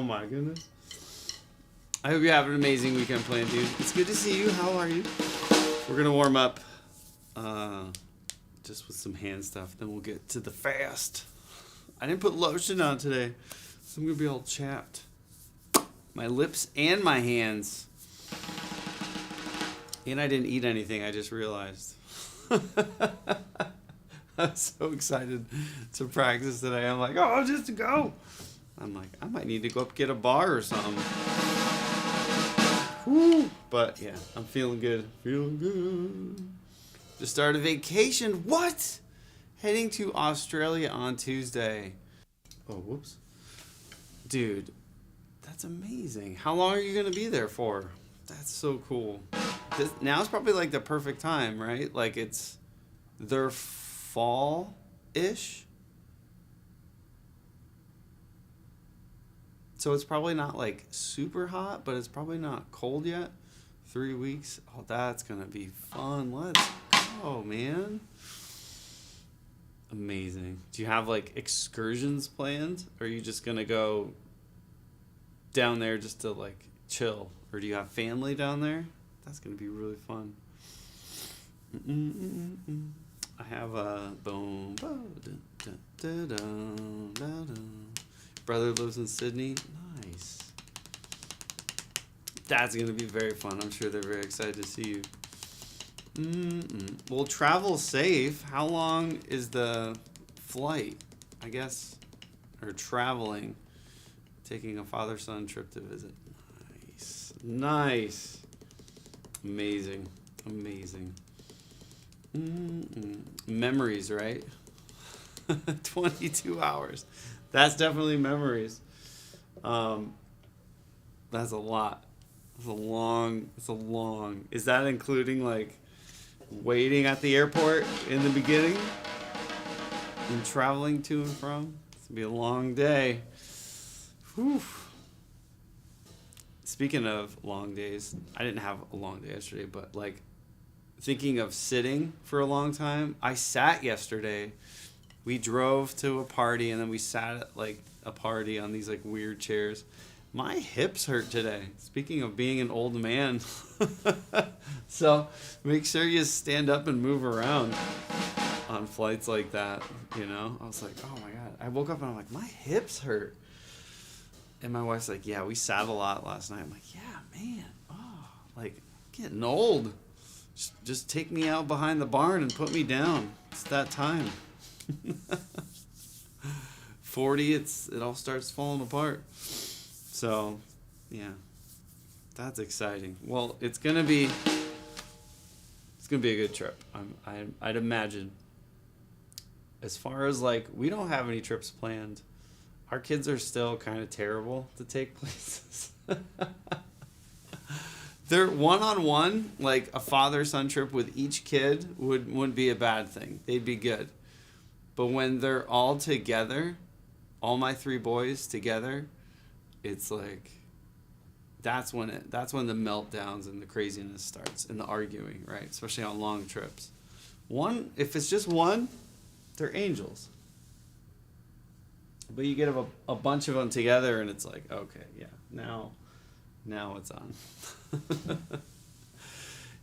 my goodness. I hope you have an amazing weekend planned, dude. It's good to see you. How are you? We're going to warm up just with some hand stuff. Then we'll get to the fast. I didn't put lotion on today, so I'm going to be all chapped. My lips and my hands. And I didn't eat anything, I just realized. I'm so excited to practice today. I'm like, oh, just to go. I'm like, I might need to go up get a bar or something. Woo. But yeah, I'm feeling good. Feeling good. Just started vacation. What? Heading to Australia on Tuesday. Oh, whoops. Dude, that's amazing. How long are you going to be there for? That's so cool. Now's probably like the perfect time, right? Like it's their fall-ish. So it's probably not like super hot, but it's probably not cold yet. 3 weeks. Oh, that's going to be fun. Let's go, man. Amazing. Do you have like excursions planned? Or are you just going to go down there just to like chill? Or do you have family down there? That's going to be really fun. I have a boom. Brother lives in Sydney. Nice. That's going to be very fun. I'm sure they're very excited to see you. Well, travel safe. How long is the flight? I guess. Or traveling. Taking a father-son trip to visit. Nice. Amazing. Amazing. Memories, right? 22 hours. That's definitely memories. That's a lot. It's a long. Is that including like waiting at the airport in the beginning and traveling to and from? It's gonna be a long day. Whew. Speaking of long days, I didn't have a long day yesterday, but like thinking of sitting for a long time, I sat yesterday. We drove to a party and then we sat at like a party on these like weird chairs. My hips hurt today. Speaking of being an old man. So make sure you stand up and move around on flights like that, you know? I was like, oh my God. I woke up and I'm like, my hips hurt. And my wife's like, yeah, we sat a lot last night. I'm like, yeah, man. Oh, like, getting old. Just take me out behind the barn and put me down. It's that time. 40, it all starts falling apart. So, yeah. That's exciting. Well, it's gonna be a good trip. I'd imagine. As far as like, we don't have any trips planned. Our kids are still kind of terrible to take places. They're one-on-one, like a father-son trip with each kid wouldn't be a bad thing. They'd be good. But when they're all together, all my 3 boys together, it's like that's when the meltdowns and the craziness starts and the arguing, right? Especially on long trips. If it's just one, they're angels. But you get a bunch of them together and it's like, okay, yeah, now it's on.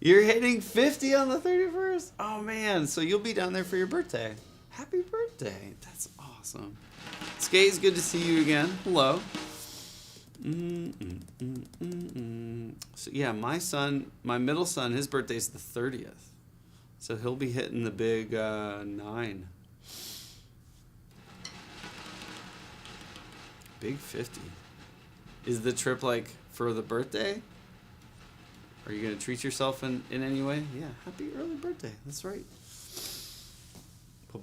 You're hitting 50 on the 31st? Oh man, so you'll be down there for your birthday. Happy birthday. That's awesome. Skate's good to see you again. Hello. So yeah, my middle son, his birthday's the 30th. So he'll be hitting the big 9. Big 50. Is the trip like for the birthday? Are you going to treat yourself in any way? Yeah, happy early birthday. That's right.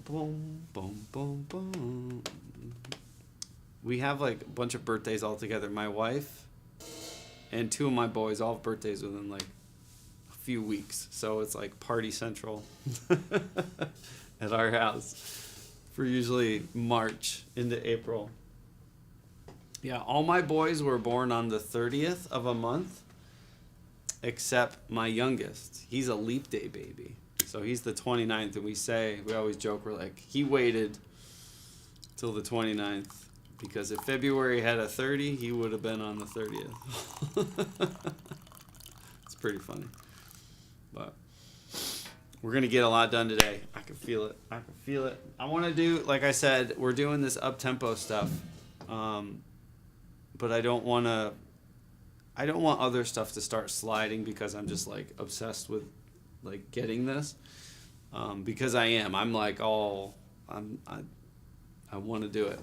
Boom, boom, boom, boom. We have like a bunch of birthdays all together. My wife and 2 of my boys all have birthdays within like a few weeks. So it's like party central at our house for usually March into April. Yeah, all my boys were born on the 30th of a month, except my youngest. He's a leap day baby. So he's the 29th, and we always joke, we're like, he waited till the 29th Because if February had a 30, he would have been on the 30th. It's pretty funny. But we're going to get a lot done today. I can feel it. I can feel it. I want to do, like I said, we're doing this up-tempo stuff. But I don't want other stuff to start sliding because I'm just like obsessed with like getting this. Because I am. I'm like I want to do it.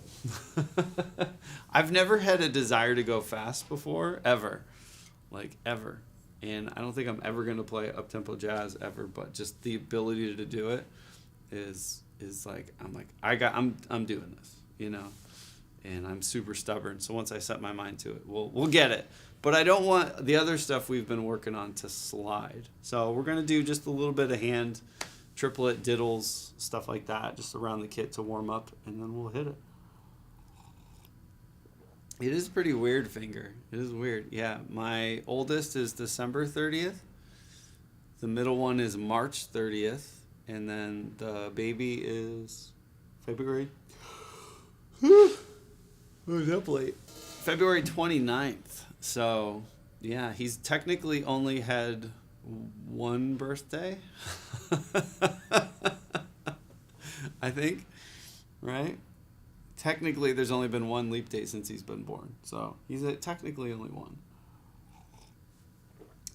I've never had a desire to go fast before, ever. Like, ever. And I don't think I'm ever going to play up-tempo jazz ever, but just the ability to do it is like, I'm doing this, you know? And I'm super stubborn, so once I set my mind to it, we'll get it. But I don't want the other stuff we've been working on to slide. So we're going to do just a little bit of hand triplet, diddles, stuff like that, just around the kit to warm up, and then we'll hit it. It is pretty weird, finger. It is weird. Yeah, my oldest is December 30th. The middle one is March 30th. And then the baby is February. Oh, up late. February 29th. So, yeah, he's technically only had one birthday. I think, right? Technically, there's only been one leap day since he's been born. So he's technically only one.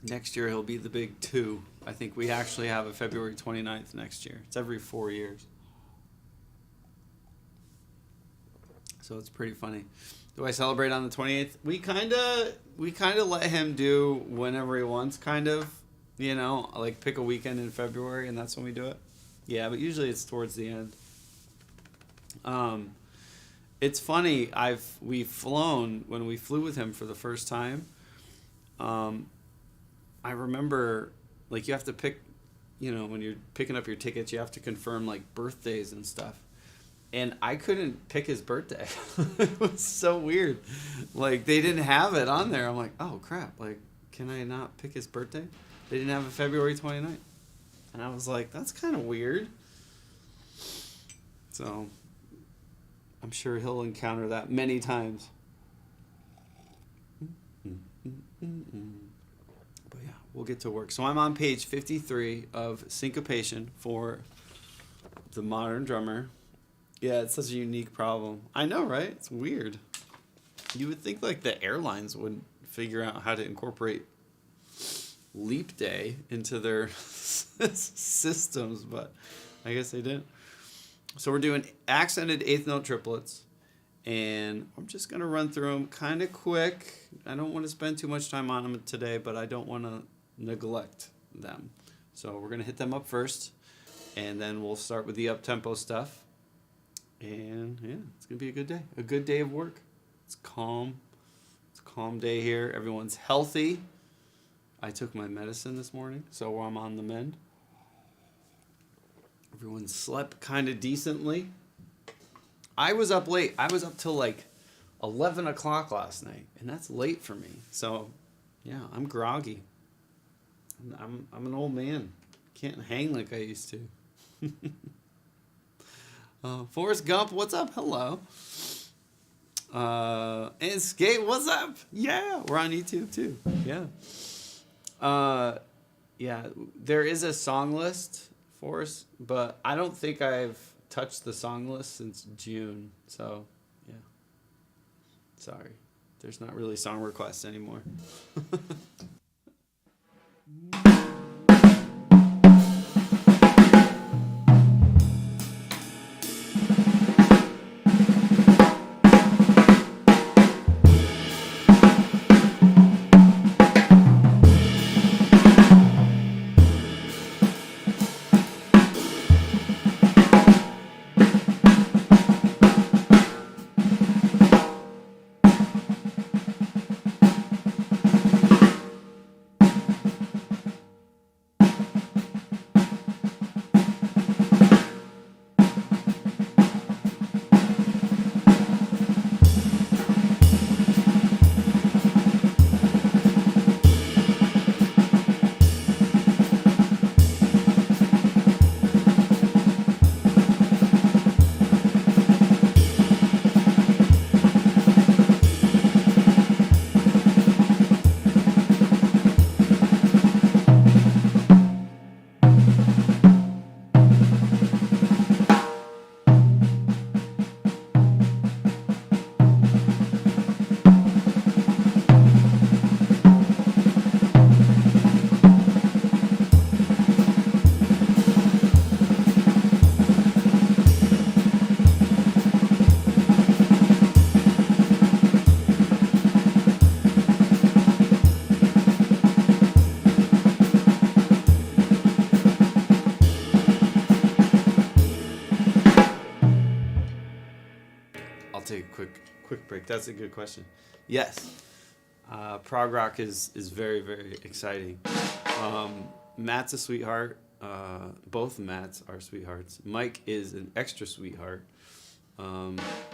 Next year, he'll be the big 2. I think we actually have a February 29th next year. It's every 4 years. So it's pretty funny. Do I celebrate on the 28th? We kind of let him do whenever he wants, kind of. You know, like pick a weekend in February, and that's when we do it. Yeah, but usually it's towards the end. It's funny. We've flown when we flew with him for the first time. I remember, like, you have to pick, you know, when you're picking up your tickets, you have to confirm like birthdays and stuff. And I couldn't pick his birthday. It was so weird. Like, they didn't have it on there. I'm like, oh crap! Like, can I not pick his birthday? They didn't have a February 29th. And I was like, that's kind of weird. So, I'm sure he'll encounter that many times. But yeah, we'll get to work. So I'm on page 53 of Syncopation for the Modern Drummer. Yeah, it's such a unique problem. I know, right? It's weird. You would think like the airlines would figure out how to incorporate leap day into their systems, but I guess they didn't. So we're doing accented eighth note triplets, and I'm just going to run through them kind of quick. I don't want to spend too much time on them today, but I don't want to neglect them. So we're going to hit them up first, and then we'll start with the up-tempo stuff. And yeah, it's going to be a good day. A good day of work. It's calm. It's a calm day here. Everyone's healthy. I took my medicine this morning, so I'm on the mend. Everyone slept kind of decently. I was up late. I was up till like 11 o'clock last night, and that's late for me. So, yeah, I'm groggy. I'm an old man. Can't hang like I used to. Forrest Gump, what's up? Hello. And Skate, what's up? Yeah, we're on YouTube too. Yeah. Yeah, there is a song list for us, but I don't think I've touched the song list since June. So, yeah. Sorry. There's not really song requests anymore. quick break. That's a good question. Yes. Prog rock is very, very exciting. Matt's a sweetheart. Both Matts are sweethearts. Mike is an extra sweetheart.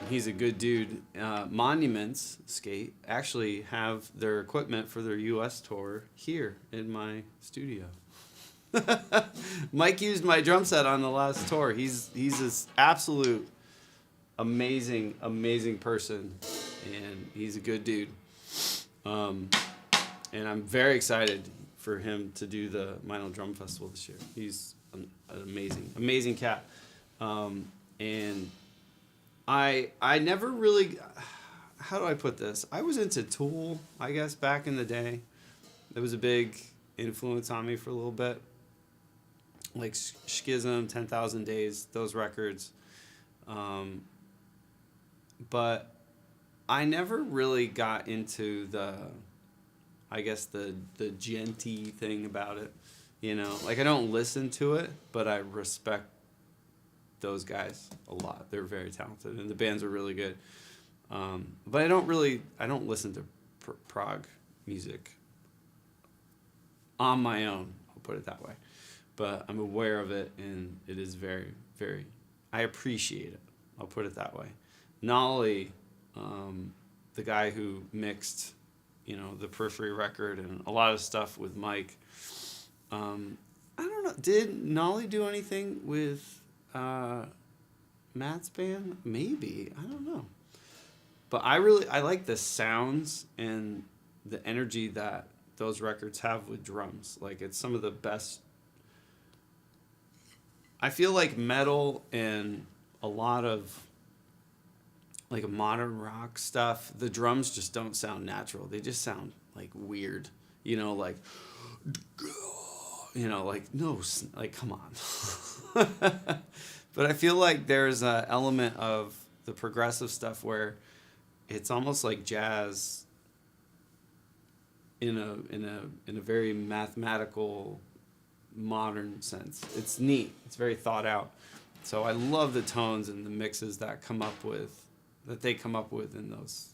He's a good dude. Monuments Skate actually have their equipment for their U.S. tour here in my studio. Mike used my drum set on the last tour. He's this absolute amazing person, and he's a good dude. And I'm very excited for him to do the Minot Drum Festival this year. He's an amazing cat. And I never really, how do I put this? I was into Tool, I guess, back in the day. It was a big influence on me for a little bit. Like Schism, 10,000 Days, those records. But I never really got into the genty thing about it. You know, like I don't listen to it, but I respect those guys a lot. They're very talented, and the bands are really good. But I don't listen to prog music on my own. I'll put it that way. But I'm aware of it, and it is very, very. I appreciate it. I'll put it that way. Nolly, the guy who mixed, the Periphery record and a lot of stuff with Mike. I don't know. Did Nolly do anything with Matt's band? Maybe. I don't know. But I like the sounds and the energy that those records have with drums. Like, it's some of the best. I feel like metal and a lot of like modern rock stuff, the drums just don't sound natural. They just sound like weird, like, no, like, come on. But I feel like there's an element of the progressive stuff where it's almost like jazz in a very mathematical, modern sense. It's neat. It's very thought out. So I love the tones and the mixes that they come up with in those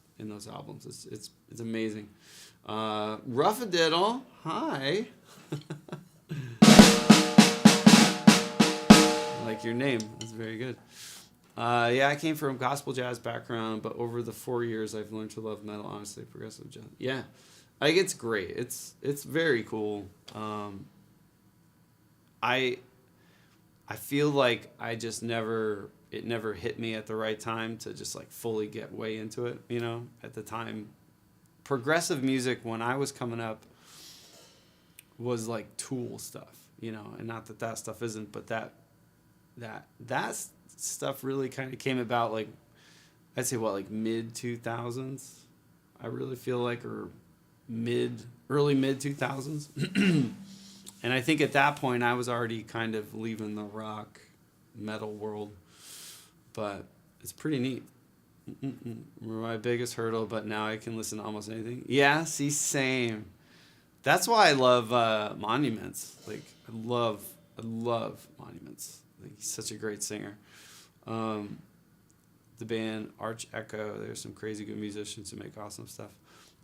albums. It's amazing. Ruffadiddle, hi. I like your name. That's very good. I came from a gospel jazz background, but over the 4 years I've learned to love metal, honestly, progressive jazz. Yeah. Like, it's great. It's very cool. I feel like it never hit me at the right time to just like fully get way into it, at the time. Progressive music when I was coming up was like Tool stuff, and not that stuff isn't, but that stuff really kind of came about like, I'd say like mid 2000s. I really feel like, or early mid 2000s. And I think at that point I was already kind of leaving the rock metal world, but it's pretty neat. My biggest hurdle, but now I can listen to almost anything. Yeah, see, same. That's why I love Monuments. Like, I love Monuments. Like, he's such a great singer. The band Arch Echo, there's some crazy good musicians who make awesome stuff.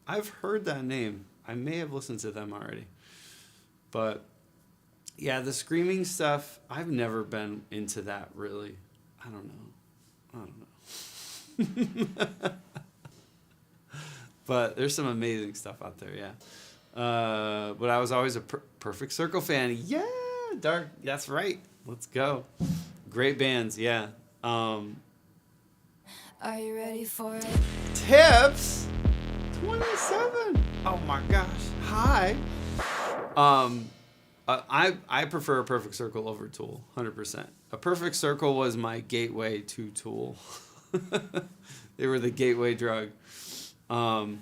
I've heard that name. I may have listened to them already. But, yeah, the screaming stuff, I've never been into that, really. I don't know. But there's some amazing stuff out there, yeah. But I was always a Perfect Circle fan. Yeah, Dark, that's right. Let's go. Great bands, yeah. Are you ready for it? Tips 27. Oh my gosh. Hi. I prefer a Perfect Circle over Tool, 100%. A Perfect Circle was my gateway to Tool. They were the gateway drug. But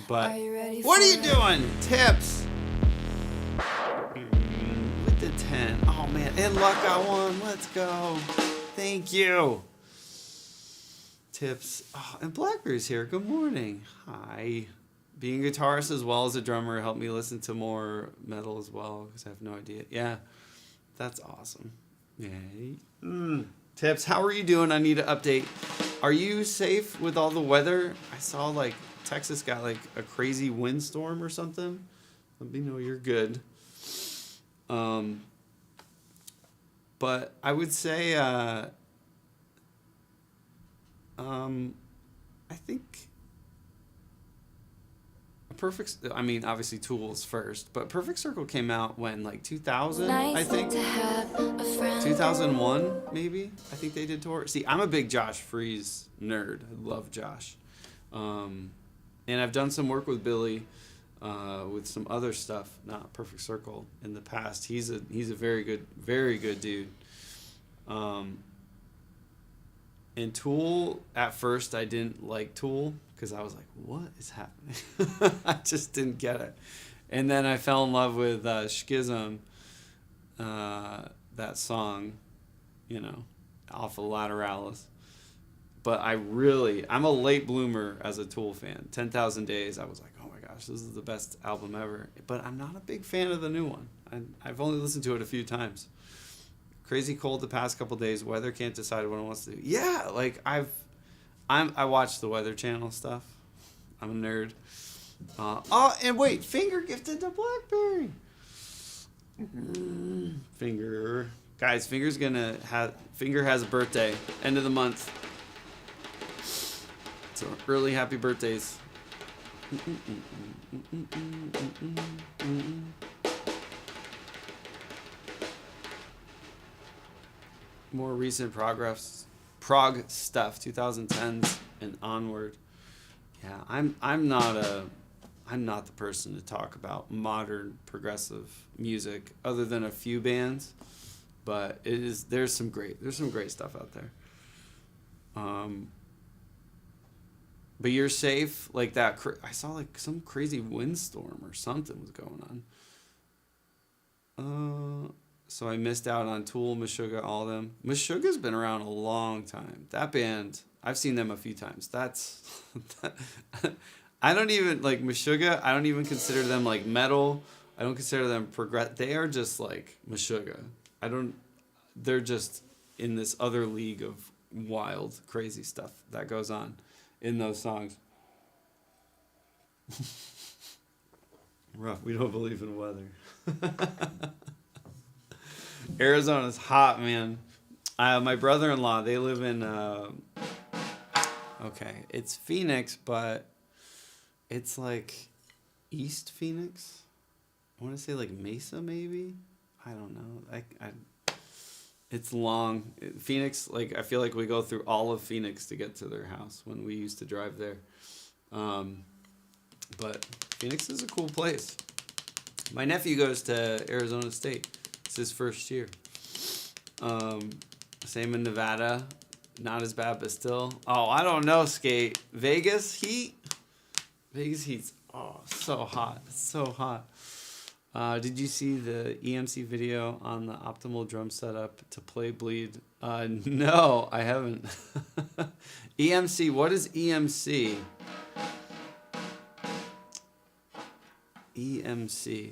are you ready what for are you it? doing? Tips. With the 10. Oh man, and Luck got one. Let's go. Thank you. Tips. Oh, and Blackberry's here. Good morning. Hi. Being a guitarist as well as a drummer helped me listen to more metal as well, because I have no idea. Yeah, that's awesome. Yay. Tips, how are you doing? I need an update. Are you safe with all the weather? I saw like Texas got like a crazy windstorm or something. Let me know you're good. Um, but I would say, I think I mean, obviously Tools first, but Perfect Circle came out when, like 2000, I Nice think. to have a friend. 2001, maybe. I think they did tour. See, I'm a big Josh Freese nerd. I love Josh. And I've done some work with Billy, with some other stuff, not Perfect Circle, in the past. He's a very good dude. And Tool, at first I didn't like Tool because I was like, what is happening? I just didn't get it. And then I fell in love with Schism, that song, off of Lateralis. But I'm a late bloomer as a Tool fan. 10,000 Days, I was like, oh my gosh, this is the best album ever. But I'm not a big fan of the new one. I've only listened to it a few times. Crazy cold the past couple days. Weather can't decide what it wants to do. Yeah, like I watch the Weather Channel stuff. I'm a nerd. And wait, Finger gifted to Blackberry. Finger, guys, Finger has a birthday, end of the month. So early happy birthdays. More recent prog stuff, 2010s and onward. Yeah, I'm not the person to talk about modern progressive music other than a few bands, but there's some great stuff out there. But you're safe, like that. I saw like some crazy windstorm or something was going on. So I missed out on Tool, Meshuggah, all of them. Meshuggah's been around a long time. That band, I've seen them a few times. I don't even, like, Meshuggah, I don't even consider them, like, metal. I don't consider them They are just, like, Meshuggah. They're just in this other league of wild, crazy stuff that goes on in those songs. Rough. We don't believe in weather. Arizona's hot, man. My brother-in-law, they live in, it's Phoenix, but it's like East Phoenix. I want to say like Mesa, maybe. I don't know. It's long. Phoenix, like I feel like we go through all of Phoenix to get to their house when we used to drive there. But Phoenix is a cool place. My nephew goes to Arizona State. It's his first year. Same in Nevada. Not as bad, but still. Oh, I don't know, Skate. Vegas heat? Vegas heat's, so hot. It's so hot. Did you see the EMC video on the optimal drum setup to play Bleed? No, I haven't. EMC, what is EMC? EMC.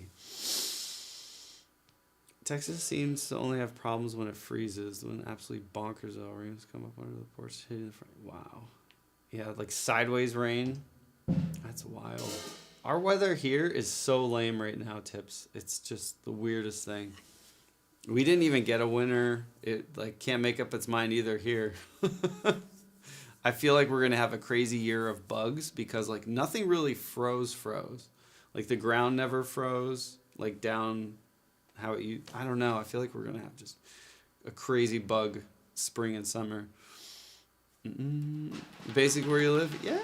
Texas seems to only have problems when it freezes. When absolutely bonkers rains come up under the porch, hitting the front. Wow. Yeah, like sideways rain. That's wild. Our weather here is so lame right now, Tips. It's just the weirdest thing. We didn't even get a winter. It like can't make up its mind either here. I feel like we're gonna have a crazy year of bugs because like nothing really froze. Like the ground never froze. Like down I don't know. I feel like we're gonna have just a crazy bug spring and summer. Basic where you live? Yeah,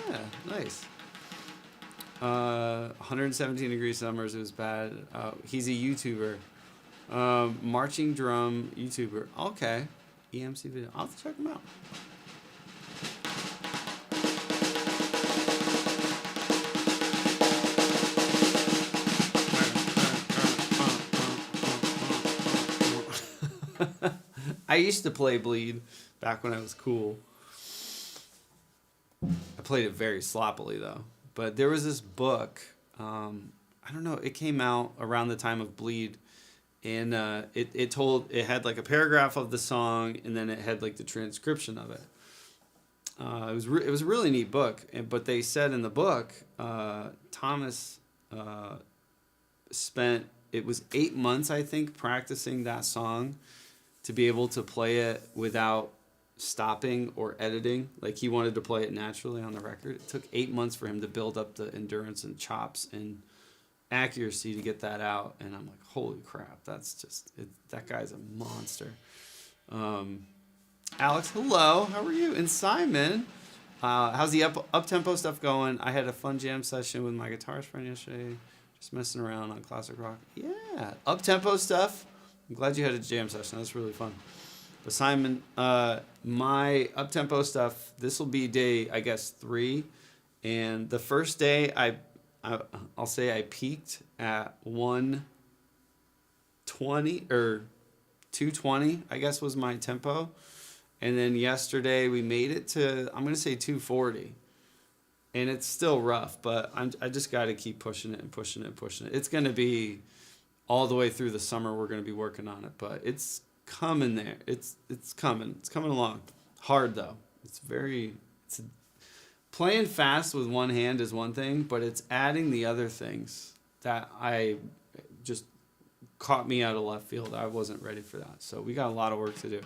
nice. 117 degree summers. It was bad. He's a YouTuber. Marching drum YouTuber. Okay. EMC video. I'll have to check him out. I used to play Bleed back when I was cool. I played it very sloppily though. But there was this book, I don't know, it came out around the time of Bleed, and it had like a paragraph of the song, and then it had like the transcription of it. it was a really neat book, but they said in the book, Thomas spent, it was 8 months, I think, practicing that song to be able to play it without stopping or editing. Like, he wanted to play it naturally on the record. It took 8 months for him to build up the endurance and chops and accuracy to get that out. And I'm like, holy crap, that's just, that guy's a monster. Alex, hello, how are you? And Simon, how's the up-tempo stuff going? I had a fun jam session with my guitarist friend yesterday, just messing around on classic rock. Yeah, up-tempo stuff. I'm glad you had a jam session. That's really fun. But Simon, my up-tempo stuff, this will be day, I guess, 3. And the first day, I'll say I peaked at 120 or 220, I guess was my tempo. And then yesterday we made it to, I'm going to say 240. And it's still rough, but I just got to keep pushing it and pushing it and pushing it. It's going to be all the way through the summer. We're going to be working on it, but it's coming there. It's coming. It's coming along. Hard though. Playing fast with one hand is one thing, but it's adding the other things that I just caught me out of left field. I wasn't ready for that. So we got a lot of work to do.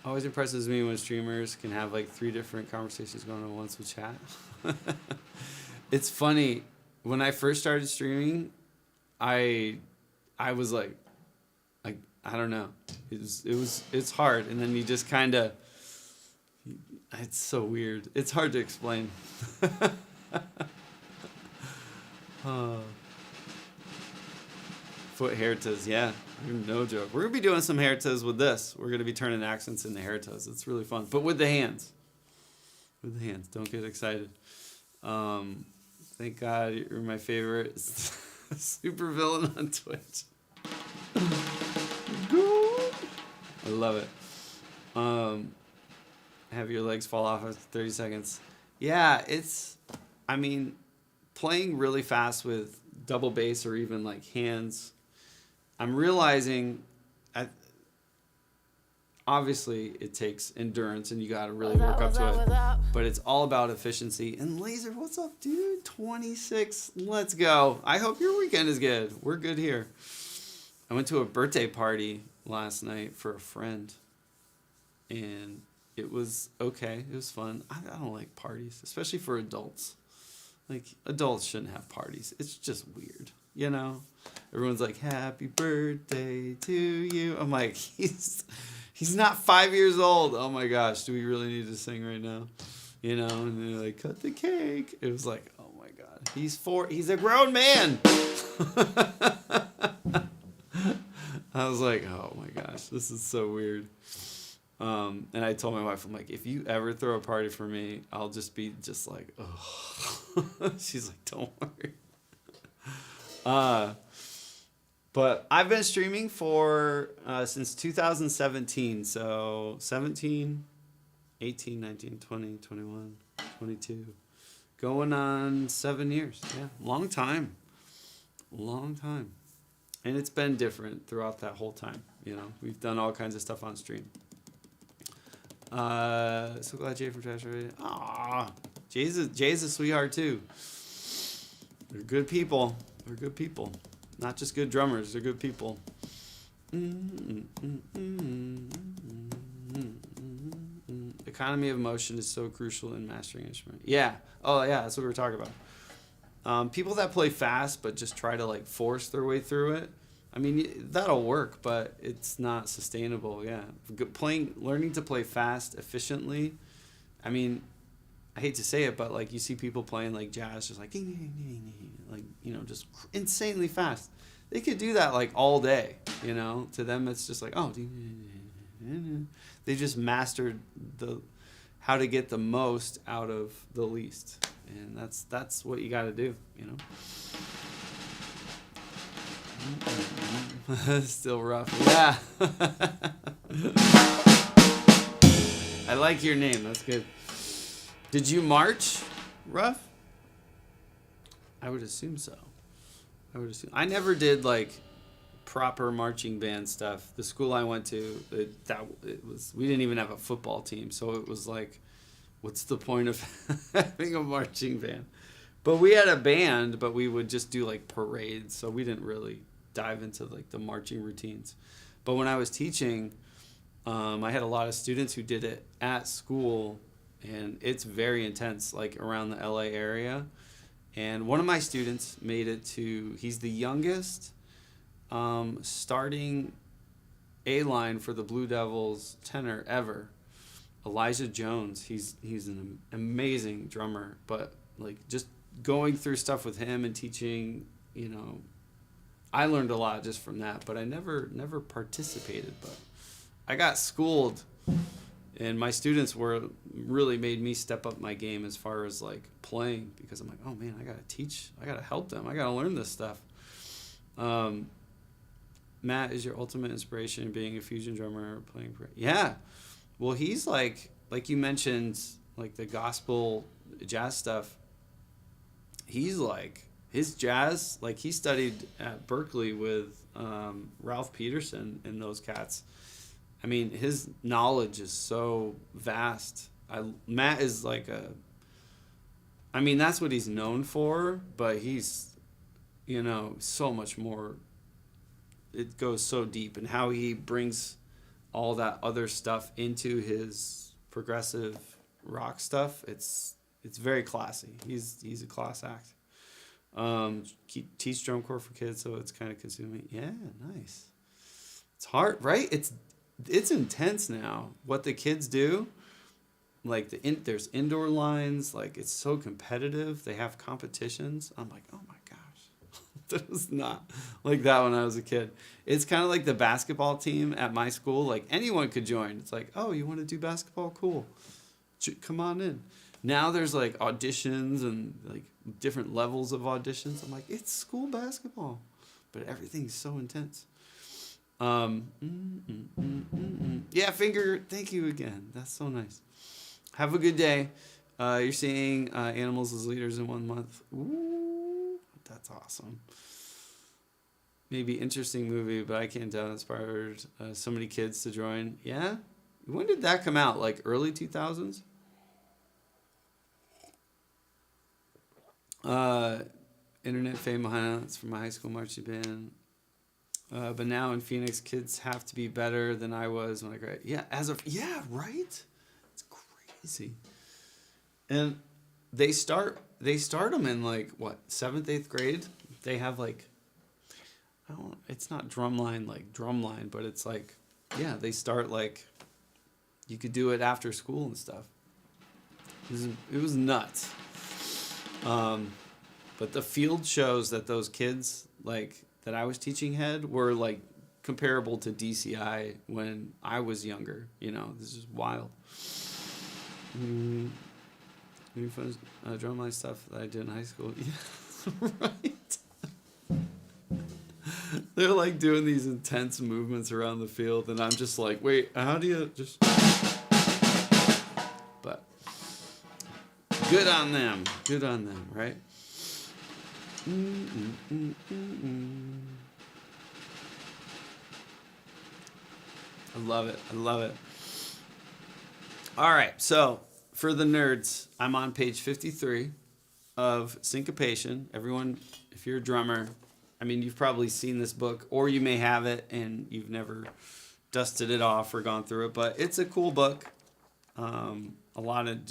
Always impresses me when streamers can have like 3 different conversations going on once with chat. It's funny. When I first started streaming, I was like I don't know. It's hard, and then you just kind of, it's so weird. It's hard to explain. Foot heritas, yeah, no joke. We're gonna be doing some heritas with this. We're gonna be turning accents into heritas. It's really fun, but with the hands. With the hands. Don't get excited. Thank God you're my favorite super villain on Twitch. I love it. Have your legs fall off after 30 seconds. Yeah, playing really fast with double bass or even like hands, I'm realizing obviously it takes endurance and you got to really work up to it, but it's all about efficiency. And Laser, what's up, dude? 26, let's go. I hope your weekend is good. We're good here. I went to a birthday party last night for a friend, and it was okay. It was fun. I don't like parties, especially for adults. Like, adults shouldn't have parties. It's just weird, you know? Everyone's like, happy birthday to you. I'm like, he's not 5 years old. Oh my gosh, do we really need to sing right now? You know, and they're like, cut the cake. It was like, oh my God, he's 4. He's a grown man. I was like, oh my gosh, this is so weird. And I told my wife, I'm like, if you ever throw a party for me, I'll just be just like, oh. She's like, don't worry. But I've been streaming for since 2017. So 17, 18, 19, 20, 21, 22. Going on 7 years. Yeah, long time. Long time. And it's been different throughout that whole time. You know, we've done all kinds of stuff on stream. So glad Jay from Trash Radio. Aw, Jay's a sweetheart too. They're good people. They're good people. Not just good drummers. They're good people. Economy of motion is so crucial in mastering instrument. Yeah. Oh yeah, that's what we were talking about. People that play fast but just try to like force their way through it. I mean, that'll work, but it's not sustainable. Yeah, learning to play fast efficiently. I mean, I hate to say it, but like you see people playing like jazz, just like you know, just insanely fast. They could do that like all day. You know, to them it's just like, oh, they just mastered how to get the most out of the least, and that's what you got to do. You know. Still rough. Yeah. I like your name. That's good. Did you march, Rough? I would assume so. I never did like proper marching band stuff. The school I went to, we didn't even have a football team, so it was like, what's the point of having a marching band? But we had a band, but we would just do like parades, so we didn't really dive into like the marching routines. But when I was teaching, I had a lot of students who did it at school, and it's very intense, like around the LA area. And one of my students made it to, he's the youngest starting A-line for the Blue Devils tenor ever. Elijah Jones, he's an amazing drummer, but like just going through stuff with him and teaching, I learned a lot just from that, but I never participated, but I got schooled, and my students really made me step up my game as far as like playing, because I'm like, oh man, I gotta teach, I gotta help them, I gotta learn this stuff. Matt is your ultimate inspiration in being a fusion drummer playing for, yeah. Well, he's like you mentioned, like the gospel jazz stuff. He's like, his jazz, like he studied at Berkeley with Ralph Peterson and those cats. I mean, his knowledge is so vast. Matt is like that's what he's known for, but he's, so much more. It goes so deep, and how he brings all that other stuff into his progressive rock stuff. It's very classy. He's a class act. Teach drum corps for kids, so it's kind of consuming. Yeah, nice. It's hard, right? It's intense now. What the kids do, like there's indoor lines. Like it's so competitive. They have competitions. I'm like, oh my gosh, that was not like that when I was a kid. It's kind of like the basketball team at my school. Like anyone could join. It's like, oh, you want to do basketball? Cool, come on in. Now there's like auditions and like different levels of auditions. I'm like, it's school basketball, but everything's so intense. Yeah, Finger, thank you again. That's so nice. Have a good day. You're seeing Animals as Leaders in 1 month. Ooh, that's awesome. Maybe interesting movie, but I can't tell. Inspired so many kids to join. Yeah? When did that come out? Like early 2000s? Internet fame behind it's from my high school marching band. But now in Phoenix, kids have to be better than I was when I graduated. Yeah, right? It's crazy. And they start them in like what, 7th, 8th grade? They have like, it's not drumline, but it's like, yeah, they start like, you could do it after school and stuff. It was nuts. But the field shows that those kids like that I was teaching had were like comparable to DCI when I was younger. This is wild. Any fun drumline stuff that I did in high school? Yeah, right. They're like doing these intense movements around the field, and I'm just like, wait, how do you just? But good on them, right? I love it. All right, so for the nerds, I'm on page 53 of Syncopation. Everyone, if you're a drummer, you've probably seen this book, or you may have it and you've never dusted it off or gone through it, but it's a cool book. A lot of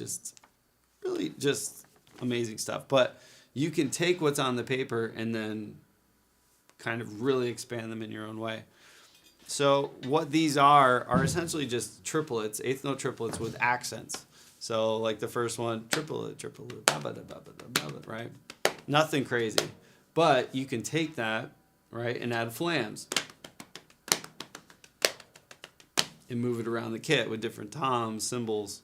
really amazing stuff, but you can take what's on the paper and then kind of really expand them in your own way. So what these are essentially just triplets, eighth note triplets with accents. So like the first one, triplet, right? Nothing crazy. But you can take that, right, and add flams. And move it around the kit with different toms, cymbals.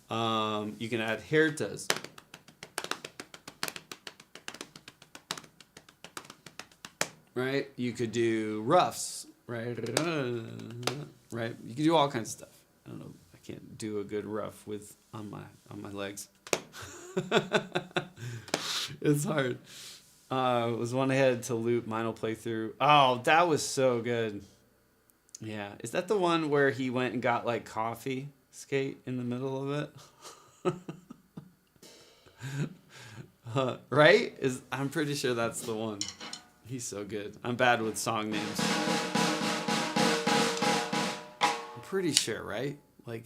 You can add hertas. Right? You could do roughs, right? Right? You could do all kinds of stuff. I don't know. I can't do a good rough on my legs. It's hard. Was one I had to loop. Mine will play through. Oh, that was so good. Yeah. Is that the one where he went and got like coffee skate in the middle of it? Right? I'm pretty sure that's the one. He's so good. I'm bad with song names. I'm pretty sure, right? Like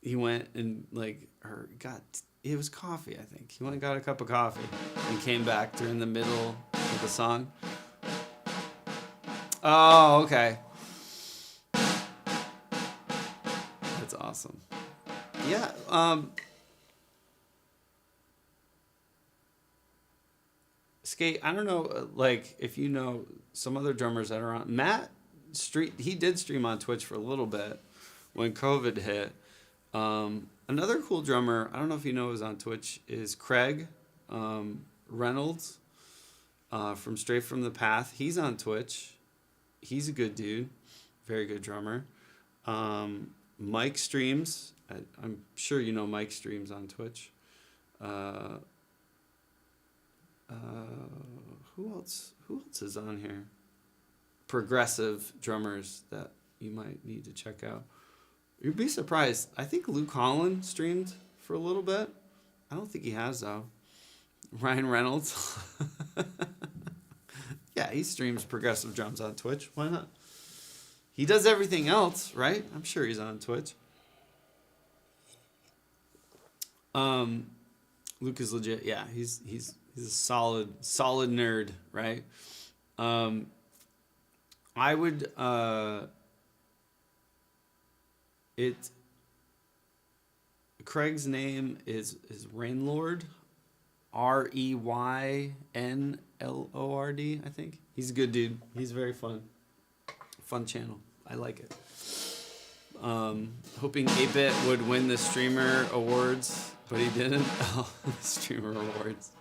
he went and like or got it was coffee, I think. He went and got a cup of coffee and came back during the middle of the song. Oh, okay. That's awesome. Yeah, Skate, I don't know, like, if you know some other drummers that are on. Matt he did stream on Twitch for a little bit when COVID hit. Another cool drummer, I don't know if you know is on Twitch, is Craig Reynolds from Straight From The Path. He's on Twitch. He's a good dude. Very good drummer. Mike streams. I'm sure you know Mike streams on Twitch. Who else is on here? Progressive drummers that you might need to check out. You'd be surprised. I think Luke Holland streamed for a little bit. I don't think he has though. Ryan Reynolds. Yeah, he streams progressive drums on Twitch. Why not? He does everything else, right? I'm sure he's on Twitch. Luke is legit. Yeah, he's a solid nerd, right? I would Craig's name is Rainlord, Reynlord, I think. He's a good dude. He's very fun channel. I like it. Hoping 8-Bit would win the streamer awards, but he didn't. Oh, the streamer awards.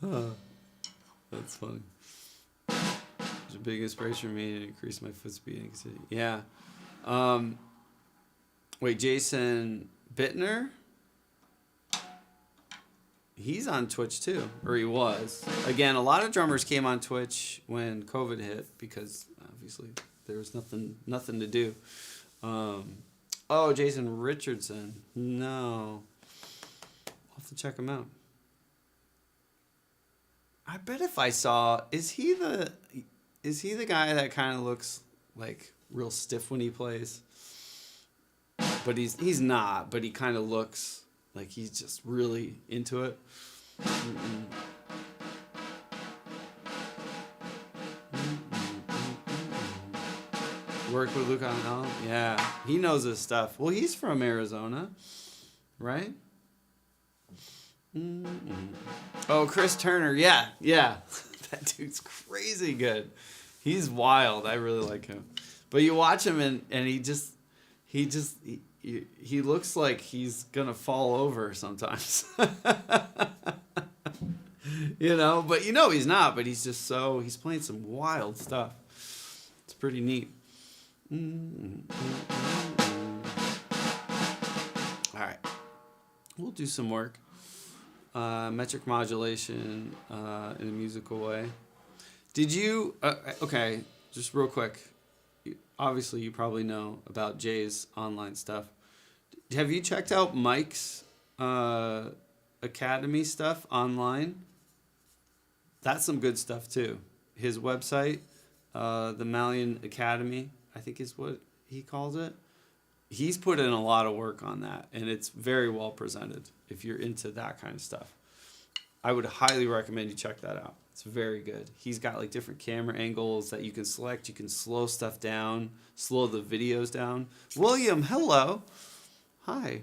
Oh, that's funny. It's a big inspiration for me to increase my foot speed. Yeah. Wait, Jason Bittner? He's on Twitch too, or he was. Again, a lot of drummers came on Twitch when COVID hit because obviously there was nothing to do. Oh, Jason Richardson. No. I'll have to check him out. I bet if I saw, is he the guy that kind of looks like real stiff when he plays? But he's not, but he kind of looks like he's just really into it. Work with Luke on album? Yeah, he knows his stuff. Well, he's from Arizona, right? Oh, Chris Turner. Yeah. That dude's crazy good. He's wild. I really like him. But you watch him and he looks like he's gonna fall over sometimes. But he's not. But he's just he's playing some wild stuff. It's pretty neat. All right, we'll do some work. Metric modulation in a musical way. Did you? Okay, just real quick. Obviously, you probably know about Jay's online stuff. Have you checked out Mike's Academy stuff online? That's some good stuff too. His website, the Malian Academy, I think is what he calls it. He's put in a lot of work on that, and it's very well presented. If you're into that kind of stuff, I would highly recommend you check that out. It's very good. He's got like different camera angles that you can select. You can slow stuff down, slow the videos down. William, hello. Hi.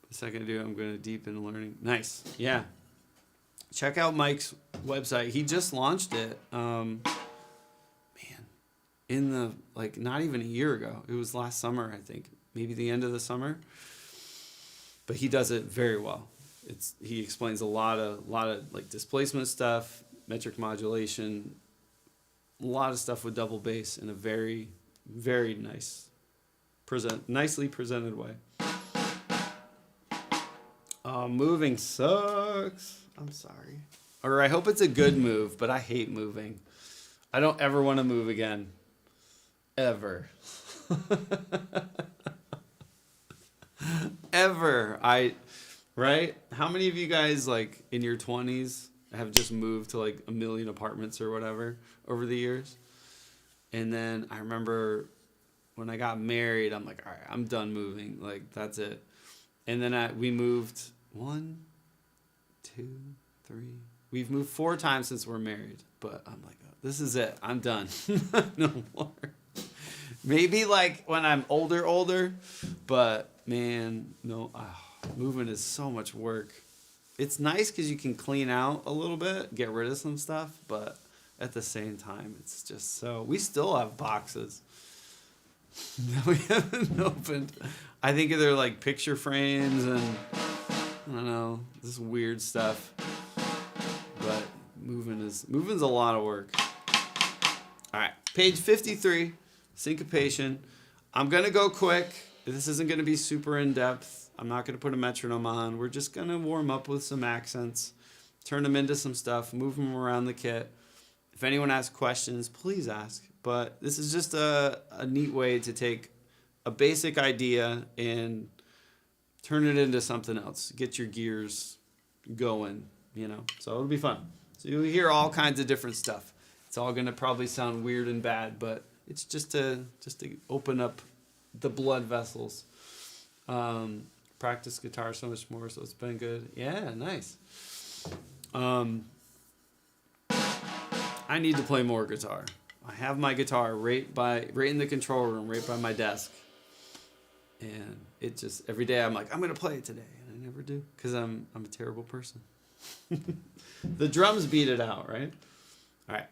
The second I do, I'm going to deepen learning. Nice. Yeah. Check out Mike's website. He just launched it. In the not even a year ago. It was last summer, I think. Maybe the end of the summer. But he does it very well. He explains a lot of like displacement stuff, metric modulation, a lot of stuff with double bass in a very, very nicely presented way. Moving sucks. I'm sorry. Or I hope it's a good move, but I hate moving. I don't ever want to move again. Ever. Ever. Right? How many of you guys, like, in your 20s have just moved to, like, a million apartments or whatever over the years? And then I remember when I got married, I'm like, all right, I'm done moving. Like, that's it. And then we moved 1, 2, 3. We've moved 4 times since we're married. But I'm like, oh, this is it. I'm done. No more. Maybe, like, when I'm older. But, man, no. Moving is so much work. It's nice because you can clean out a little bit, get rid of some stuff. But at the same time, it's just so... We still have boxes that we haven't opened. I think they're like picture frames and I don't know, this weird stuff. But moving's a lot of work. All right, page 53, syncopation. I'm gonna go quick. This isn't gonna be super in depth. I'm not gonna put a metronome on. We're just gonna warm up with some accents, turn them into some stuff, move them around the kit. If anyone has questions, please ask. But this is just a neat way to take a basic idea and turn it into something else. Get your gears going, you know. So it'll be fun. So you'll hear all kinds of different stuff. It's all gonna probably sound weird and bad, but it's just to open up the blood vessels. Practice guitar so much more, so it's been good. Yeah, nice. I need to play more guitar. I have my guitar right in the control room, right by my desk. And it just, every day I'm like, I'm going to play it today. And I never do because I'm a terrible person. The drums beat it out, right? All right.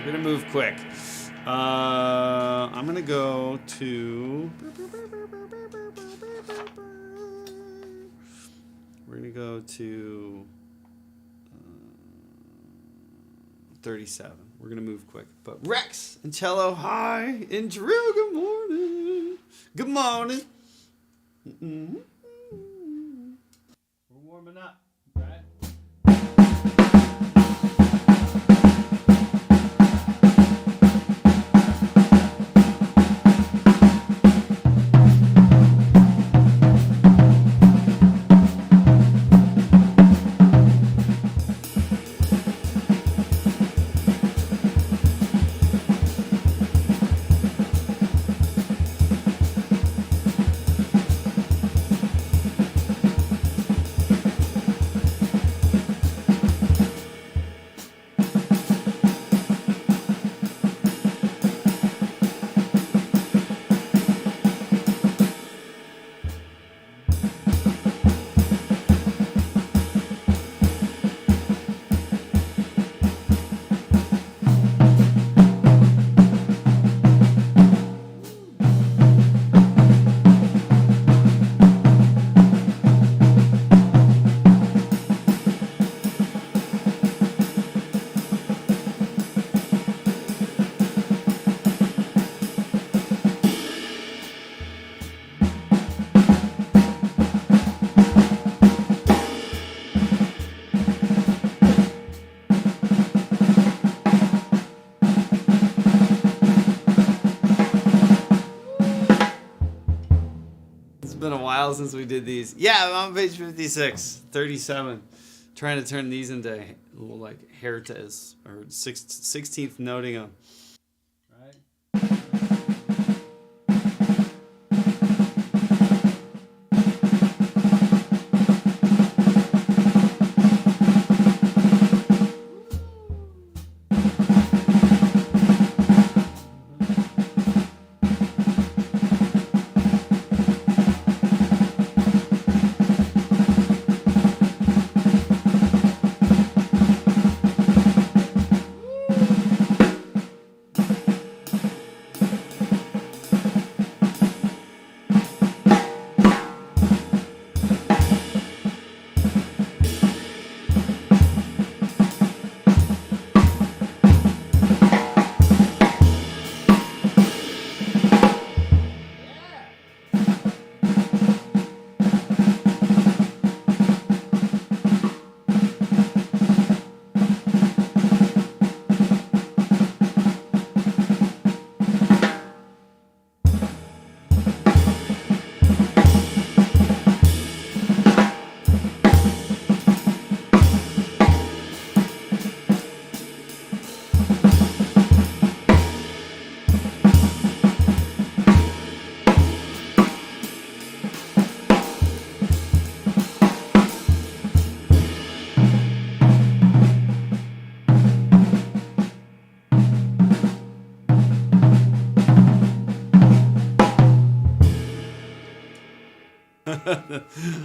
We're gonna move quick. I'm gonna go to. We're gonna go to 37. We're gonna move quick. But Rex and Cello, hi, and Drew, good morning. Good morning. Mm-hmm. We're warming up, right? It's been a while since we did these. Yeah, I'm on page 56, 37. Trying to turn these into little like heritas or 16th noting them. Right?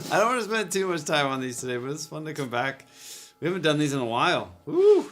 I don't want to spend too much time on these today, but it's fun to come back. We haven't done these in a while. Woo!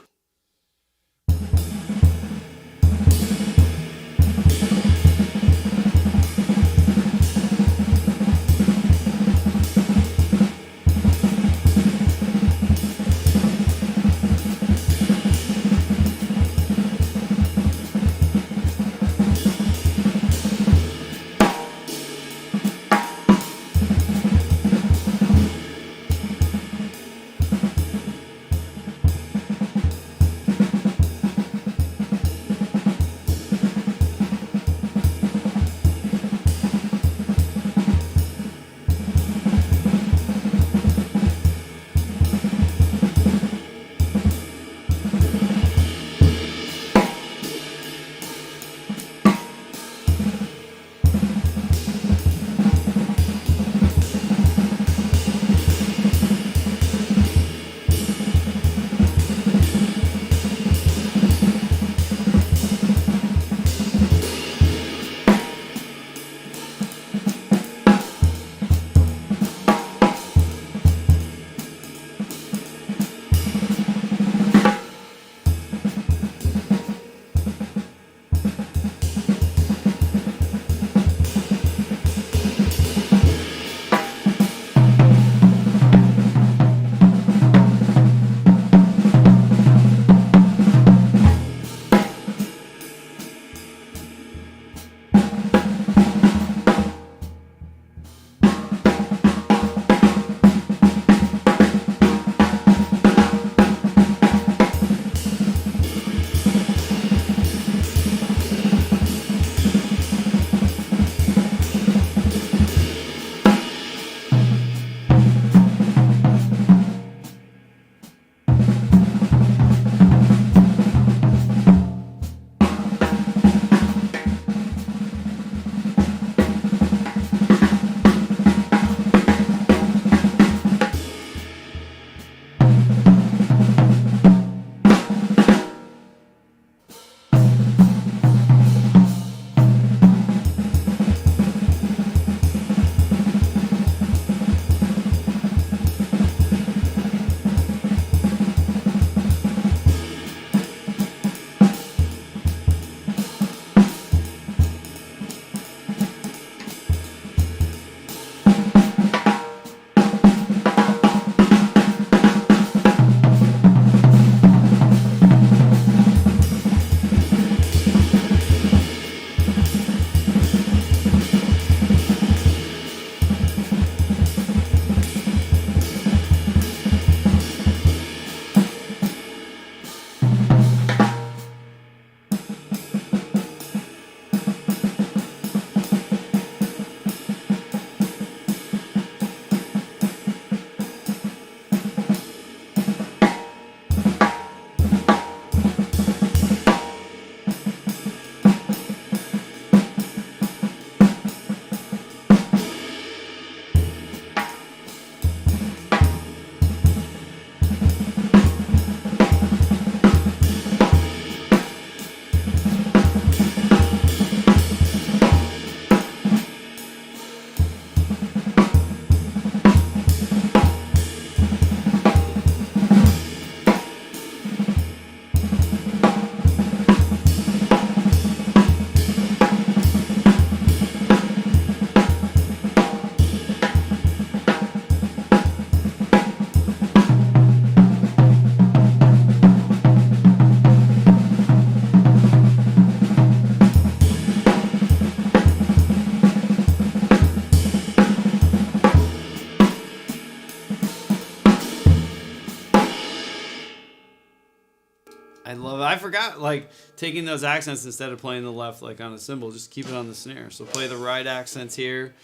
I love it. I forgot, like, taking those accents instead of playing the left, like, on a cymbal. Just keep it on the snare. So play the right accents here,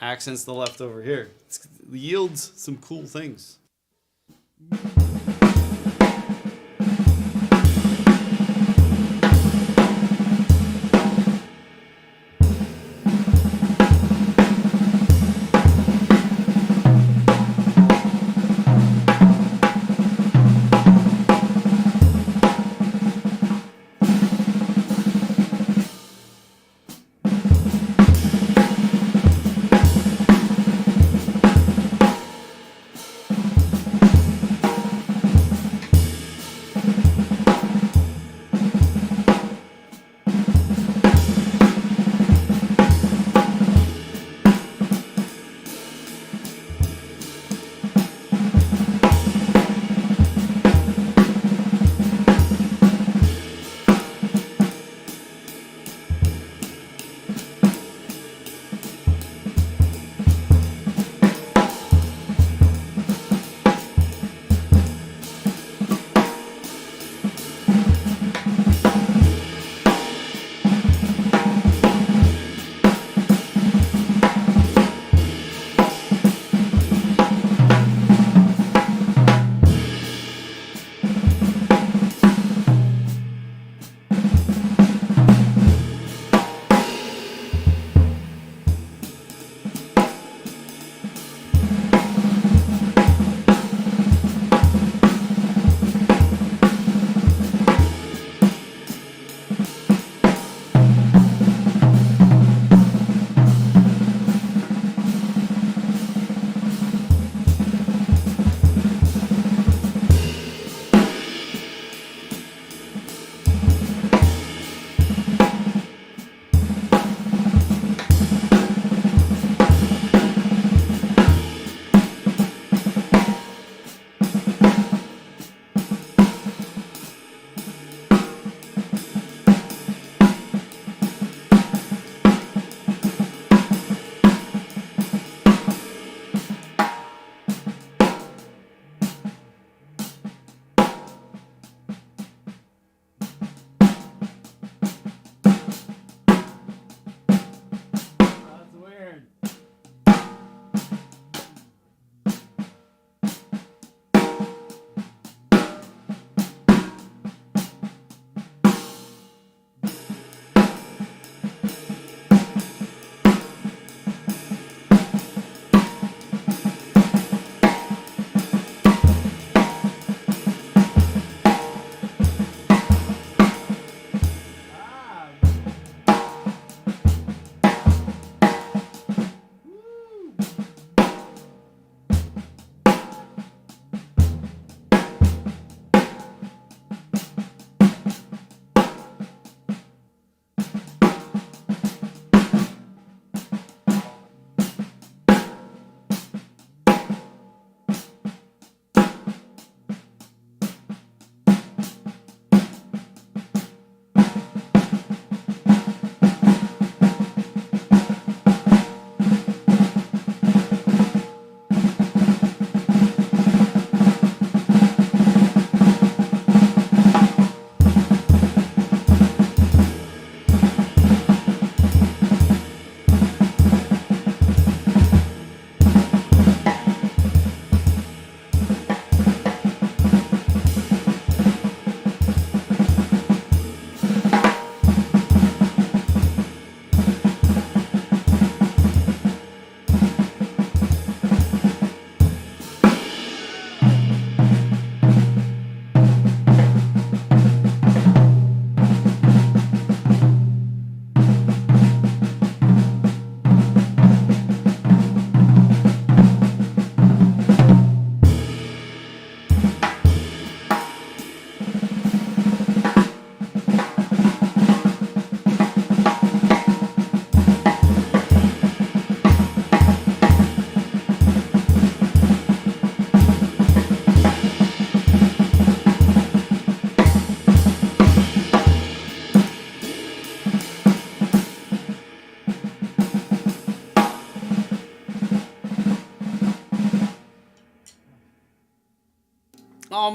accents the left over here. It yields some cool things.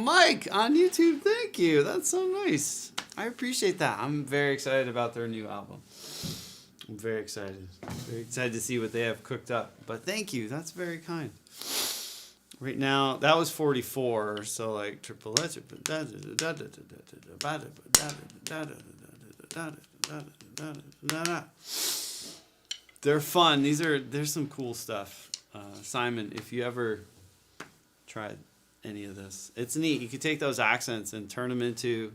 Mike on YouTube. Thank you. That's so nice. I appreciate that. I'm very excited about their new album. I'm very excited. Very excited to see what they have cooked up. But thank you. That's very kind. Right now, that was 44. So like triple H. They're fun. There's some cool stuff. Simon, if you ever tried any of this, it's neat. You can take those accents and turn them into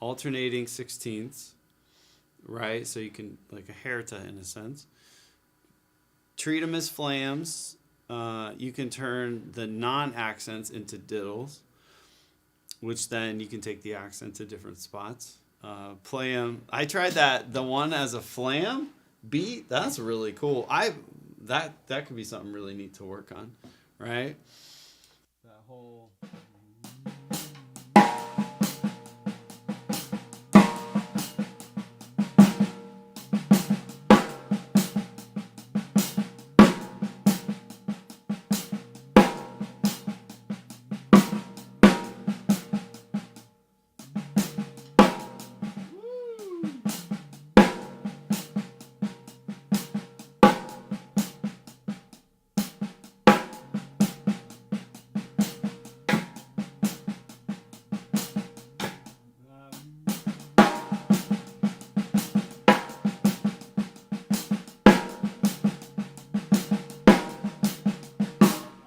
alternating 16ths, right? So you can, like a herta in a sense. Treat them as flams. You can turn the non-accents into diddles, which then you can take the accent to different spots. Play them. I tried the one as a flam beat. That's really cool. That could be something really neat to work on, right? That whole.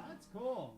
That's cool.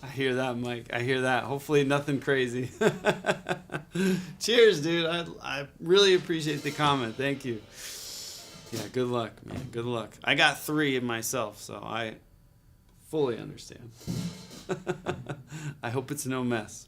I hear that, Mike. I hear that. Hopefully nothing crazy. Cheers, dude. I really appreciate the comment. Thank you. Yeah, good luck, man. Good luck. I got 3 in myself, so I fully understand. I hope it's no mess.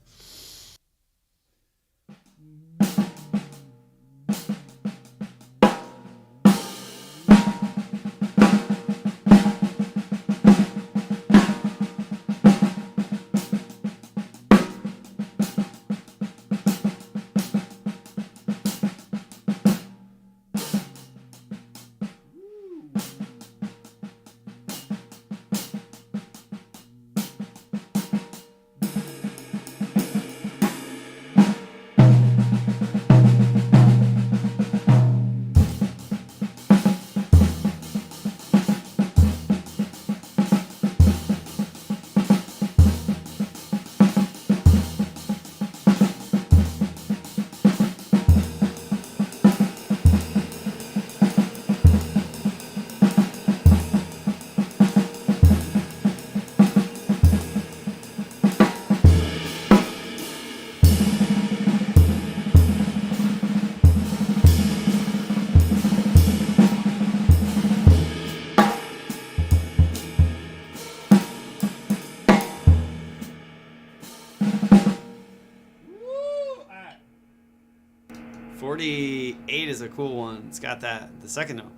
.48 is a cool one. It's got the second note.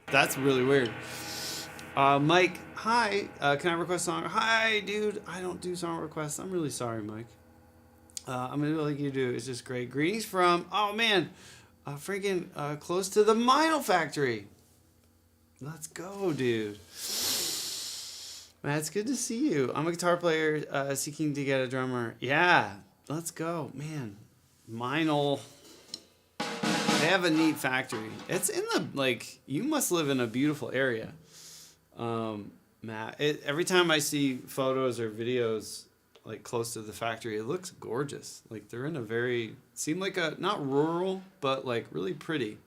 That's really weird. Mike, hi. Can I request a song? Hi, dude. I don't do song requests. I'm really sorry, Mike. I'm gonna do like you do. It's just great. Greetings from, oh man, freaking close to the Vinyl Factory. Let's go, dude. Man, it's good to see you. I'm a guitar player seeking to get a drummer. Yeah, let's go, man. Vinyl. They have a neat factory. It's in the, like, you must live in a beautiful area, Matt. Every time I see photos or videos like close to the factory, it looks gorgeous. Like they're in a very, seem like a, not rural, but like really pretty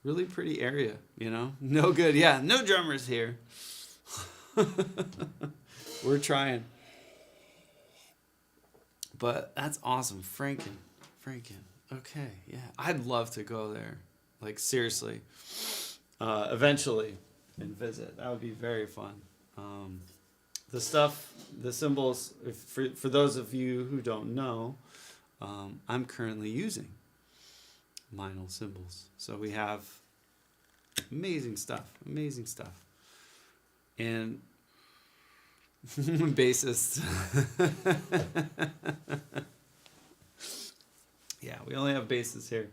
area, you know? No good. Yeah, no drummers here. We're trying. But that's awesome. Franken. Okay, yeah. I'd love to go there. Like, seriously. Eventually. And visit. That would be very fun. The stuff, the symbols, for those of you who don't know, I'm currently using vinyl symbols. So we have amazing stuff. And bassist. Yeah, we only have bases here.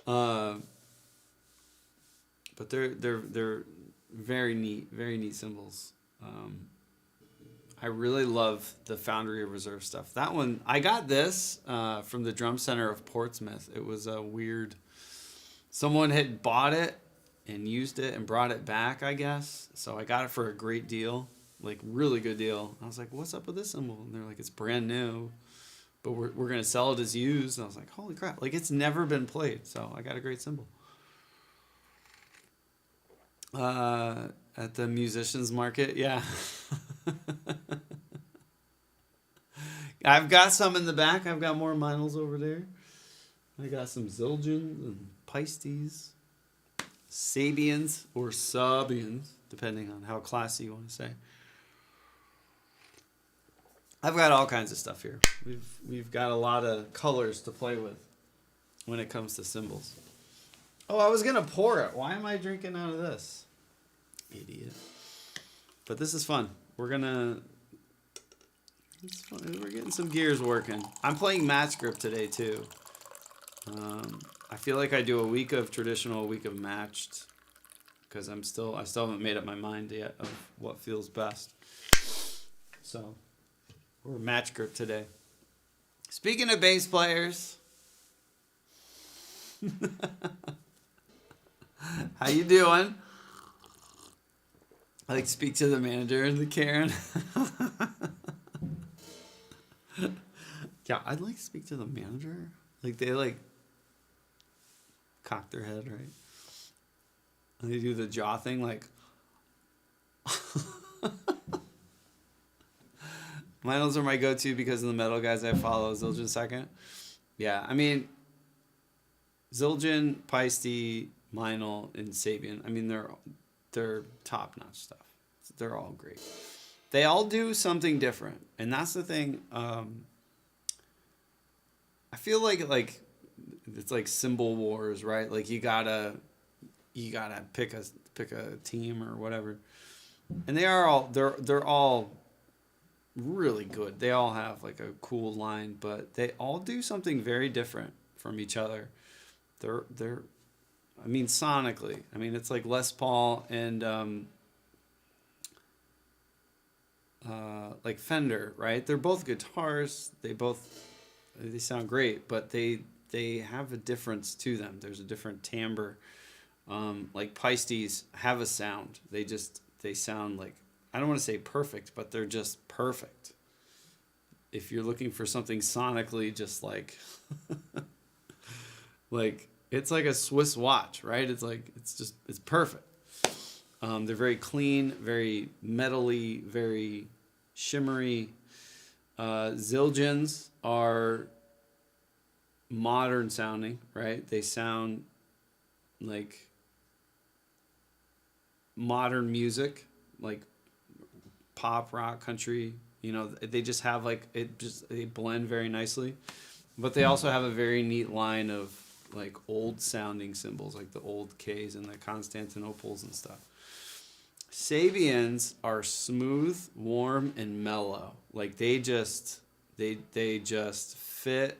But they're very neat symbols. I really love the Foundry of Reserve stuff. That one, I got this from the Drum Center of Portsmouth. It was a weird, someone had bought it and used it and brought it back, I guess. So I got it for a great deal, like really good deal. I was like, what's up with this symbol? And they're like, it's brand new, but we're going to sell it as used. And I was like, holy crap, like it's never been played. So I got a great symbol. At the musicians market, yeah. I've got some in the back. I've got more vinyls over there. I got some Zildjians and Pisces, Sabians or Sabians, depending on how classy you want to say. I've got all kinds of stuff here. We've got a lot of colors to play with when it comes to symbols. Oh, I was gonna pour it. Why am I drinking out of this? Idiot. But this is fun. It's fun. We're getting some gears working. I'm playing match grip today too. I feel like I do a week of traditional, a week of matched, because I still haven't made up my mind yet of what feels best. So we're match grip today. Speaking of bass players, how you doing? I like speak to the manager and the Karen. Yeah, I'd like to speak to the manager. Like they like cock their head, right? And they do the jaw thing like Vinyls are my go-to because of the metal guys I follow. Zildjian second. Yeah, I mean Zildjian, Paiste, Vinyl, and Sabian. I mean they're top-notch stuff. They're all great. They all do something different, and that's the thing. I feel like it's like symbol wars, right? Like you gotta pick a team or whatever, and they're all really good. They all have like a cool line, but they all do something very different from each other. They're I mean, sonically. I mean, it's like Les Paul and like Fender, right? They're both guitars. They sound great, but they have a difference to them. There's a different timbre. Like Paistes have a sound. They sound like, I don't want to say perfect, but they're just perfect. If you're looking for something sonically just like like it's like a Swiss watch, right? It's perfect. They're very clean, very metally, very shimmery. Zildjians are modern sounding, right? They sound like modern music, like pop, rock, country. You know, they just have like they blend very nicely. But they also have a very neat line of like old sounding cymbals, like the old Ks and the Constantinoples and stuff. Sabians are smooth, warm, and mellow. Like they just fit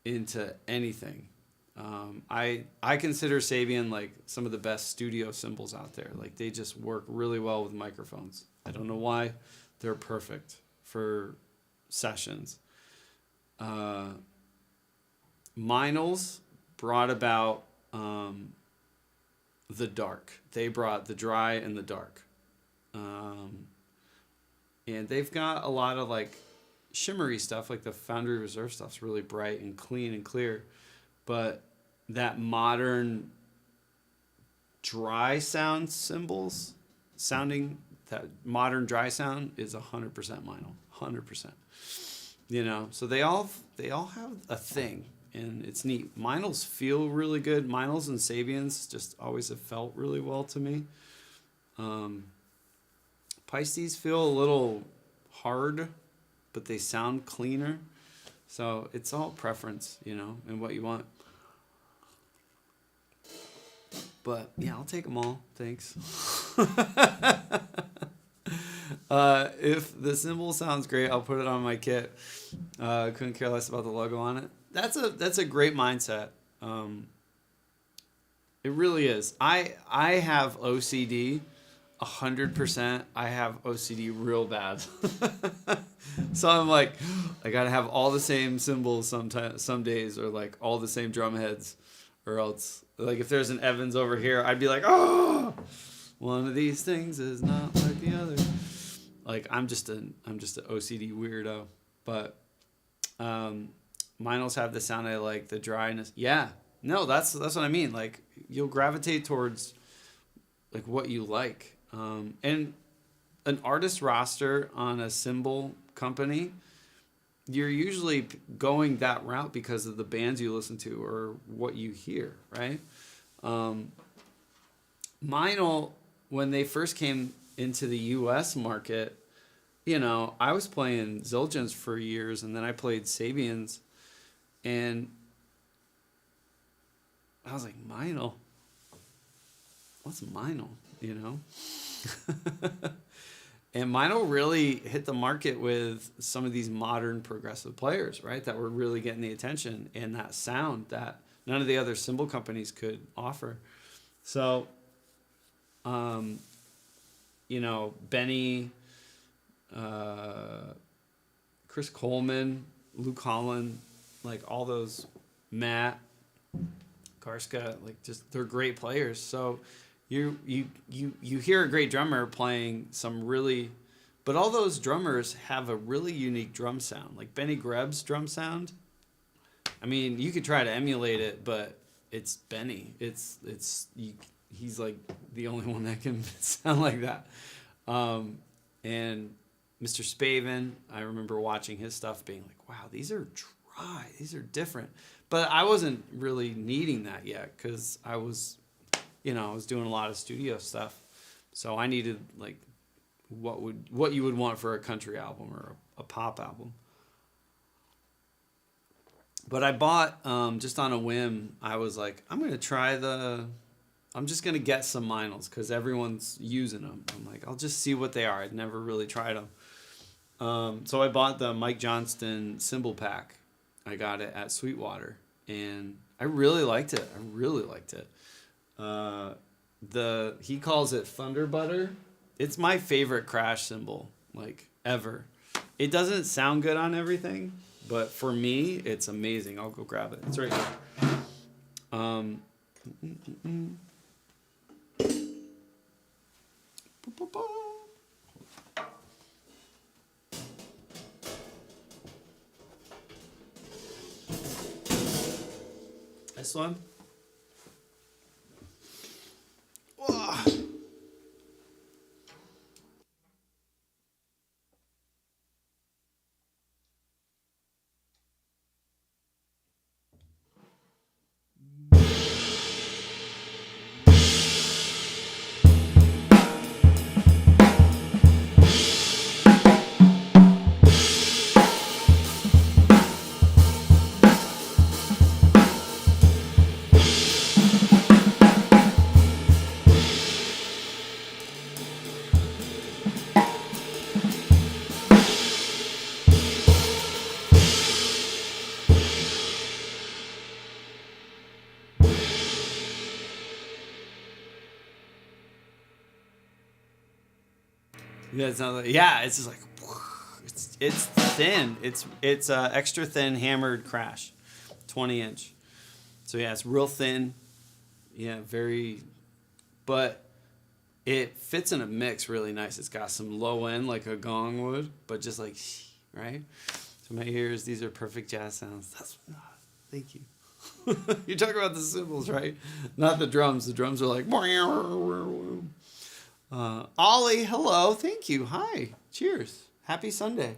into anything. I consider Sabian like some of the best studio cymbals out there. Like they just work really well with microphones. I don't know why. They're perfect for sessions. Meinls brought about the dark. They brought the dry and the dark. And they've got a lot of like shimmery stuff, like the Foundry Reserve stuff's really bright and clean and clear. But that modern dry sound cymbals, that modern dry sound is 100% Meinl, 100%. You know, so they all have a thing, and it's neat. Meinls feel really good. Meinls and Sabians just always have felt really well to me. Paistes feel a little hard, but they sound cleaner. So it's all preference, you know, and what you want. But yeah, I'll take them all. Thanks. If the cymbal sounds great, I'll put it on my kit. Couldn't care less about the logo on it. That's a great mindset. It really is. I have OCD 100%. I have OCD real bad. So I'm like, I gotta have all the same cymbals some days, or like all the same drum heads, or else like if there's an Evans over here, I'd be like, oh, one of these things is not like the other. Like I'm just an OCD weirdo. But Meinls have the sound I like, the dryness. Yeah, no, that's what I mean. Like you'll gravitate towards like what you like. And an artist roster on a cymbal company, you're usually going that route because of the bands you listen to or what you hear, right? Meinl, when they first came into the U.S. market, you know, I was playing Zildjians for years, and then I played Sabians, and I was like, Meinl? What's Meinl? You know? And Meinl really hit the market with some of these modern progressive players, right? That were really getting the attention and that sound that none of the other cymbal companies could offer. So, you know, Benny, Chris Coleman, Luke Holland, like all those, Matt, Karska, like just they're great players. So you hear a great drummer playing some really, but all those drummers have a really unique drum sound. Like Benny Greb's drum sound, I mean, you could try to emulate it, but it's Benny. He's like the only one that can sound like that. And Mr. Spavin, I remember watching his stuff being like, wow, these are dry. These are different. But I wasn't really needing that yet because I was doing a lot of studio stuff. So I needed like what you would want for a country album or a pop album. But I bought, just on a whim, I was like, I'm just going to get some Meinls because everyone's using them. I'm like, I'll just see what they are. I'd never really tried them. So I bought the Mike Johnston cymbal pack. I got it at Sweetwater, and I really liked it. He calls it Thunder Butter. It's my favorite crash cymbal, like, ever. It doesn't sound good on everything, but for me, it's amazing. I'll go grab it. It's right here. This one. Whoa. Yeah, it's not like, yeah, it's just like it's thin. It's extra thin hammered crash, 20 inch. So yeah, it's real thin. Yeah, very, but it fits in a mix really nice. It's got some low end like a gong would, but just like right. So my ears, these are perfect jazz sounds. Thank you. You're talking about the cymbals, right? Not the drums. The drums are like. Ollie, hello. Thank you. Hi. Cheers. Happy Sunday.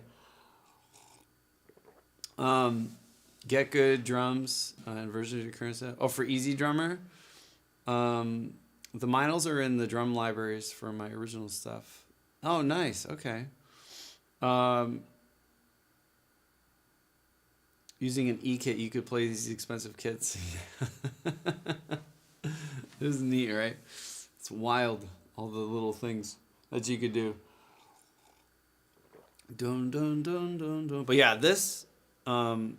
Get Good drums and version of your current set. Oh, for Easy Drummer. The Minels are in the drum libraries for my original stuff. Oh, nice. Okay. Using an E-kit, you could play these expensive kits. This is neat, right? It's wild, all the little things that you could do. Dun, dun, dun, dun, dun. But yeah, this, I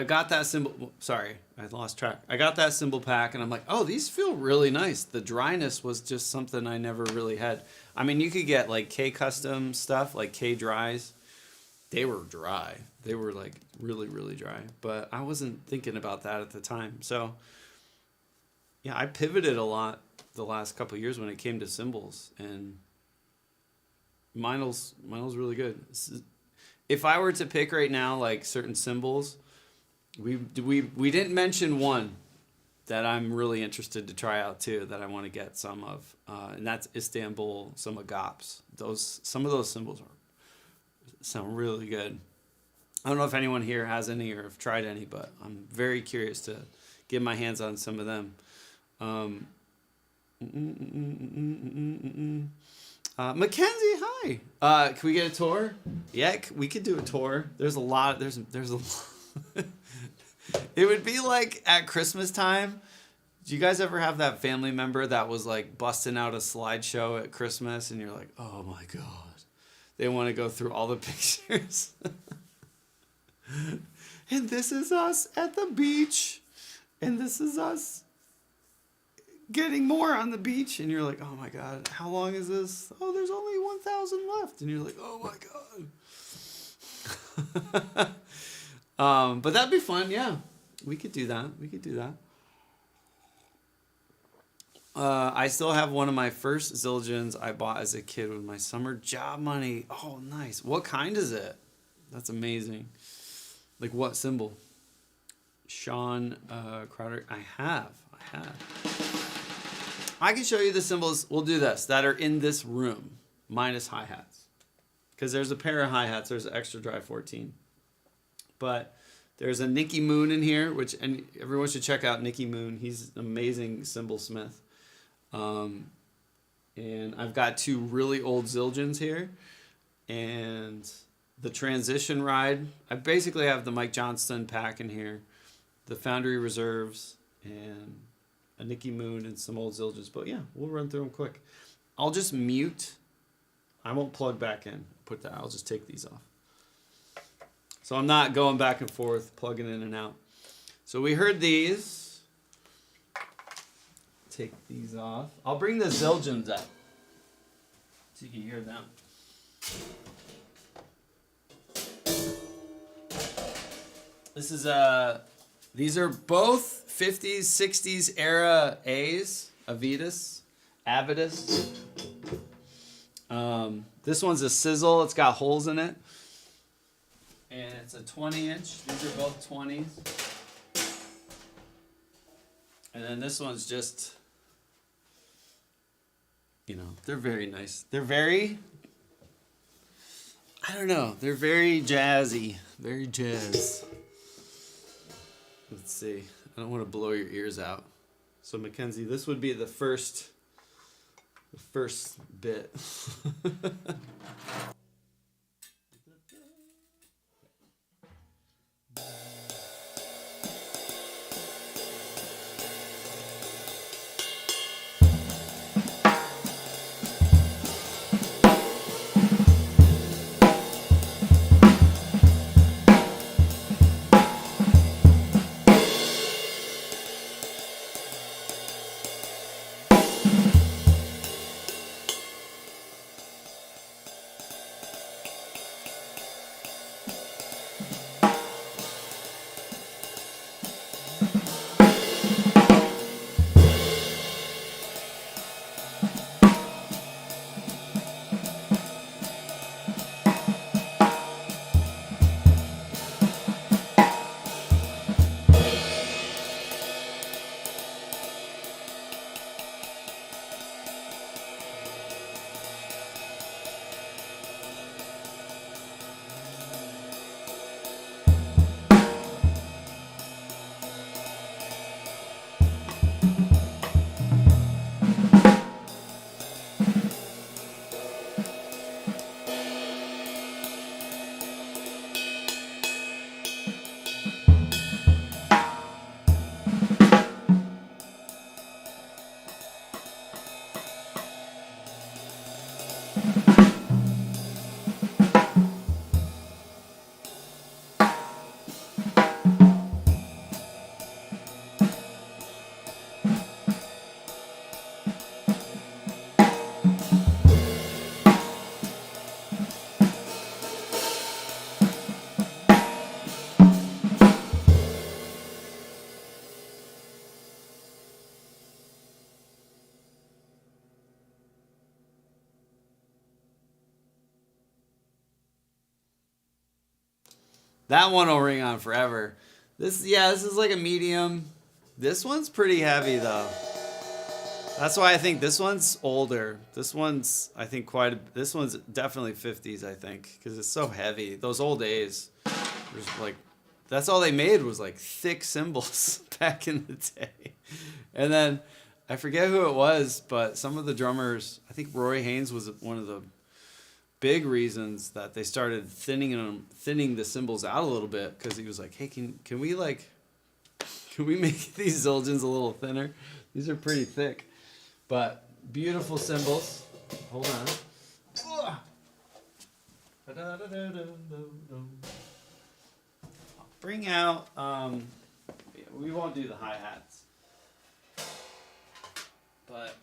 got that cymbal, sorry, I lost track. I got that cymbal pack, and I'm like, oh, these feel really nice. The dryness was just something I never really had. I mean, you could get like K-Custom stuff, like K-Dries. They were dry. They were like really, really dry. But I wasn't thinking about that at the time. So, yeah, I pivoted a lot the last couple of years when it came to cymbals. And Minel's really good. If I were to pick right now, like certain cymbals, we didn't mention one that I'm really interested to try out too, that I want to get some of. And that's Istanbul, some of Gops. Some of those cymbals sound really good. I don't know if anyone here has any or have tried any, but I'm very curious to get my hands on some of them. Mackenzie, hi. Can we get a tour? Yeah, we could do a tour. There's a lot. There's a lot. It would be like at Christmas time. Do you guys ever have that family member that was like busting out a slideshow at Christmas and you're like, oh my God. They want to go through all the pictures. And this is us at the beach. And this is us getting more on the beach. And you're like, oh my God, how long is this? Oh, there's only 1,000 left. And you're like, oh my God. But that'd be fun. Yeah, we could do that. I still have one of my first Zildjians I bought as a kid with my summer job money. Oh, nice. What kind is it? That's amazing. Like what cymbal? Sean Crowder. I have. I can show you the cymbals. We'll do this. That are in this room. Minus hi-hats. Because there's a pair of hi-hats. There's an extra dry 14. But there's a Nicky Moon in here, and everyone should check out Nicky Moon. He's an amazing cymbal smith. And I've got two really old Zildjians here. And the transition ride. I basically have the Mike Johnston pack in here. The Foundry Reserves. And a Nicky Moon and some old Zildjians. But yeah, we'll run through them quick. I'll just mute. I won't plug back in. I'll just take these off. So I'm not going back and forth, plugging in and out. So we heard these. Take these off. I'll bring the Zildjians up so you can hear them. These are both 50s, 60s era A's, Avidus. This one's a Sizzle. It's got holes in it. And it's a 20-inch. These are both 20s. And then this one's just, they're very nice. They're very, I don't know, they're very jazzy. Very jazz. Let's see. I don't want to blow your ears out. So Mackenzie, this would be the first bit. That one will ring on forever. This is like a medium. This one's pretty heavy though. That's why I think this one's older. This one's, I think, this one's definitely 50s, I think, because it's so heavy. Those old A's, just like, that's all they made was like thick cymbals back in the day. And then I forget who it was, but some of the drummers, I think Roy Haynes was one of the big reasons that they started thinning the cymbals out a little bit, because he was like, hey, can we make these Zildjians a little thinner? These are pretty thick. But beautiful cymbals. Hold on. Bring out, we won't do the hi-hats. But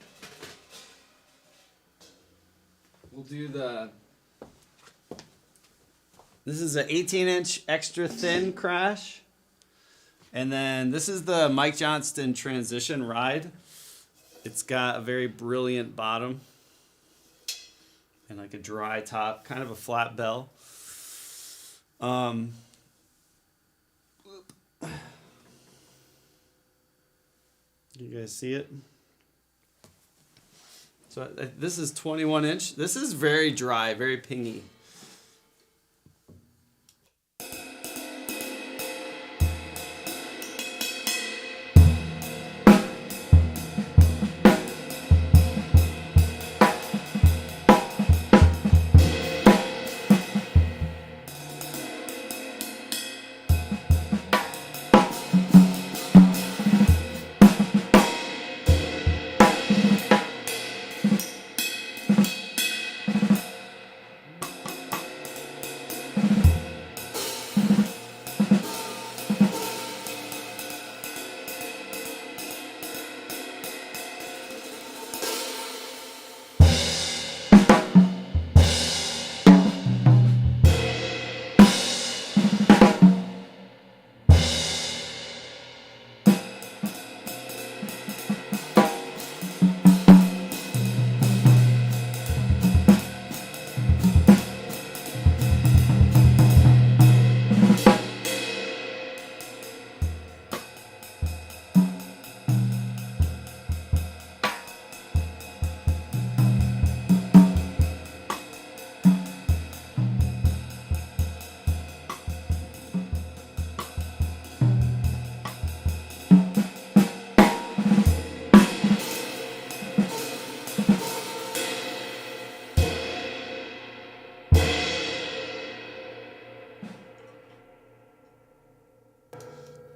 we'll do this is an 18-inch extra thin crash. And then this is the Mike Johnston Transition Ride. It's got a very brilliant bottom and like a dry top, kind of a flat bell. You guys see it? So this is 21 inch. This is very dry, very pingy.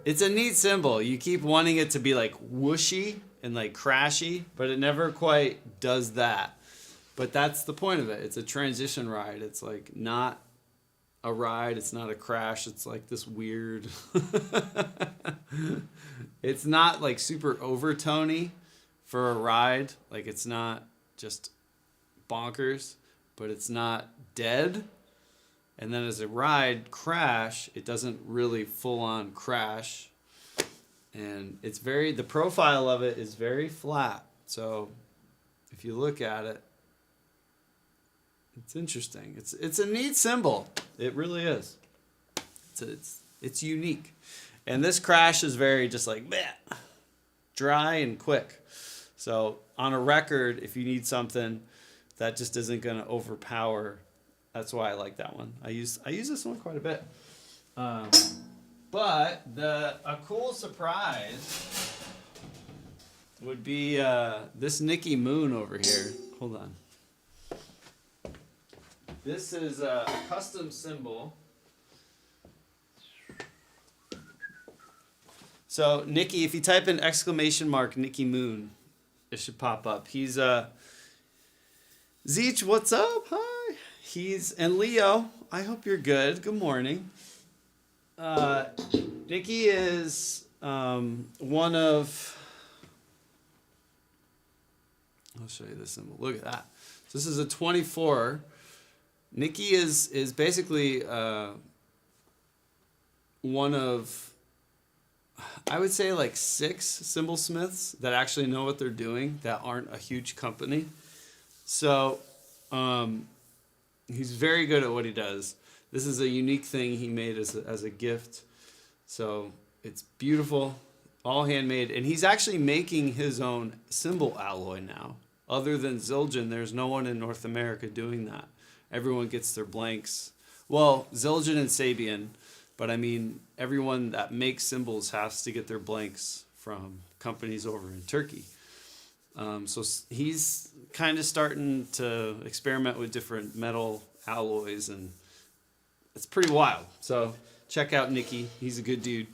It's a neat cymbal. You keep wanting it to be like whooshy and like crashy, but it never quite does that. But that's the point of it. It's a transition ride. It's like not a ride. It's not a crash. It's like this weird. It's not like super overtony for a ride. Like it's not just bonkers, but it's not dead. And then as a ride crash, it doesn't really full on crash. And it's the profile of it is very flat. So if you look at it, it's interesting. It's a neat cymbal. It really is. It's unique. And this crash is very just like bleh, dry and quick. So on a record, if you need something that just isn't going to overpower, that's why I like that one. I use this one quite a bit. But a cool surprise would be this Nicky Moon over here. Hold on. This is a custom cymbal. So Nicky, if you type in ! Nicky Moon, it should pop up. He's Zeech, what's up? Hi. And Leo, I hope you're good. Good morning. Nicky is one of. I'll show you this symbol. Look at that. So this is a 24. Nicky is basically one of, I would say, like 6 cymbal smiths that actually know what they're doing that aren't a huge company. So he's very good at what he does. This is a unique thing he made as a gift. So it's beautiful, all handmade. And he's actually making his own cymbal alloy now. Other than Zildjian, there's no one in North America doing that. Everyone gets their blanks. Well, Zildjian and Sabian, but I mean, everyone that makes cymbals has to get their blanks from companies over in Turkey. So he's kind of starting to experiment with different metal alloys, and it's pretty wild. So check out Nicky. He's a good dude.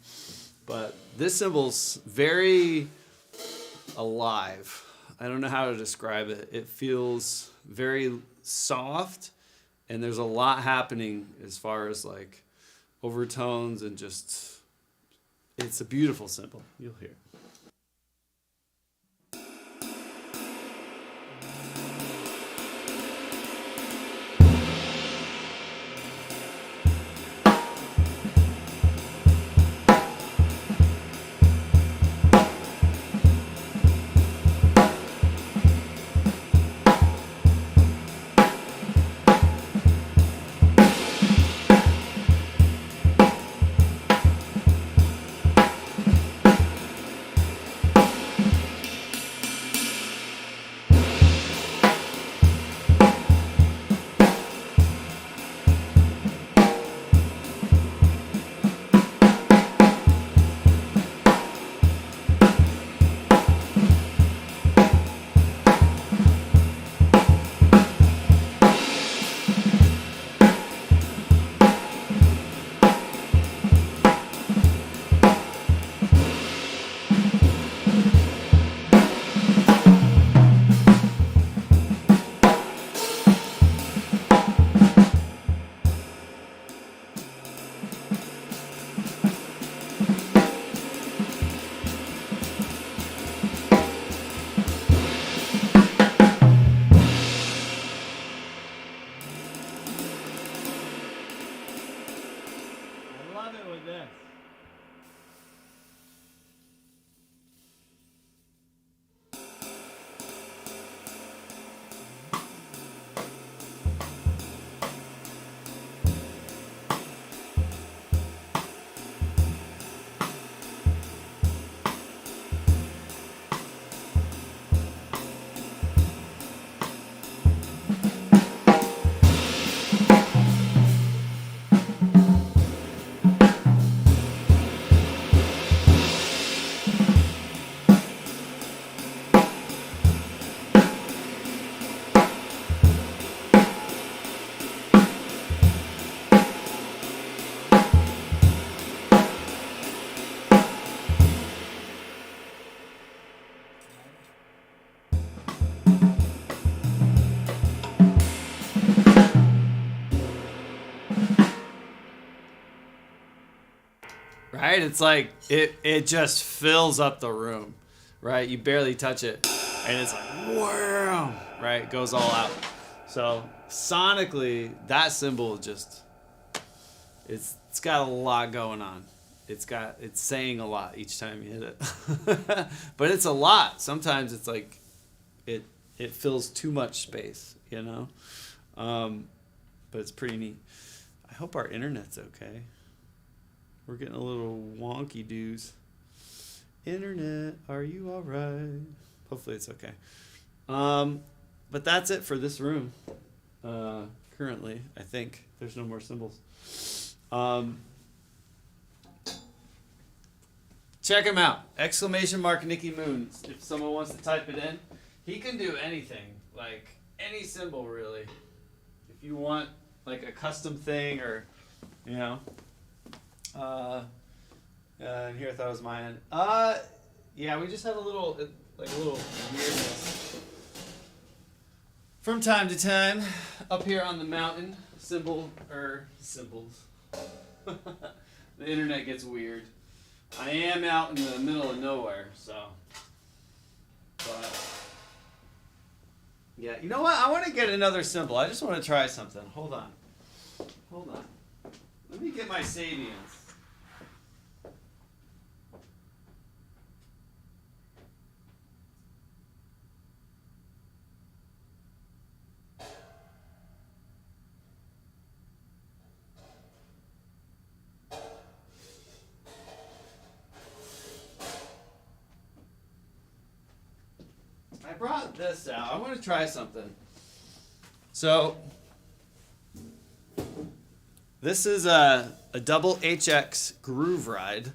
But this cymbal's very alive. I don't know how to describe it. It feels very soft, and there's a lot happening as far as like overtones and just, it's a beautiful cymbal. You'll hear. Right? It's like it just fills up the room, right? You barely touch it, and it's like wham, right? It goes all out. So sonically, that cymbal just it's got a lot going on. It's saying a lot each time you hit it, but it's a lot. Sometimes it's like it fills too much space, you know. But it's pretty neat. I hope our internet's okay. We're getting a little wonky doos. Internet, are you all right? Hopefully it's okay. But that's it for this room. Currently, I think there's no more cymbals. Check him out! ! Nicky Moon. If someone wants to type it in, he can do anything, like any cymbal really. If you want like a custom thing, or you know. And here I thought it was my end. Yeah, we just had a little weirdness from time to time up here on the mountain. Symbols. The internet gets weird. I am out in the middle of nowhere, so. But yeah, you know what? I want to get another cymbal. I just want to try something. Hold on. Let me get my Sabians. I brought this out. I want to try something. So, this is a double HX Groove Ride.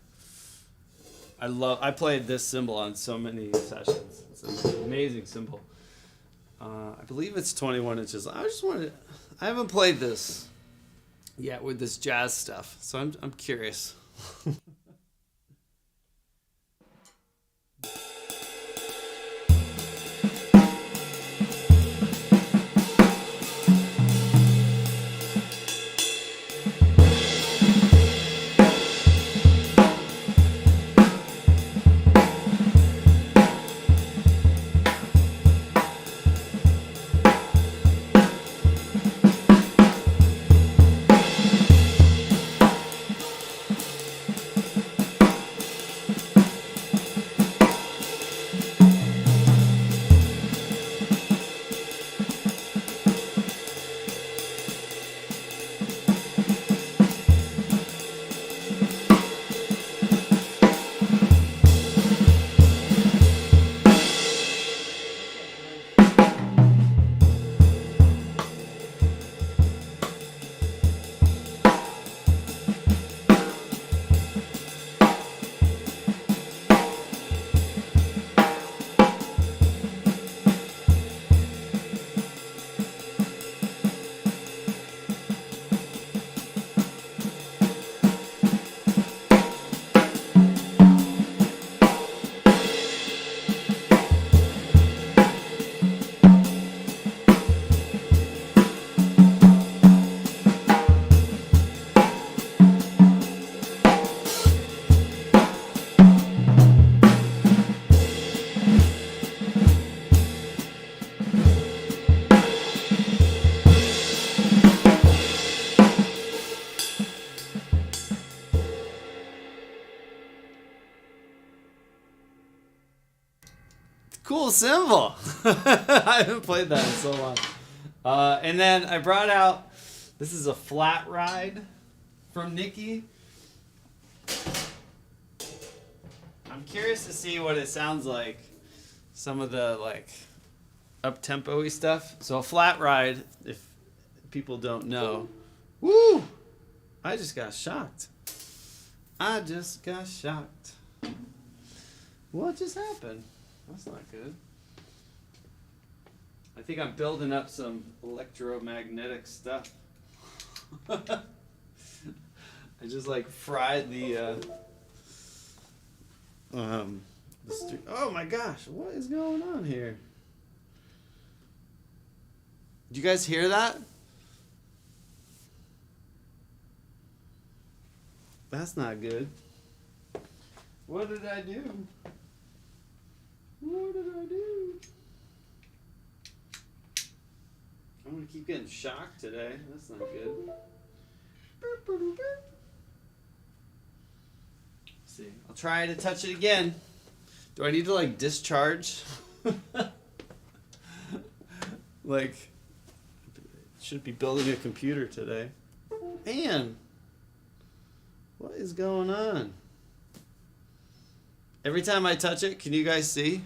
I played this cymbal on so many sessions. It's an amazing cymbal. I believe it's 21 inches. I haven't played this yet with this jazz stuff, so I'm curious. Cool cymbal. I haven't played that in so long. And then I brought out, this is a flat ride from Nikki. I'm curious to see what it sounds like. Some of the like up-tempo-y stuff. So a flat ride, if people don't know. Woo! I just got shocked. What just happened? That's not good. I think I'm building up some electromagnetic stuff. I just like fried the oh my gosh, what is going on here? Did you guys hear that? That's not good. What did I do? What did I do? I'm gonna keep getting shocked today. That's not good. Let's see. I'll try to touch it again. Do I need to like discharge? Like, should be building a computer today. Man, what is going on? Every time I touch it, can you guys see?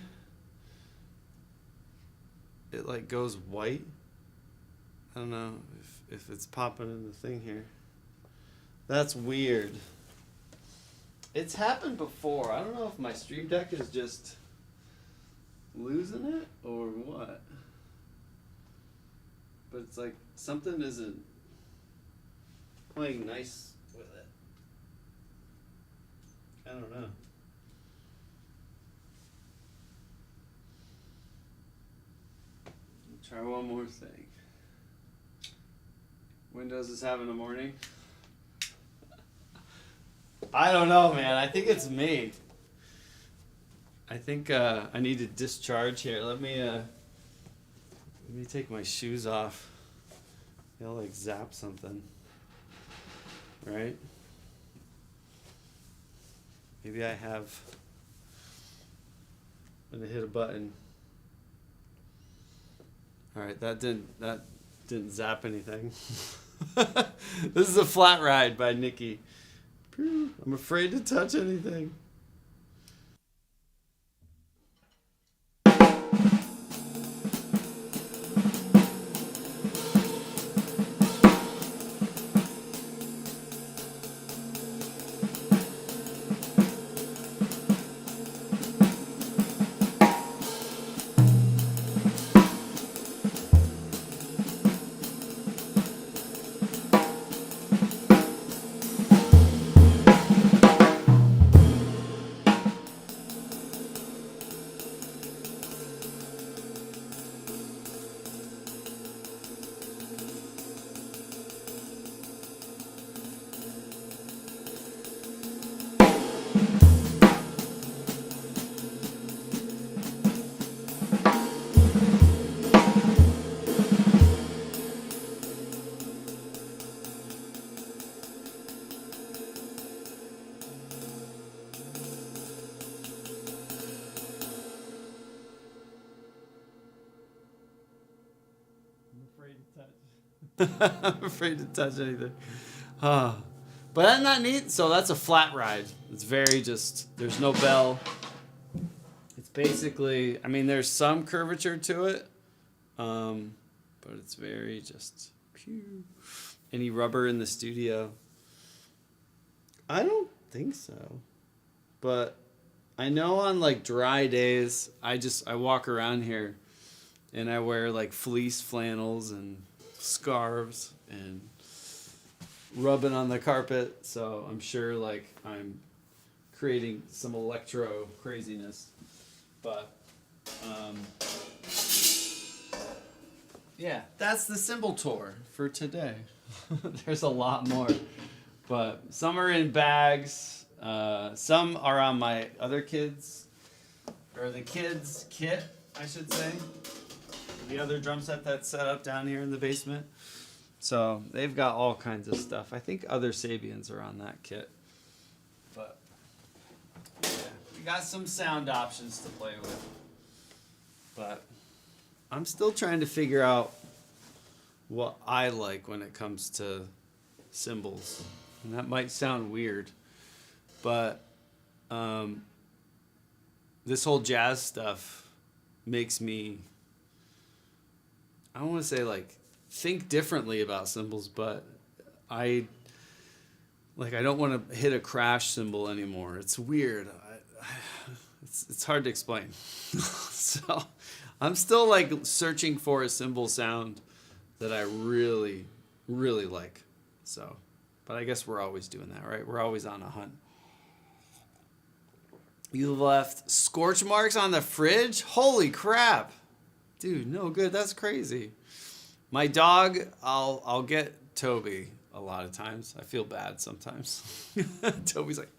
It like goes white. I don't know if it's popping in the thing here. That's weird. It's happened before. I don't know if my Stream Deck is just losing it or what. But it's like something isn't playing nice with it. I don't know. Try one more thing. Windows is having a morning. I don't know, man. I think it's me. I think I need to discharge here. Let me take my shoes off. They'll like zap something. Right? Maybe I have. I'm gonna hit a button. All right, that didn't zap anything. This is a flat ride by Nikki. I'm afraid to touch anything. to touch. I'm afraid to touch anything. But that's not neat. So that's a flat ride. It's very just, there's no bell. It's basically, I mean, there's some curvature to it. But it's very just, pew. Any rubber in the studio? I don't think so. But I know on like dry days, I walk around here and I wear like fleece flannels and scarves and rubbing on the carpet. So I'm sure like I'm creating some electro craziness. But yeah, that's the cymbal tour for today. There's a lot more. But some are in bags. Some are on my other kids, or the kids' kit, I should say. The other drum set that's set up down here in the basement. So they've got all kinds of stuff. I think other Sabians are on that kit. But yeah, we got some sound options to play with. But I'm still trying to figure out what I like when it comes to cymbals. And that might sound weird, but this whole jazz stuff makes me, I don't want to say like think differently about cymbals, but I don't want to hit a crash cymbal anymore. It's weird. It's hard to explain. So I'm still like searching for a cymbal sound that I really, really like. So. But I guess we're always doing that, right? We're always on a hunt. You left scorch marks on the fridge? Holy crap. Dude, no good. That's crazy. My dog, I'll get Toby a lot of times. I feel bad sometimes. Toby's like,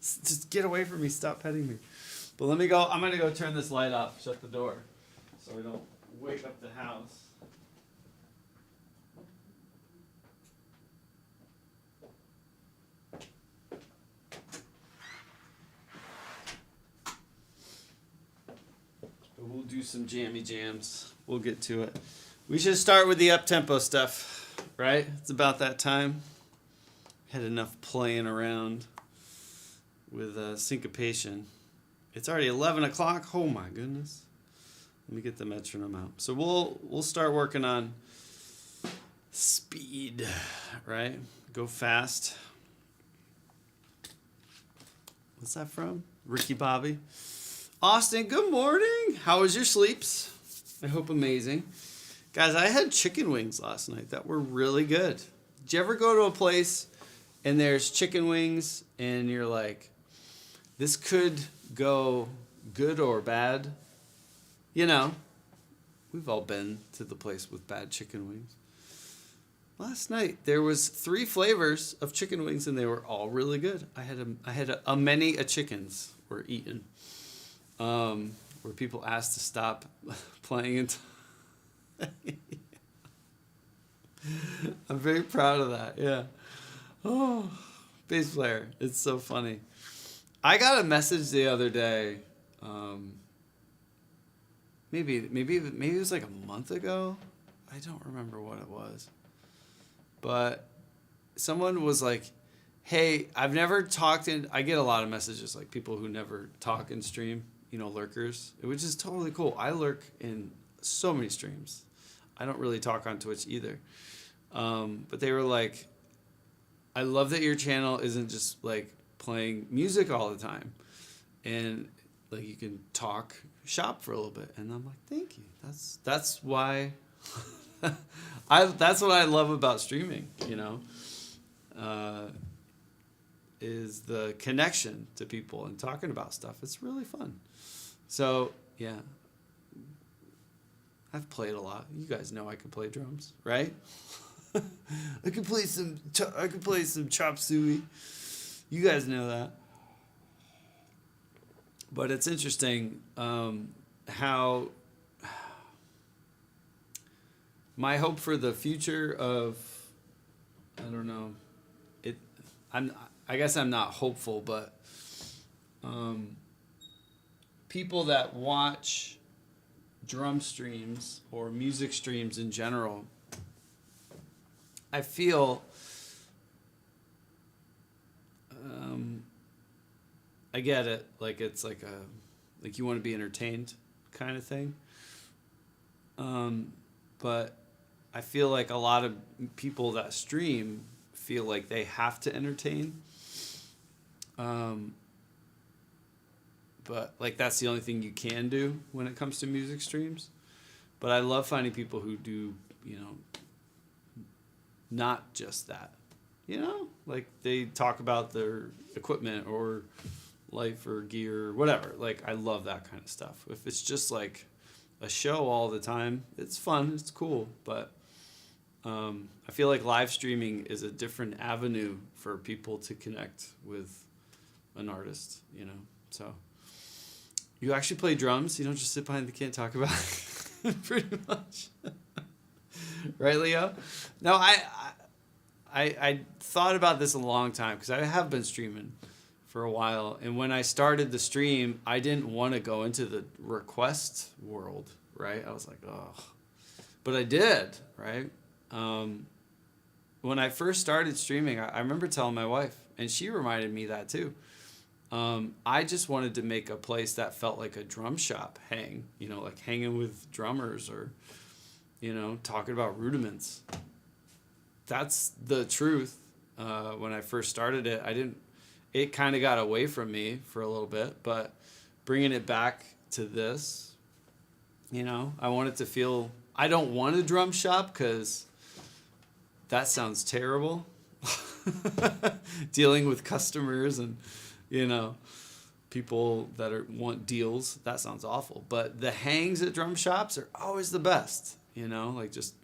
just get away from me. Stop petting me. But let me go. I'm going to go turn this light off. Shut the door so we don't wake up the house. We'll do some jammy jams. We'll get to it. We should start with the up-tempo stuff, right? It's about that time. Had enough playing around with syncopation. It's already 11 o'clock. Oh my goodness. Let me get the metronome out. So we'll start working on speed, right? Go fast. What's that from? Ricky Bobby. Austin, good morning. How was your sleeps? I hope amazing. Guys, I had chicken wings last night that were really good. Did you ever go to a place and there's chicken wings and you're like, this could go good or bad? You know, we've all been to the place with bad chicken wings. Last night there was 3 flavors of chicken wings and they were all really good. I had a many a chickens were eaten. Where people asked to stop playing it. I'm very proud of that. Yeah. Oh, bass player. It's so funny. I got a message the other day. Maybe it was like a month ago. I don't remember what it was. But someone was like, hey, I've never talked in, I get a lot of messages like people who never talk in stream, lurkers, which is totally cool. I lurk in so many streams. I don't really talk on Twitch either. But they were like, I love that your channel isn't just like playing music all the time. And like you can talk shop for a little bit. And I'm like, thank you. That's why that's what I love about streaming, is the connection to people and talking about stuff. It's really fun. So, yeah. I've played a lot. You guys know I can play drums, right? I could play some chop suey. You guys know that. But it's interesting how my hope for the future of, I don't know, I guess I'm not hopeful, but people that watch drum streams or music streams in general, I feel I get it. Like it's like you want to be entertained kind of thing. But I feel like a lot of people that stream feel like they have to entertain. But like that's the only thing you can do when it comes to music streams. But I love finding people who do, not just that. Like they talk about their equipment or life or gear or whatever. Like I love that kind of stuff. If it's just like a show all the time, it's fun, it's cool, but I feel like live streaming is a different avenue for people to connect with an artist, So you actually play drums. You don't just sit behind the kid and talk about it, pretty much. Right, Leo? No, I thought about this a long time because I have been streaming for a while. And when I started the stream, I didn't want to go into the request world, right? I was like, oh. But I did, right? When I first started streaming, I remember telling my wife, and she reminded me that too. I just wanted to make a place that felt like a drum shop like hanging with drummers or, talking about rudiments. That's the truth. When I first started it, it kind of got away from me for a little bit, but bringing it back to this, I want it to feel, I don't want a drum shop because that sounds terrible. Dealing with customers and, people that want deals, that sounds awful. But the hangs at drum shops are always the best, like just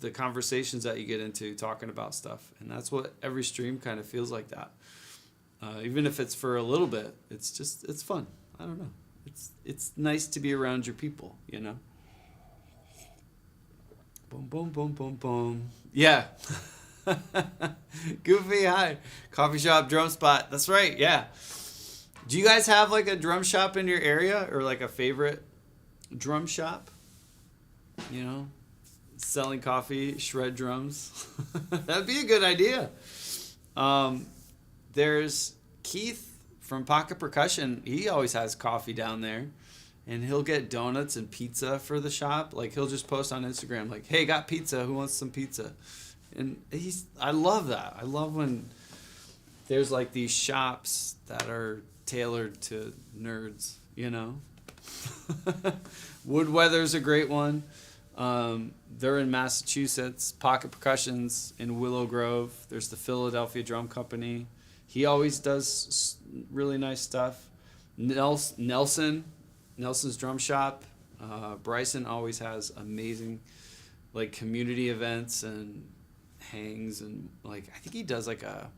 the conversations that you get into talking about stuff. And that's what every stream kind of feels like that. Even if it's for a little bit, it's fun. I don't know. It's nice to be around your people, Boom, boom, boom, boom, boom. Yeah. Goofy, hi. Coffee shop, drum spot. That's right, yeah. Do you guys have like a drum shop in your area or like a favorite drum shop? Selling coffee, shred drums. That'd be a good idea. There's Keith from Pocket Percussion. He always has coffee down there. And he'll get donuts and pizza for the shop. Like he'll just post on Instagram like, hey, got pizza. Who wants some pizza? And I love that. I love when there's like these shops that are tailored to nerds, Woodweather's a great one. They're in Massachusetts. Pocket Percussion's in Willow Grove. There's the Philadelphia Drum Company. He always does really nice stuff. Nelson's Drum Shop. Bryson always has amazing like community events and hangs and like I think he does like a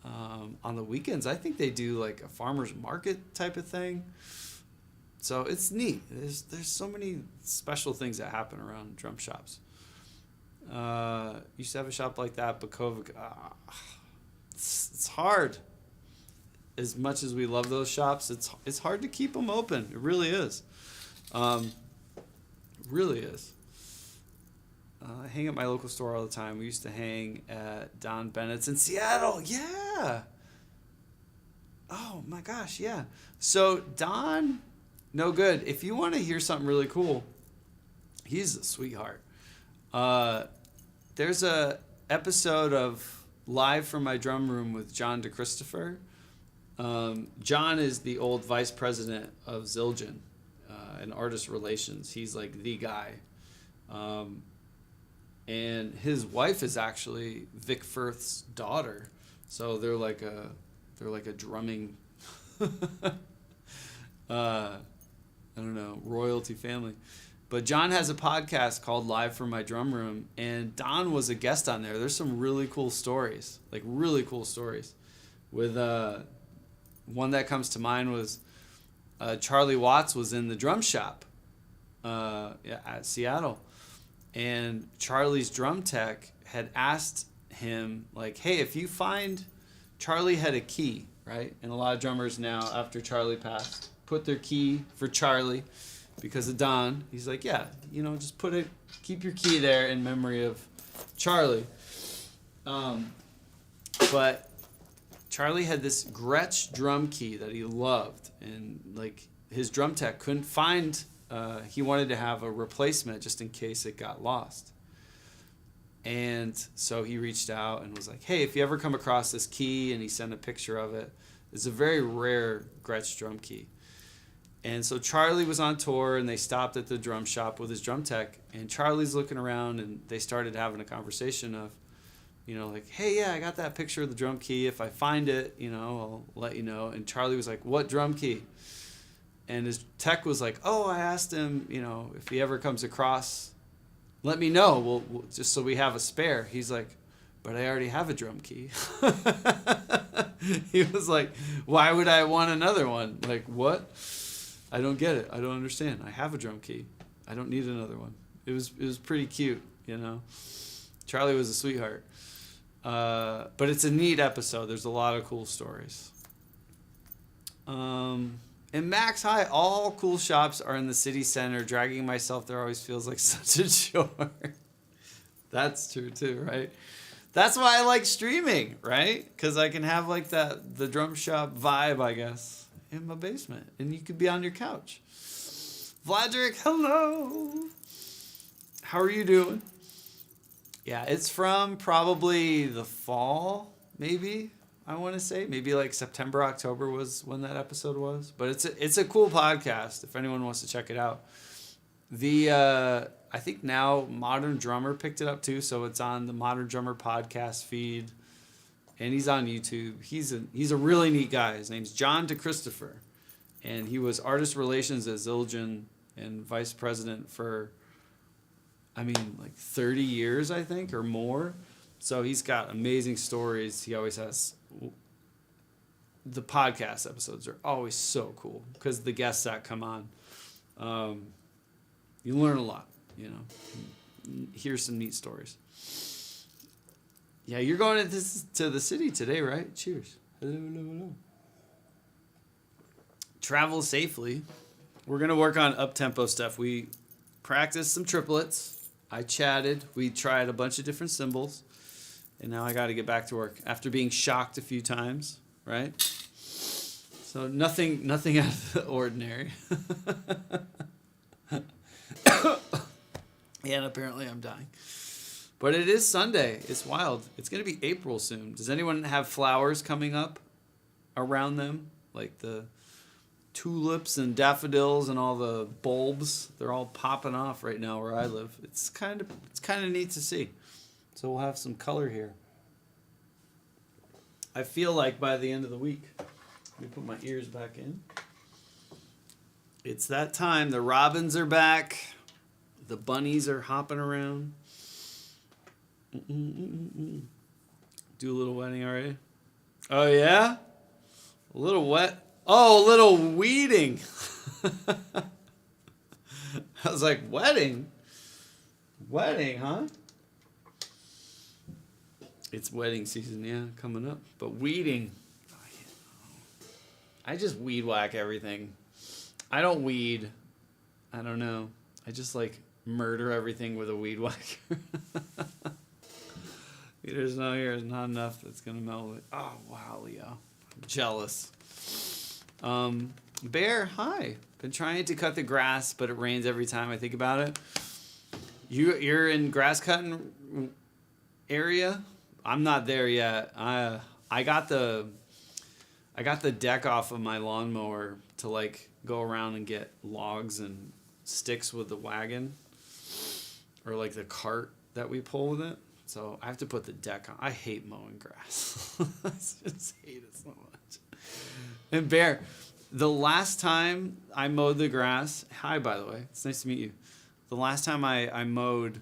on the weekends I think they do like a farmer's market type of thing. So it's neat. There's so many special things that happen around drum shops. Used to have a shop like that, Bukovic. It's hard. As much as we love those shops, it's hard to keep them open. It really is. Really is. I hang at my local store all the time. We used to hang at Don Bennett's in Seattle. Yeah. Oh my gosh, yeah. So Don, no good. If you want to hear something really cool, he's a sweetheart. There's a episode of Live from My Drum Room with John DeChristopher. John is the old vice president of Zildjian and artist relations. He's like the guy. And his wife is actually Vic Firth's daughter. So they're like a drumming I don't know, royalty family. But John has a podcast called Live from My Drum Room, and Don was a guest on there. There's some really cool stories, with one that comes to mind was Charlie Watts was in the drum shop at Seattle, and Charlie's drum tech had asked him like, hey, if you find, Charlie had a key, right? And a lot of drummers now, after Charlie passed, put their key for Charlie because of Don. He's like, yeah, just keep your key there in memory of Charlie. But Charlie had this Gretsch drum key that he loved, and like his drum tech couldn't find. He wanted to have a replacement just in case it got lost. And so he reached out and was like, hey, if you ever come across this key, and he sent a picture of it. It's a very rare Gretsch drum key. And so Charlie was on tour, and they stopped at the drum shop with his drum tech, and Charlie's looking around, and they started having a conversation of, like, hey, yeah, I got that picture of the drum key. If I find it, I'll let you know. And Charlie was like, what drum key? And his tech was like, oh, I asked him, if he ever comes across, let me know. We'll just so we have a spare. He's like, but I already have a drum key. He was like, why would I want another one? Like, what? I don't get it. I don't understand. I have a drum key. I don't need another one. It was pretty cute, Charlie was a sweetheart. But it's a neat episode. There's a lot of cool stories. In Max High, all cool shops are in the city center. Dragging myself there always feels like such a chore. That's true too, right? That's why I like streaming, right? Because I can have like the drum shop vibe, I guess, in my basement. And you could be on your couch. Vladrick, hello. How are you doing? Yeah, it's from probably the fall, maybe, I want to say. Maybe like September, October was when that episode was. But it's a cool podcast if anyone wants to check it out. I think now Modern Drummer picked it up too, so it's on the Modern Drummer podcast feed. And he's on YouTube. He's a really neat guy. His name's John DeChristopher. And he was artist relations at Zildjian and vice president for, like 30 years, I think, or more. So he's got amazing stories. He always has... The podcast episodes are always so cool because the guests that come on, you learn a lot, Hear some neat stories. Yeah, you're going to the city today, right? Cheers. Hello, hello, hello. Travel safely. We're going to work on up-tempo stuff. We practiced some triplets. I chatted. We tried a bunch of different cymbals. And now I got to get back to work after being shocked a few times, right? So nothing out of the ordinary. And apparently I'm dying. But it is Sunday. It's wild. It's going to be April soon. Does anyone have flowers coming up around them? Like the tulips and daffodils and all the bulbs. They're all popping off right now where I live. It's kind of neat to see. So we'll have some color here. I feel like by the end of the week, let me put my ears back in. It's that time. The robins are back. The bunnies are hopping around. Do a little wetting already? Oh, yeah? A little wet. Oh, a little weeding. I was like, wedding? Wedding, huh? It's wedding season, yeah, coming up. But weeding. I just weed whack everything. I don't weed. I don't know. I just like murder everything with a weed whacker. There's not enough that's gonna melt it. Oh wow, Leo. I'm jealous. Bear, hi. Been trying to cut the grass, but it rains every time I think about it. You're in grass cutting area? I'm not there yet. I got the deck off of my lawnmower to like go around and get logs and sticks with the wagon or like the cart that we pull with it. So I have to put the deck on. I hate mowing grass. I just hate it so much. And Bear, the last time I mowed the grass, hi by the way, it's nice to meet you. The last time I mowed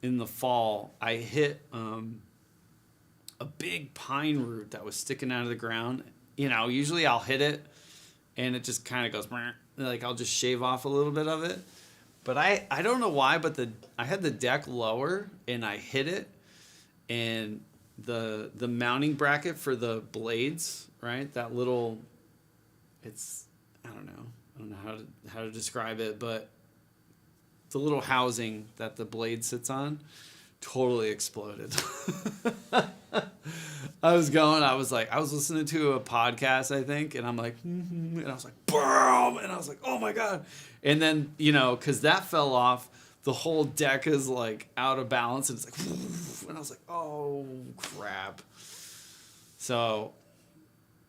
in the fall, I hit a big pine root that was sticking out of the ground. Usually I'll hit it and it just kind of goes, like I'll just shave off a little bit of it. But I don't know why, but I had the deck lower and I hit it, and the mounting bracket for the blades, right? That little, I don't know how to describe it, but the little housing that the blade sits on totally exploded. I was listening to a podcast, I think, and I'm like, and I was like, boom, and I was like, oh my God. And then, because that fell off, the whole deck is like out of balance, and it's like, and I was like, oh crap. So,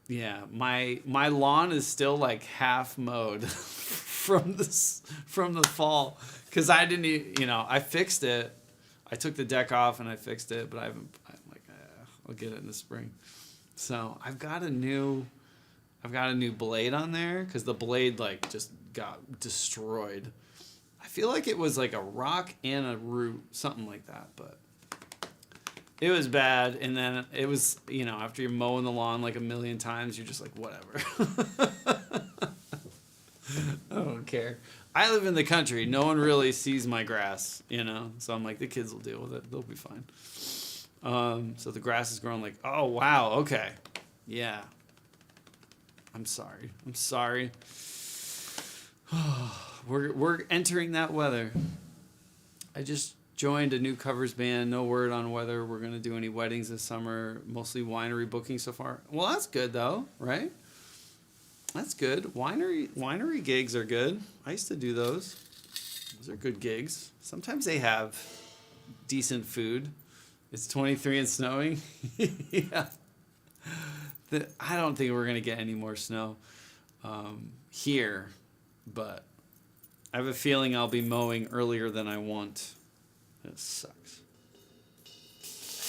yeah, my lawn is still like half mowed from the fall, because I didn't, I fixed it. I took the deck off and I fixed it, but I'm like, I'll get it in the spring. So I've got a new blade on there, because the blade like just got destroyed. I feel like it was like a rock and a root, something like that, but it was bad. And then it was, after you're mowing the lawn like a million times, you're just like, whatever. I don't care. I live in the country. No one really sees my grass, So I'm like, the kids will deal with it. They'll be fine. So the grass is growing like, oh, wow. Okay. Yeah. I'm sorry. We're entering that weather. I just joined a new covers band. No word on whether we're going to do any weddings this summer. Mostly winery booking so far. Well, that's good though, right? That's good. Winery gigs are good. I used to do those. Those are good gigs. Sometimes they have decent food. It's 23 and snowing. Yeah. I don't think we're going to get any more snow here, but I have a feeling I'll be mowing earlier than I want. It sucks.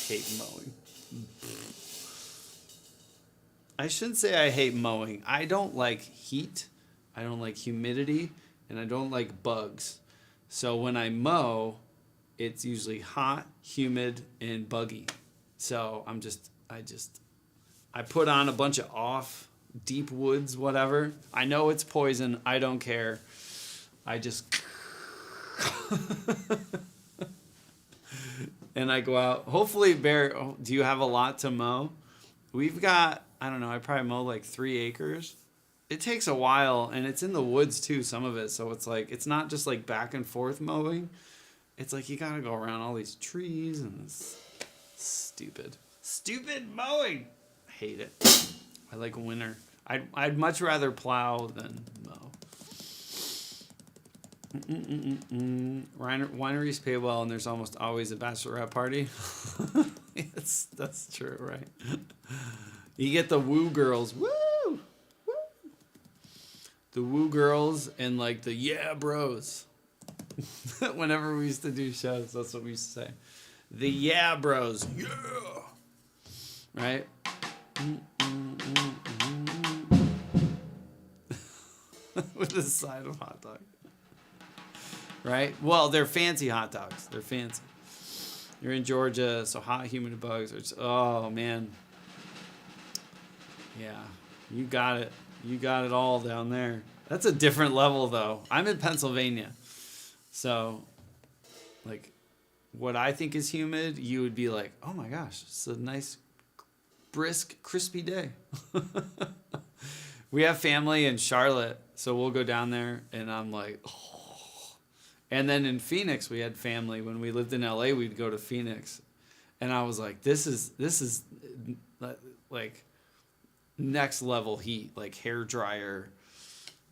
I hate mowing. I shouldn't say I hate mowing. I don't like heat. I don't like humidity. And I don't like bugs. So when I mow, it's usually hot, humid, and buggy. So I put on a bunch of off, deep woods, whatever. I know it's poison. I don't care. I just... and I go out. Hopefully, Bear, do you have a lot to mow? We've got, I don't know, I probably mow like 3 acres. It takes a while, and it's in the woods too, some of it. So it's like, it's not just like back and forth mowing. It's like you gotta go around all these trees, and it's stupid. Stupid mowing! I hate it. I like winter. I'd much rather plow than mow. Wineries pay well, and there's almost always a bachelorette party. Yes, that's true, right? You get the woo girls. Woo! Woo! The woo girls and like the yeah bros. Whenever we used to do shows, that's what we used to say. The yeah bros. Yeah! Right? With a side of hot dog. Right? Well, they're fancy hot dogs. They're fancy. You're in Georgia, so hot, humid, bugs. Oh, man. Yeah. You got it. You got it all down there. That's a different level, though. I'm in Pennsylvania. So, like, what I think is humid, you would be like, oh, my gosh, it's a nice, brisk, crispy day. We have family in Charlotte, so we'll go down there, and I'm like, oh. And then in Phoenix, we had family. When we lived in LA, we'd go to Phoenix. And I was like, this is like next level heat, like hair dryer.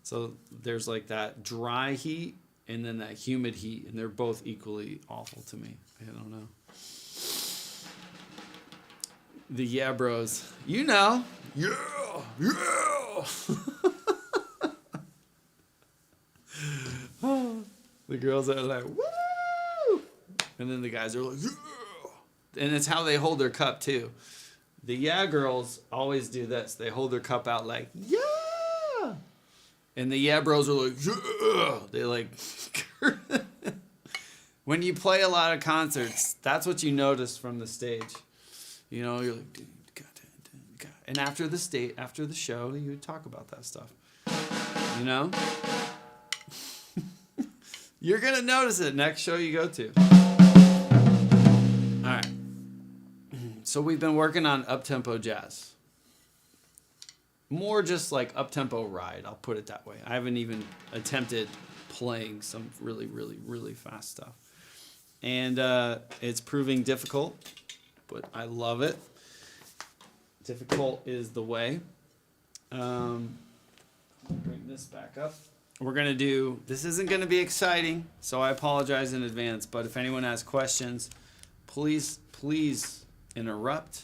So there's like that dry heat and then that humid heat. And they're both equally awful to me. I don't know. The yeah bros. You know. Yeah. Yeah. The girls are like, woo! And then the guys are like, yeah! And it's how they hold their cup, too. The yeah girls always do this. They hold their cup out like, yeah! And the yeah bros are like, yeah! They like... When you play a lot of concerts, that's what you notice from the stage. You know, you're like... And after the show, you talk about that stuff. You know? You're going to notice it next show you go to. All right. So we've been working on up-tempo jazz. more just like up-tempo ride. I'll put it that way. I haven't even attempted playing some really, really, really fast stuff. And it's proving difficult, but I love it. Difficult is the way. Bring this back up. We're going to do, this isn't going to be exciting, so I apologize in advance, but if anyone has questions, please interrupt,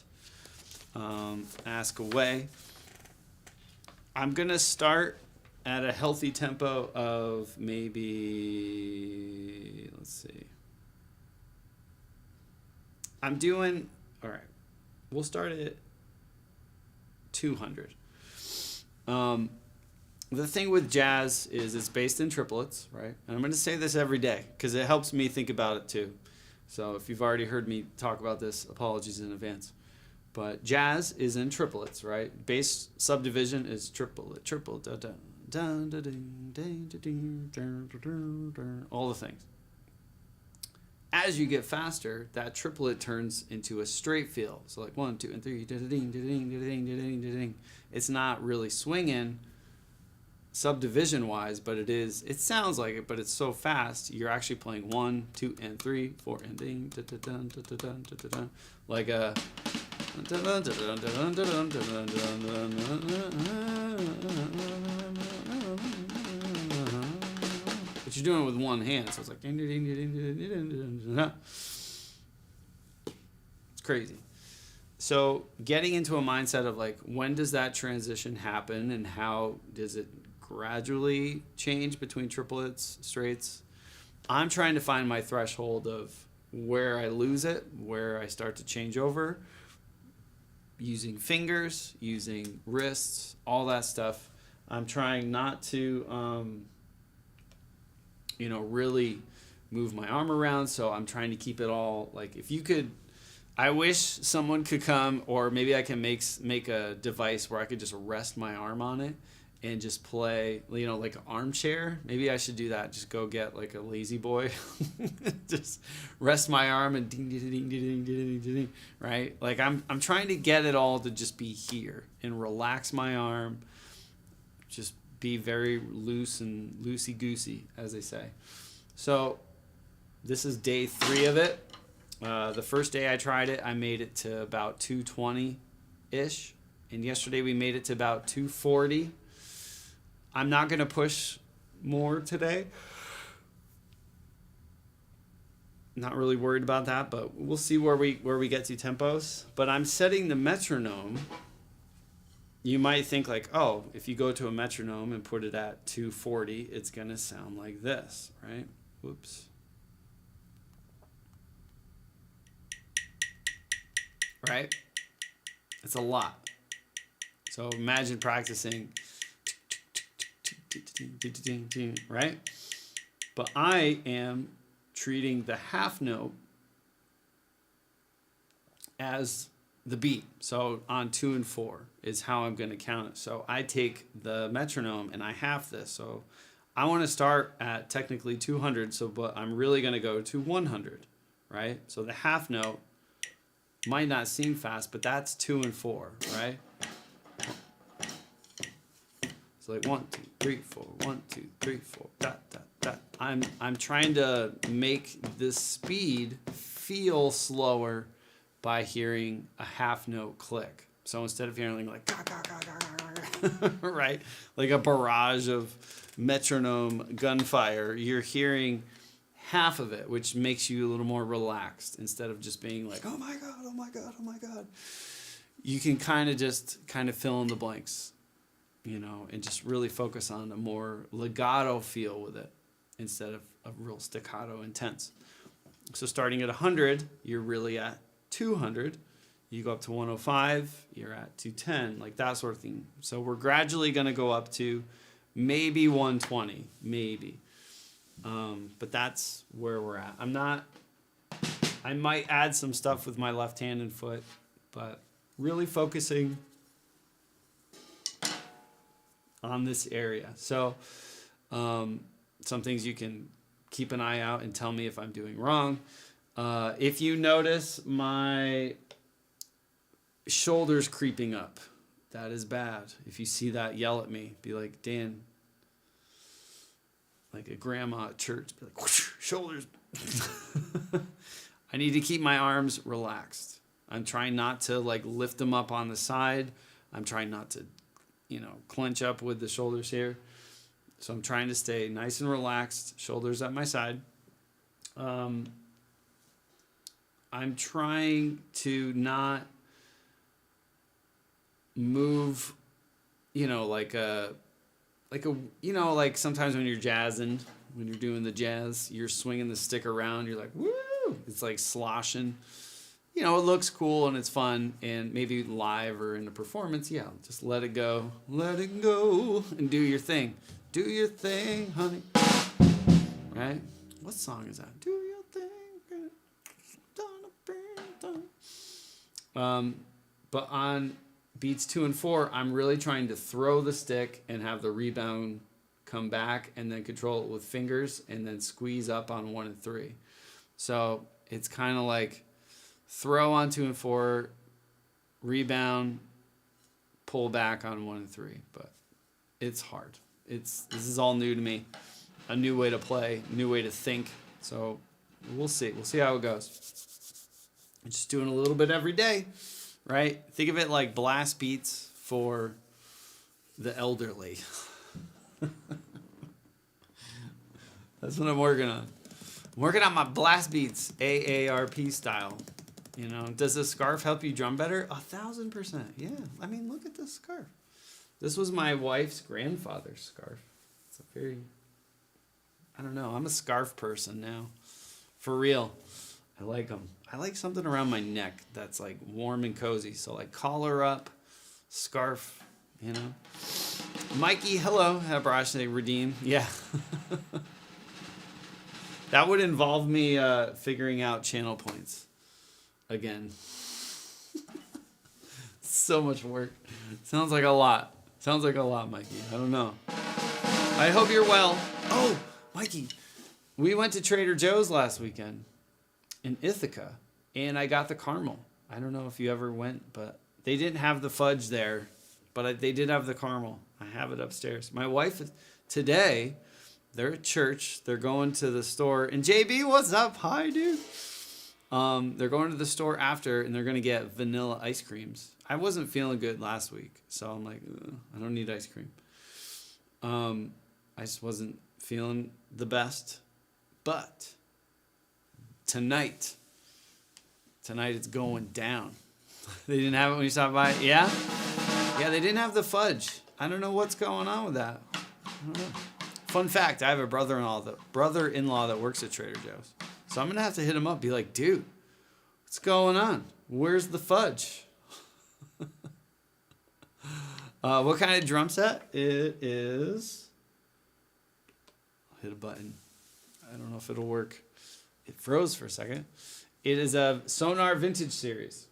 ask away. I'm going to start at a healthy tempo of maybe, let's see. I'm doing, all right, we'll start at 200. The thing with jazz is it's based in triplets, right? And I'm going to say this every day because it helps me think about it too. So if you've already heard me talk about this, apologies in advance. But jazz is in triplets, right? Bass subdivision is triplet, triple, da da da da da, all the things. As you get faster, that triplet turns into a straight feel. So like 1, 2, and 3, da da ding, da ding, da ding, da ding, da ding. It's not really swinging subdivision wise, but it sounds like it, but it's so fast. You're actually playing 1, 2, and 3, 4, and ding, da da da da da da da da, like a. But you're doing it with one hand, so it's like it's crazy. So getting into a mindset of like, when does that transition happen and how does it gradually change between triplets, straights? I'm trying to find my threshold of where I lose it, where I start to change over, using fingers, using wrists, all that stuff. I'm trying not to, really move my arm around. So I'm trying to keep it all like, if you could, I wish someone could come, or maybe I can make a device where I could just rest my arm on it and just play, like an armchair. Maybe I should do that. Just go get like a lazy boy, just rest my arm and ding, ding, ding, ding, ding, ding, ding, right? Like I'm trying to get it all to just be here and relax my arm, just be very loose and loosey-goosey, as they say. So this is day 3 of it. The first day I tried it, I made it to about 220-ish. And yesterday we made it to about 240. I'm not going to push more today. Not really worried about that, but we'll see where we get to tempos. But I'm setting the metronome. You might think like, oh, if you go to a metronome and put it at 240, it's going to sound like this, right? Whoops. Right? It's a lot. So imagine practicing, right? But I am treating the half note as the beat. So on 2 and 4 is how I'm going to count it. So I take the metronome and I half this. So I want to start at technically 200. But I'm really going to go to 100, right? So the half note might not seem fast, but that's 2 and 4, right? So like 1, 2, 3, 4, 1, 2, 3, 4, dot, dot, dot. I'm trying to make this speed feel slower by hearing a half note click. So instead of hearing like ga, ga, ga, ga, ga, ga, right, like a barrage of metronome gunfire, you're hearing half of it, which makes you a little more relaxed instead of just being like, oh my god, oh my god, oh my god. You can kind of fill in the blanks, and just really focus on a more legato feel with it instead of a real staccato intense. So starting at 100, you're really at 200. You go up to 105, you're at 210, like that sort of thing. So we're gradually going to go up to maybe 120, maybe. But that's where we're at. I might add some stuff with my left hand and foot, but really focusing on this area. So some things you can keep an eye out and tell me if I'm doing wrong. If you notice my shoulders creeping up, that is bad. If you see that, yell at me. Be like, Dan, like a grandma at church. Be like, whoosh, shoulders. I need to keep my arms relaxed. I'm trying not to like lift them up on the side. I'm trying not to, clench up with the shoulders here. So I'm trying to stay nice and relaxed, shoulders at my side. I'm trying to not move, like sometimes when you're jazzing, when you're doing the jazz, you're swinging the stick around, you're like, woo! It's like sloshing. It looks cool and it's fun, and maybe live or in a performance, just let it go, and do your thing. Do your thing, honey. Right? What song is that? Do your thing. But on beats 2 and 4, I'm really trying to throw the stick and have the rebound come back, and then control it with fingers, and then squeeze up on 1 and 3. So it's kind of like throw on 2 and 4, rebound, pull back on 1 and 3. But it's hard. This is all new to me. A new way to play, new way to think. So we'll see. We'll see how it goes. I'm just doing a little bit every day, right? Think of it like blast beats for the elderly. That's what I'm working on. I'm working on my blast beats, AARP style. Does the scarf help you drum better? 1,000%. Yeah. I mean, look at this scarf. This was my wife's grandfather's scarf. It's a very, I don't know. I'm a scarf person now. For real. I like them. I like something around my neck that's like warm and cozy. So like collar up, scarf, Mikey, hello. Habrashne Redeem. Yeah. That would involve me figuring out channel points again. So much work. Sounds like a lot. Mikey. I don't know. I hope you're well. Oh, Mikey, we went to Trader Joe's last weekend in Ithaca, and I got the caramel. I don't know if you ever went, but they didn't have the fudge there, but they did have the caramel. I have it upstairs. My wife, today, they're at church. They're going to the store. And JB, what's up? Hi, dude. They're going to the store after, and they're going to get vanilla ice creams. I wasn't feeling good last week, so I'm like, I don't need ice cream. I just wasn't feeling the best. But tonight it's going down. They didn't have it when you stopped by? Yeah? Yeah, they didn't have the fudge. I don't know what's going on with that. I don't know. Fun fact, I have a brother-in-law that works at Trader Joe's. So I'm going to have to hit him up, be like, dude, what's going on? Where's the fudge? What kind of drum set? It is... I'll hit a button. I don't know if it'll work. It froze for a second. It is a Sonar Vintage Series.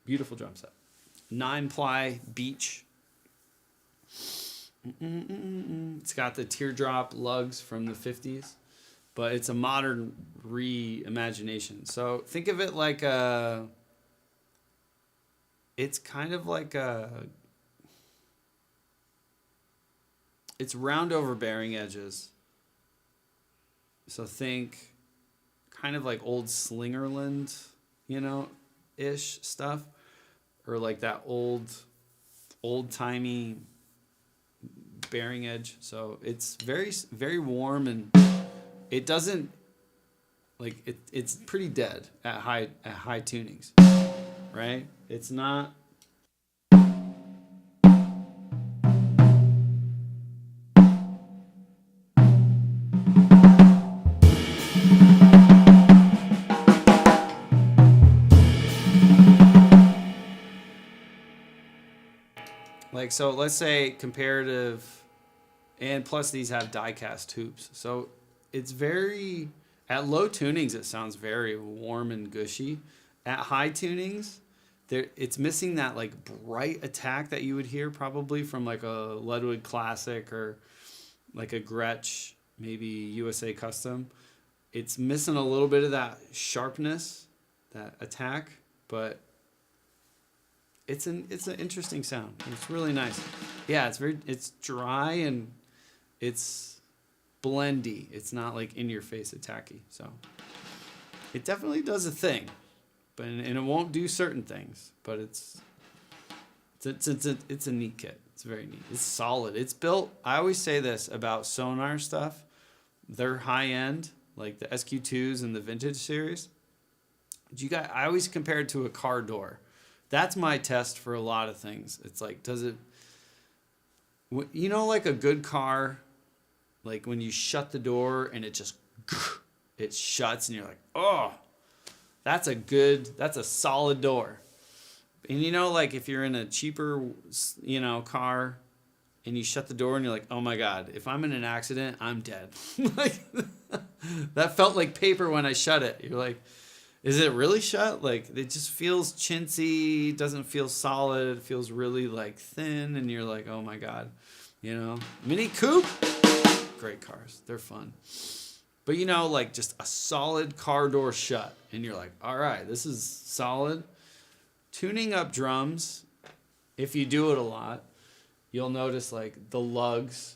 Beautiful drum set. 9-ply Beach. It's got the teardrop lugs from the 50s, but it's a modern reimagination. So think of it like it's kind of like it's round over bearing edges. So think kind of like old Slingerland, ish stuff, or like that old-timey bearing edge. So it's very, very warm, and it doesn't it's pretty dead at high tunings, right? It's not. So let's say comparative, and plus these have die-cast hoops. So it's very, at low tunings, it sounds very warm and gushy. At high tunings, it's missing that like bright attack that you would hear probably from like a Ludwig Classic or like a Gretsch, maybe USA Custom. It's missing a little bit of that sharpness, that attack, but it's an interesting sound. It's really nice. Yeah, it's dry and it's blendy. It's not like in your face attacky. So it definitely does a thing, but and it won't do certain things. But it's a neat kit. It's very neat. It's solid. It's built. I always say this about Sonar stuff. They're high end, like the SQ2s and the vintage series. I always compare it to a car door. That's my test for a lot of things. It's like, does it, like a good car, like when you shut the door and it shuts and you're like, oh, that's a solid door. And like if you're in a cheaper, car and you shut the door and you're like, oh my God, if I'm in an accident, I'm dead. Like that felt like paper when I shut it. You're like, is it really shut? Like it just feels chintzy, doesn't feel solid, it feels really like thin, and you're like, oh my God, Mini Coupe, great cars, they're fun. But like just a solid car door shut, and you're like, all right, this is solid. Tuning up drums, if you do it a lot, you'll notice like the lugs.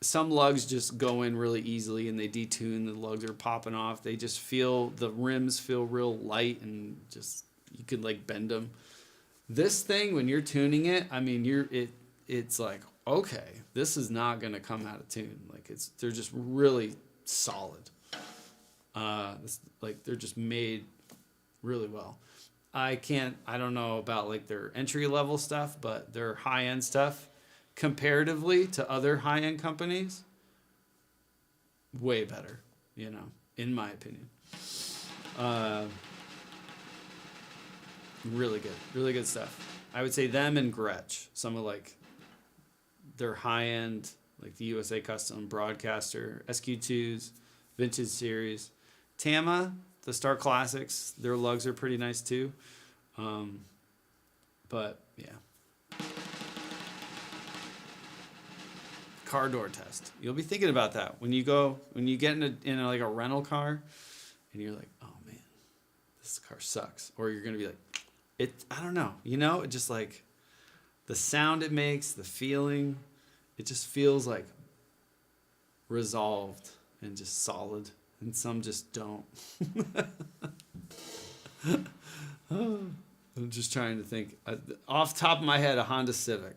Some lugs just go in really easily and they detune. The lugs are popping off. They just the rims feel real light and just, you could like bend them. This thing, when you're tuning it, I mean, it's like, okay, this is not going to come out of tune. Like they're just really solid. They're just made really well. I don't know about like their entry level stuff, but their high end stuff, comparatively to other high-end companies, way better, in my opinion. Really good stuff. I would say them and Gretsch, some of like their high-end, like the USA Custom, Broadcaster, SQ2s, Vintage Series. Tama, the Star Classics, their lugs are pretty nice too. But yeah. Car door test. You'll be thinking about that when you get in like a rental car and you're like, oh man, this car sucks. Or you're going to be like, I don't know, it just like the sound it makes, the feeling, it just feels like resolved and just solid, and some just don't. I'm just trying to think. Off the top of my head, a Honda Civic.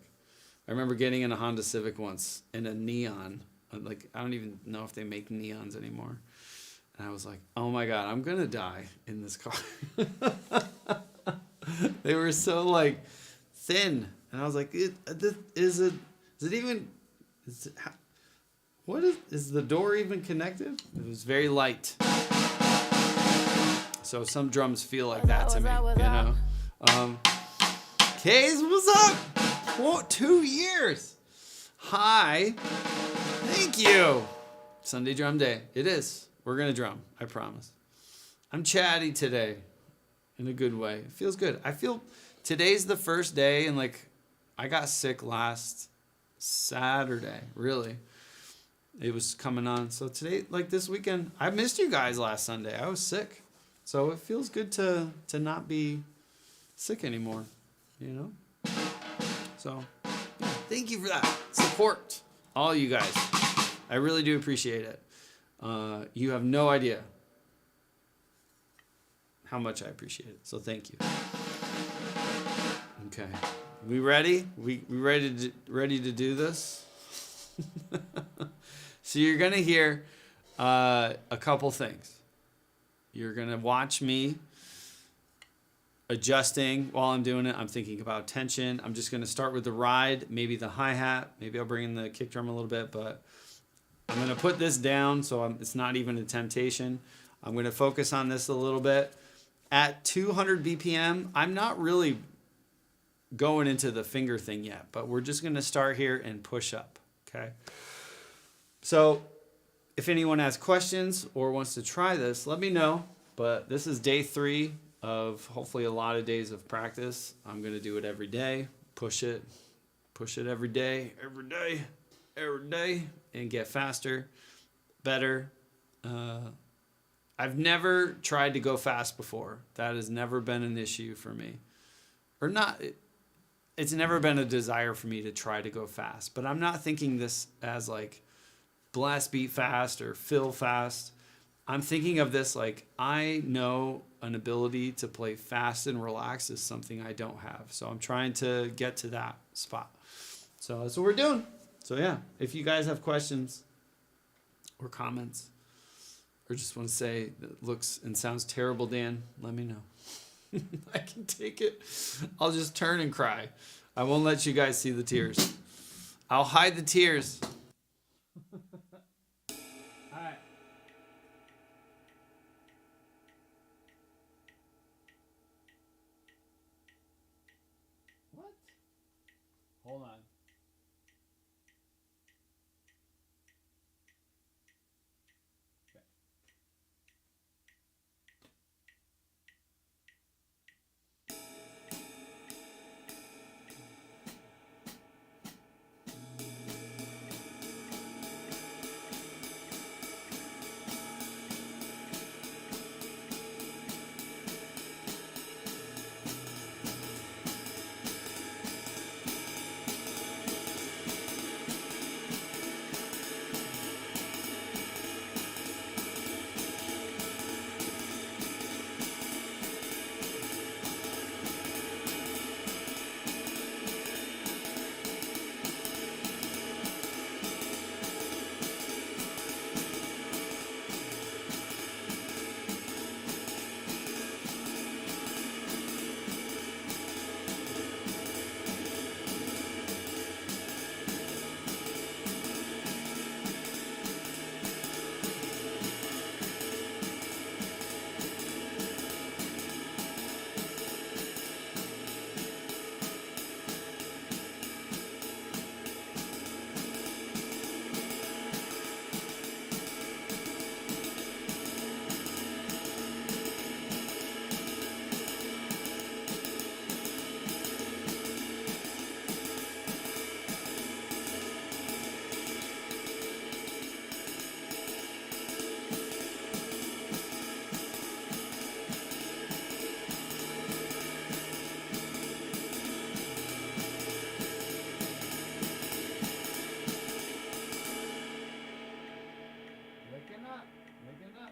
I remember getting in a Honda Civic once in a neon. Like, I don't even know if they make neons anymore. And I was like, oh my God, I'm going to die in this car. They were so like thin. And I was like, is the door even connected? It was very light. So some drums feel like that to me, Kays, what's up? 2 years. Hi. Thank you. Sunday drum day. It is. We're going to drum. I promise. I'm chatty today in a good way. It feels good. I feel today's the first day, and like I got sick last Saturday, really. It was coming on. So today, like this weekend, I missed you guys last Sunday. I was sick. So it feels good to not be sick anymore, So, thank you for that support, all you guys. I really do appreciate it. You have no idea how much I appreciate it. So thank you. Okay, we ready? We ready to do this? So you're gonna hear a couple things. You're gonna watch me adjusting while I'm doing it. I'm thinking about tension. I'm just going to start with the ride, maybe the hi-hat. Maybe I'll bring in the kick drum a little bit, but I'm going to put this down so it's not even a temptation. I'm going to focus on this a little bit. At 200 BPM, I'm not really going into the finger thing yet, but we're just going to start here and push up, okay? So if anyone has questions or wants to try this, let me know. But this is day 3 of hopefully a lot of days of practice. I'm going to do it every day, push it every day, and get faster, better, I've never tried to go fast before. That has never been an issue for me. Or not, it's never been a desire for me to try to go fast. But I'm not thinking this as like blast beat fast or fill fast. I'm thinking of this like I know an ability to play fast and relax is something I don't have. So I'm trying to get to that spot. So that's what we're doing. So yeah, if you guys have questions or comments or just want to say that looks and sounds terrible, Dan, let me know. I can take it. I'll just turn and cry. I won't let you guys see the tears. I'll hide the tears. All right. What? Hold on. Waking up. Waking up.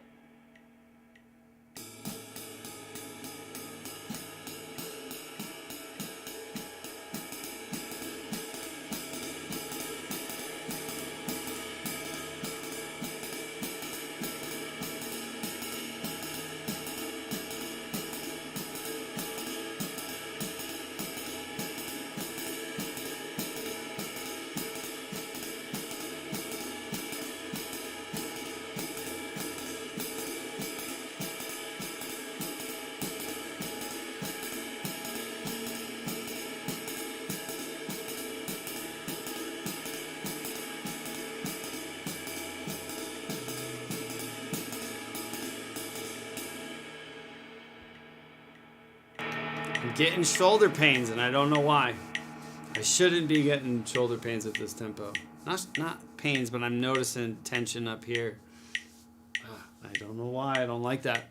I'm getting shoulder pains and I don't know why. I shouldn't be getting shoulder pains at this tempo. Not pains, but I'm noticing tension up here. I don't know why. I don't like that.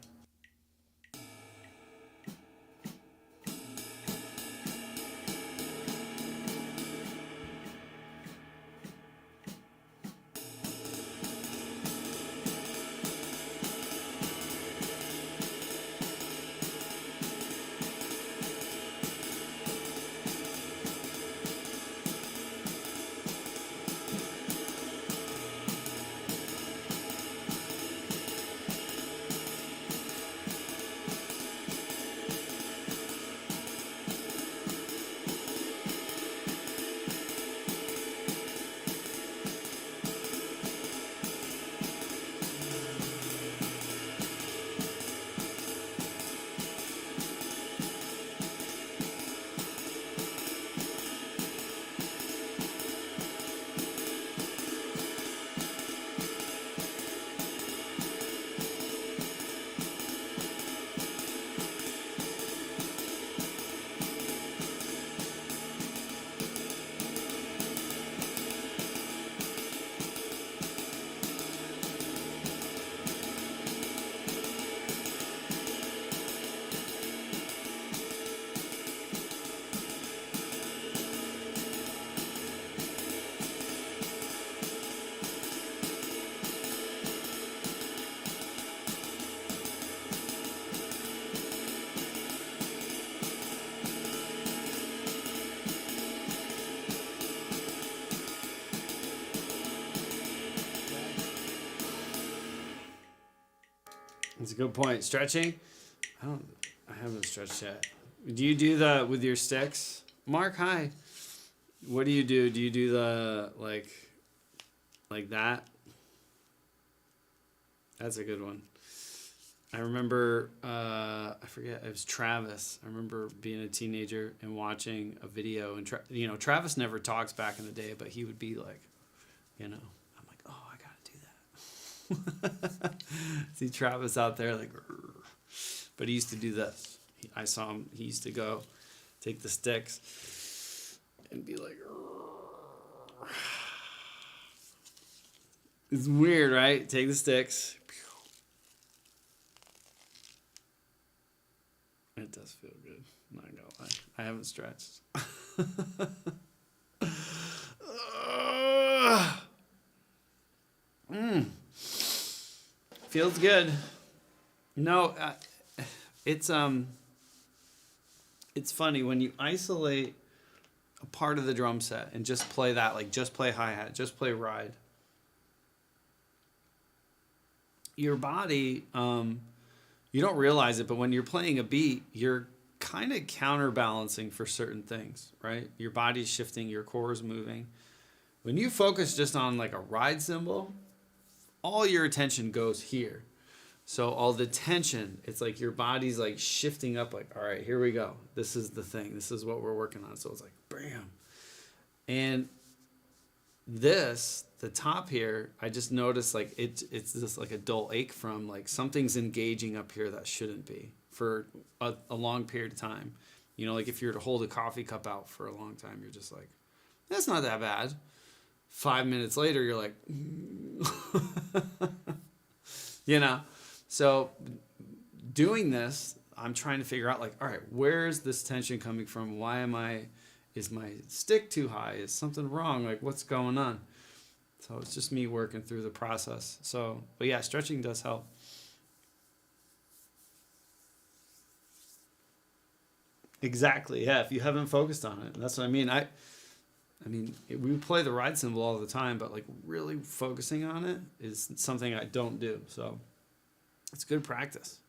It's a good point. Stretching? I haven't stretched yet. Do you do the with your sticks? Mark, hi. What do you do? Do you do the like that? That's a good one. I remember, I forget, it was Travis. I remember being a teenager and watching a video, and Travis never talks back in the day, but he would be like, I'm like, oh, I gotta do that. See Travis out there like, but he used to do this. I saw him. He used to go take the sticks and be like, it's weird, right? Take the sticks. It does feel good. I'm not gonna lie. I haven't stretched. Feels good. No, it's funny when you isolate a part of the drum set and just play that, like just play hi-hat, just play ride. Your body, you don't realize it, but when you're playing a beat, you're kind of counterbalancing for certain things, right? Your body's shifting, your core is moving. When you focus just on like a ride cymbal, all your attention goes here. So all the tension, it's like your body's like shifting up, like, all right, here we go. This is the thing. This is what we're working on. So it's like, bam. And the top here, I just noticed like it's just like a dull ache from like something's engaging up here that shouldn't be for a long period of time. Like if you were to hold a coffee cup out for a long time, you're just like, that's not that bad. 5 minutes later, you're like, So doing this, I'm trying to figure out like, all right, where's this tension coming from? Is my stick too high? Is something wrong? Like what's going on? So it's just me working through the process. So, but yeah, stretching does help. Exactly. Yeah. If you haven't focused on it, that's what I mean. We play the ride cymbal all the time, but like really focusing on it is something I don't do. So it's good practice,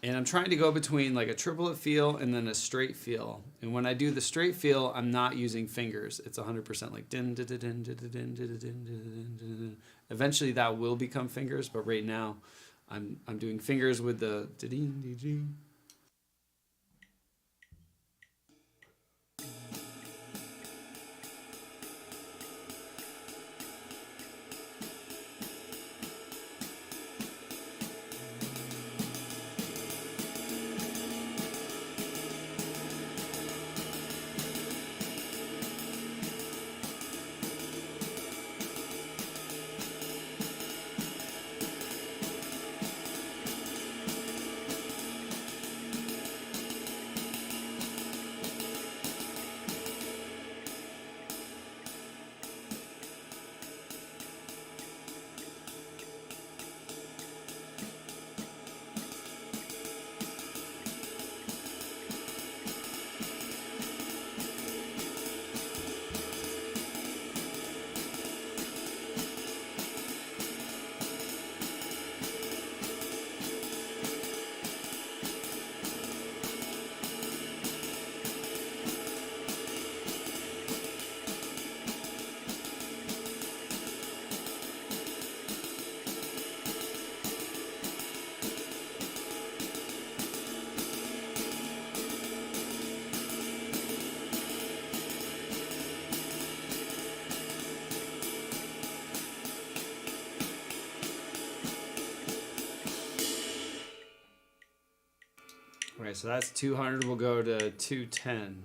And I'm trying to go between like a triplet feel and then a straight feel. And when I do the straight feel, I'm not using fingers. It's 100% like din din din din din din din din din. Eventually that will become fingers, but right now I'm doing fingers with the din din din. Okay, so that's 200. We'll go to 210.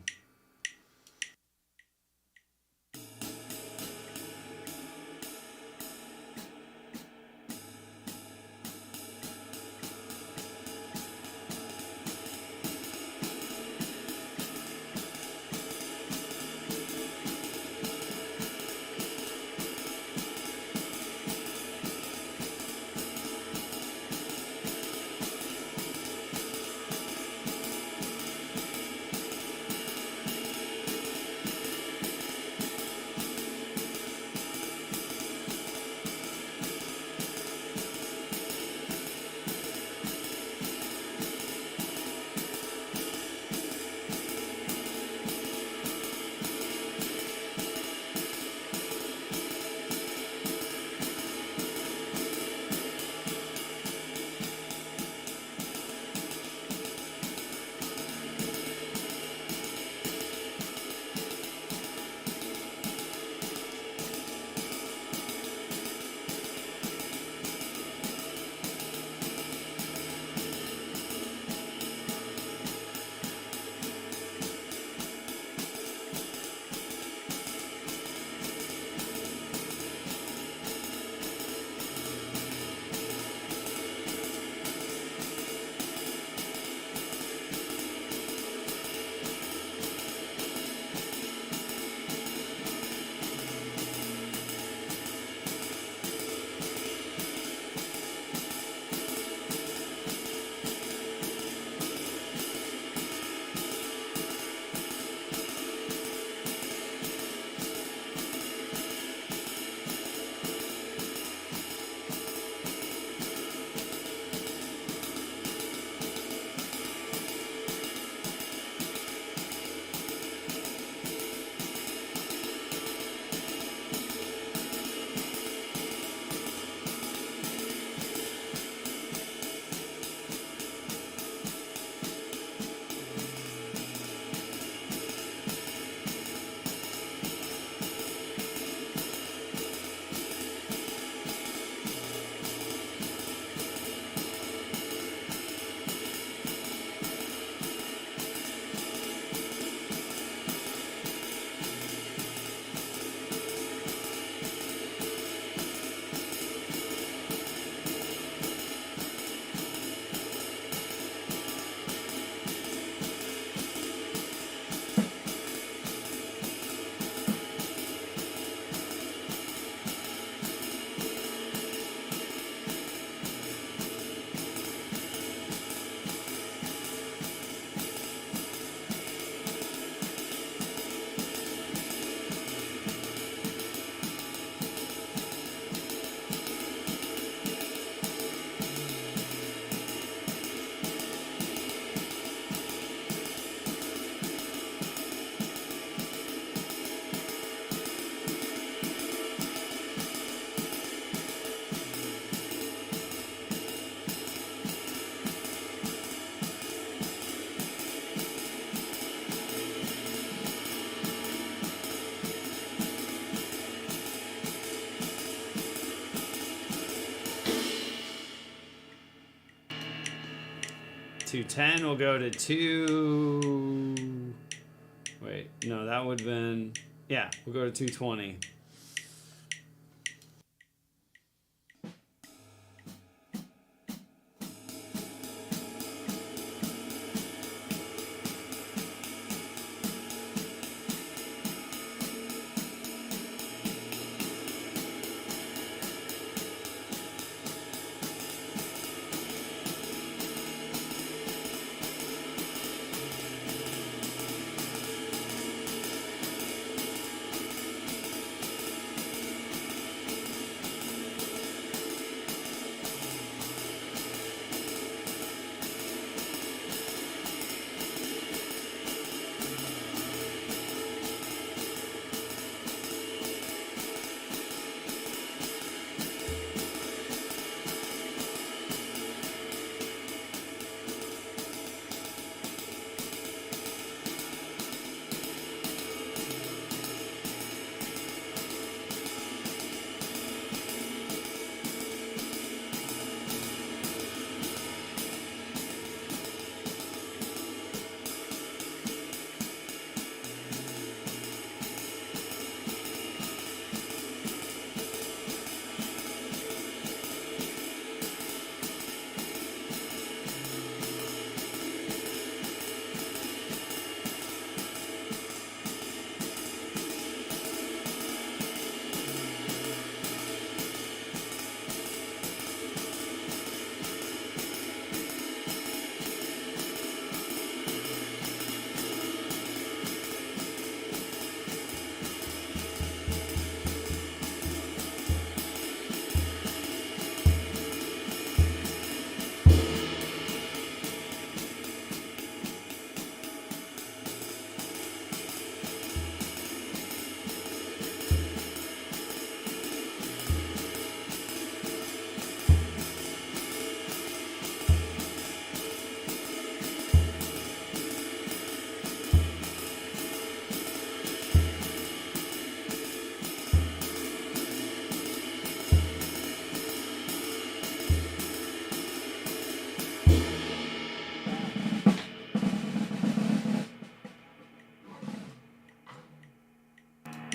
210. We'll go to 2. Wait, no, that would have been. Yeah, we'll go to 220.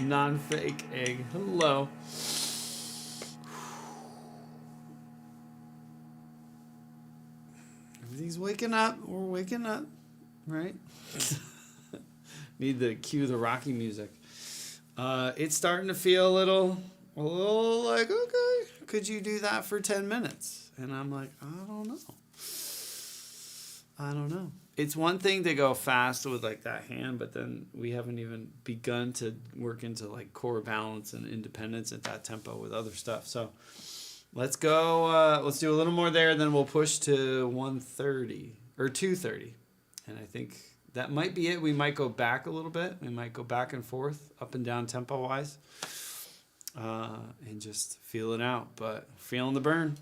Non-fake egg. Hello. Everything's waking up. We're waking up, right? Need to cue the Rocky music. It's starting to feel a little like, okay, could you do that for 10 minutes? And I'm like, I don't know. It's one thing to go fast with like that hand, but then we haven't even begun to work into like core balance and independence at that tempo with other stuff. So let's go. Let's do a little more there, then we'll push to 130 or 230. And I think that might be it. We might go back a little bit. We might go back and forth, up and down tempo wise, and just feel it out. But feeling the burn.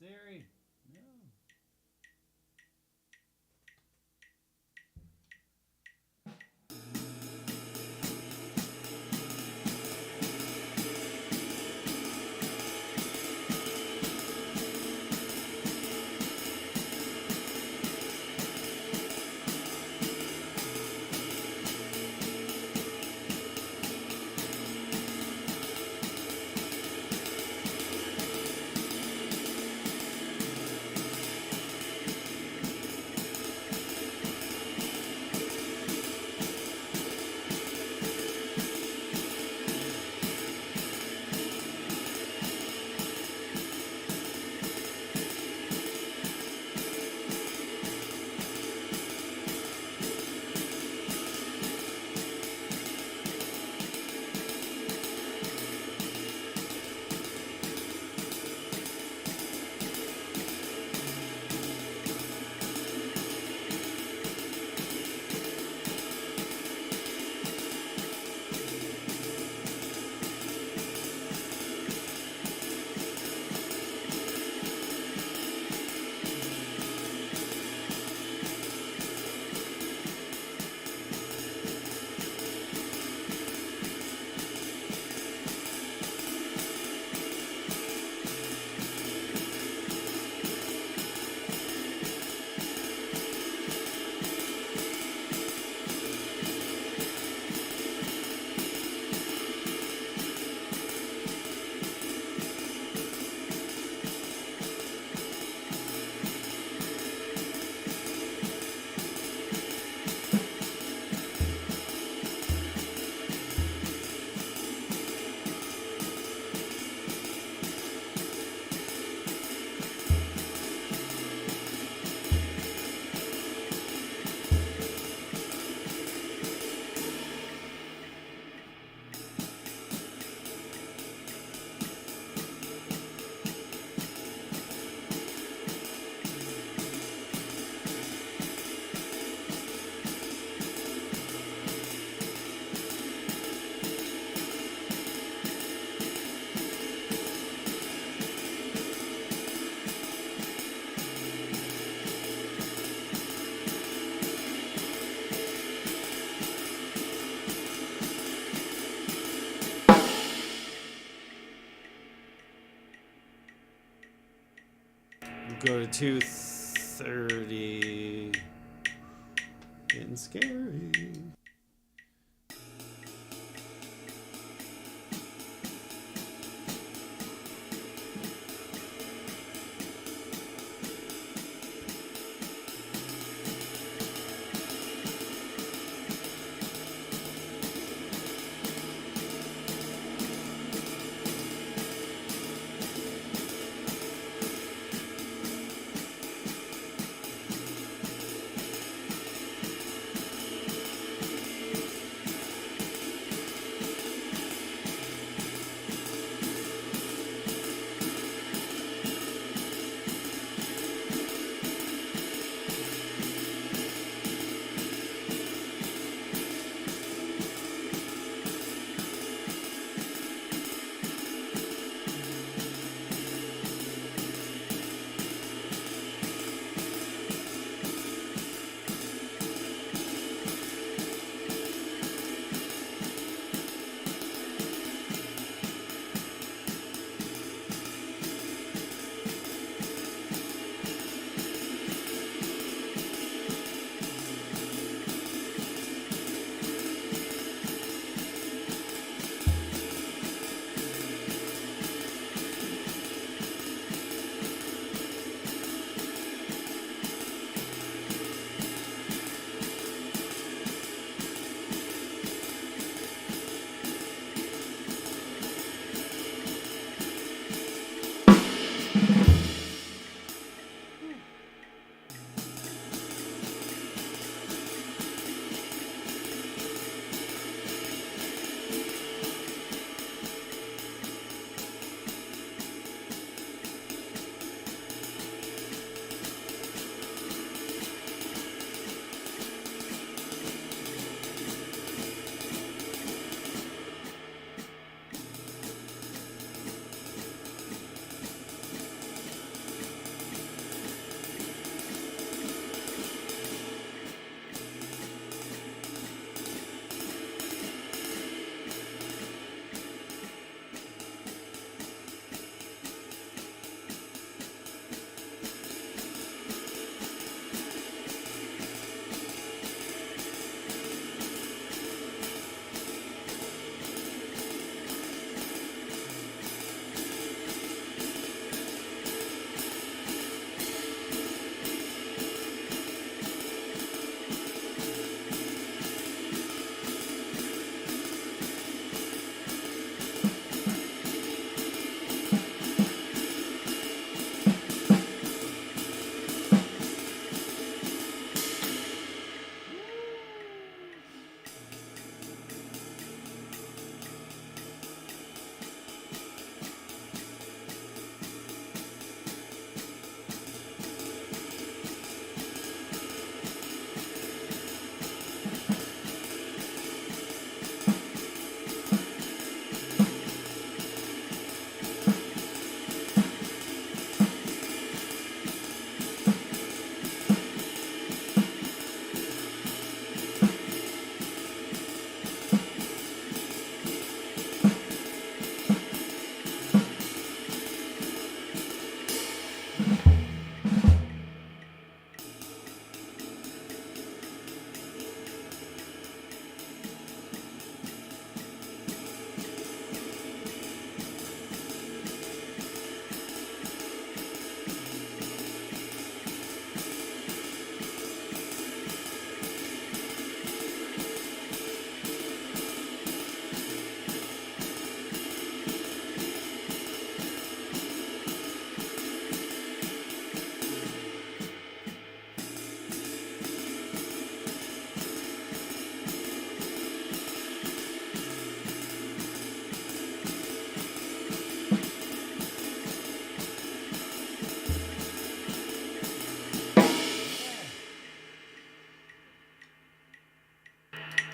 Siri. No. Go to 2:30. Getting scary.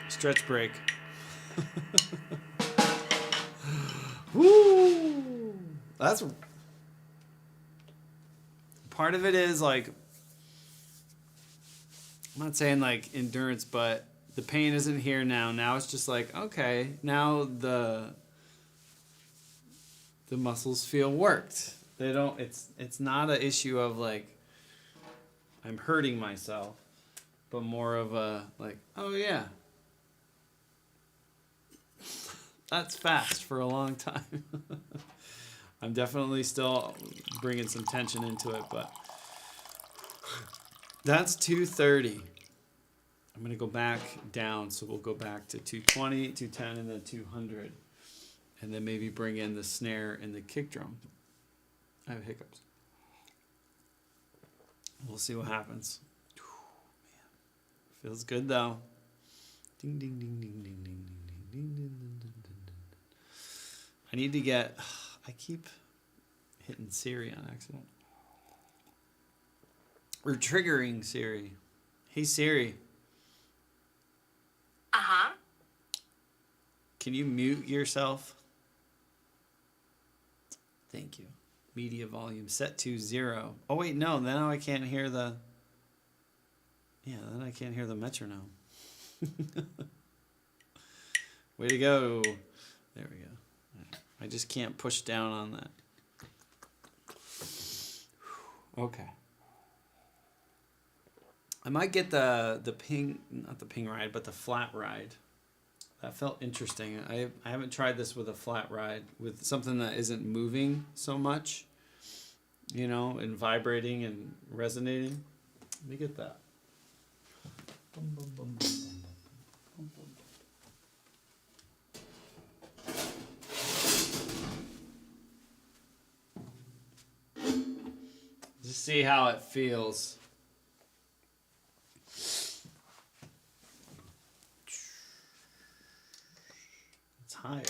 Stretch break. Woo! That's part of it is like, I'm not saying like endurance, but the pain isn't here now. Now it's just like, okay, now the muscles feel worked. They don't, it's not an issue of like I'm hurting myself, but more of a like, oh yeah. That's fast for a long time. I'm definitely still bringing some tension into it, but that's 230. I'm going to go back down, so we'll go back to 220, 210, and then 200. And then maybe bring in the snare and the kick drum. I have hiccups. We'll see what happens. Man. Feels good, though. Ding, ding, ding, ding, ding, ding, ding, ding, ding, ding, ding, ding. I need to get... I keep hitting Siri on accident. We're triggering Siri. Hey, Siri. Uh-huh. Can you mute yourself? Thank you. Media volume set to 0. Oh, wait, no. Now I can't hear the... Yeah, then I can't hear the metronome. Way to go. There we go. I just can't push down on that. Okay. I might get the ping, not the ping ride, but the flat ride. That felt interesting. I haven't tried this with a flat ride, with something that isn't moving so much, you know, and vibrating and resonating. Let me get that. Bum, bum, bum, bum, bum, bum, bum. Just see how it feels. It's higher.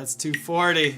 That's 240.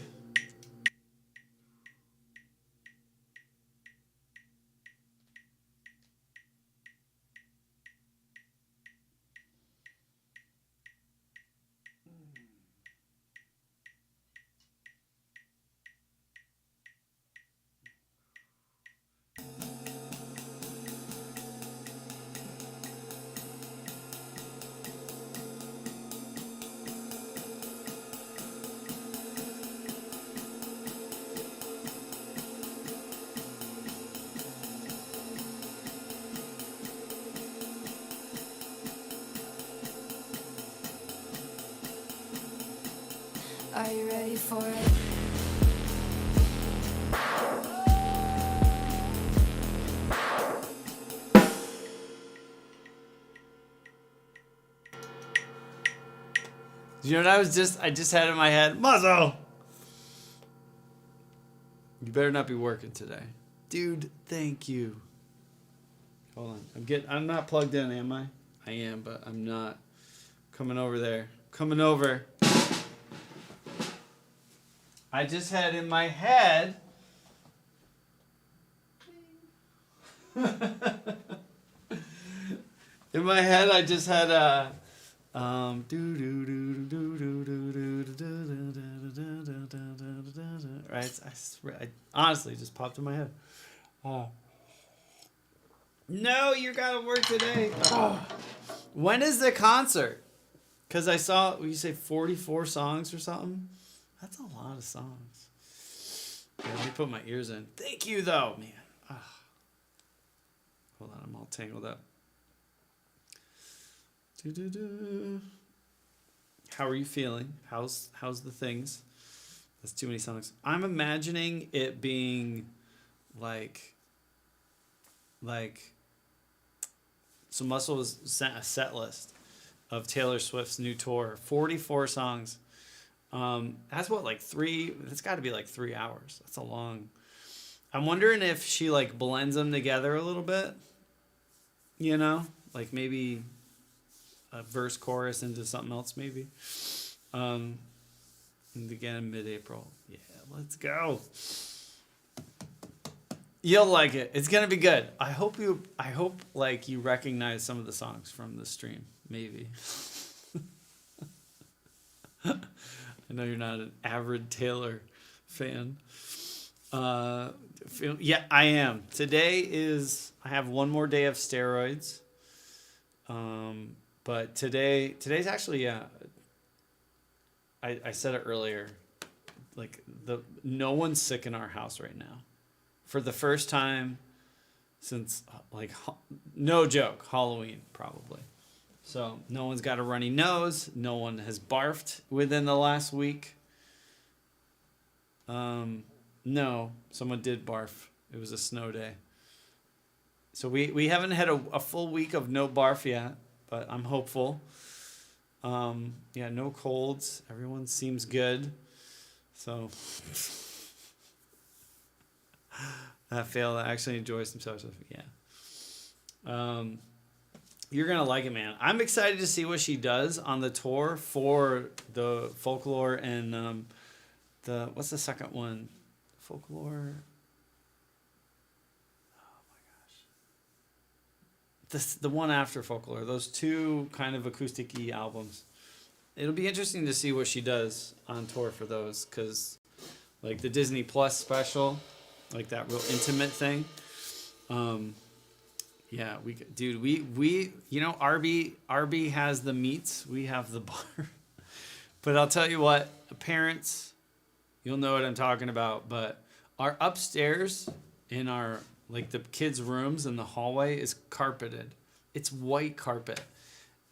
Are you ready for it? You know what I just had in my head? Muzzle! You better not be working today. Dude, thank you. Hold on. I'm not plugged in, am I? I am, but I'm not. Coming over there. Coming over. I just had in my head. In my head, I just had a. Right? I swear, I honestly just popped in my head. Oh. No, you gotta work today. Oh. When is the concert? Because I saw, you say 44 songs or something? That's a lot of songs. Yeah, let me put my ears in. Thank you, though, man. Oh. Hold on, I'm all tangled up. How are you feeling? How's the things? That's too many songs. I'm imagining it being like so Muscle was sent a set list of Taylor Swift's new tour, 44 songs. That's what, like it's got to be like 3 hours. That's a long. I'm wondering if she like blends them together a little bit. You know, like maybe a verse chorus into something else maybe. And again in mid-April. Yeah, let's go. You'll like it. It's gonna be good. I hope like you recognize some of the songs from the stream. Maybe. I know you're not an avid Taylor fan. Yeah, I am. I have one more day of steroids. But today's actually, yeah. I said it earlier. Like no one's sick in our house right now. For the first time since no joke, Halloween probably. So no one's got a runny nose. No one has barfed within the last week. No, someone did barf. It was a snow day. So we haven't had a full week of no barf yet, but I'm hopeful. Yeah, no colds. Everyone seems good. So I failed to actually enjoy some social. Yeah. You're going to like it, man. I'm excited to see what she does on the tour for the Folklore and what's the second one? Folklore. Oh my gosh. The one after Folklore. Those two kind of acoustic-y albums. It'll be interesting to see what she does on tour for those, because like the Disney Plus special, like that real intimate thing. Yeah, we you know, RB has the meats, we have the bar. But I'll tell you what, parents, you'll know what I'm talking about, but our upstairs in our like the kids' rooms in the hallway is carpeted. It's white carpet.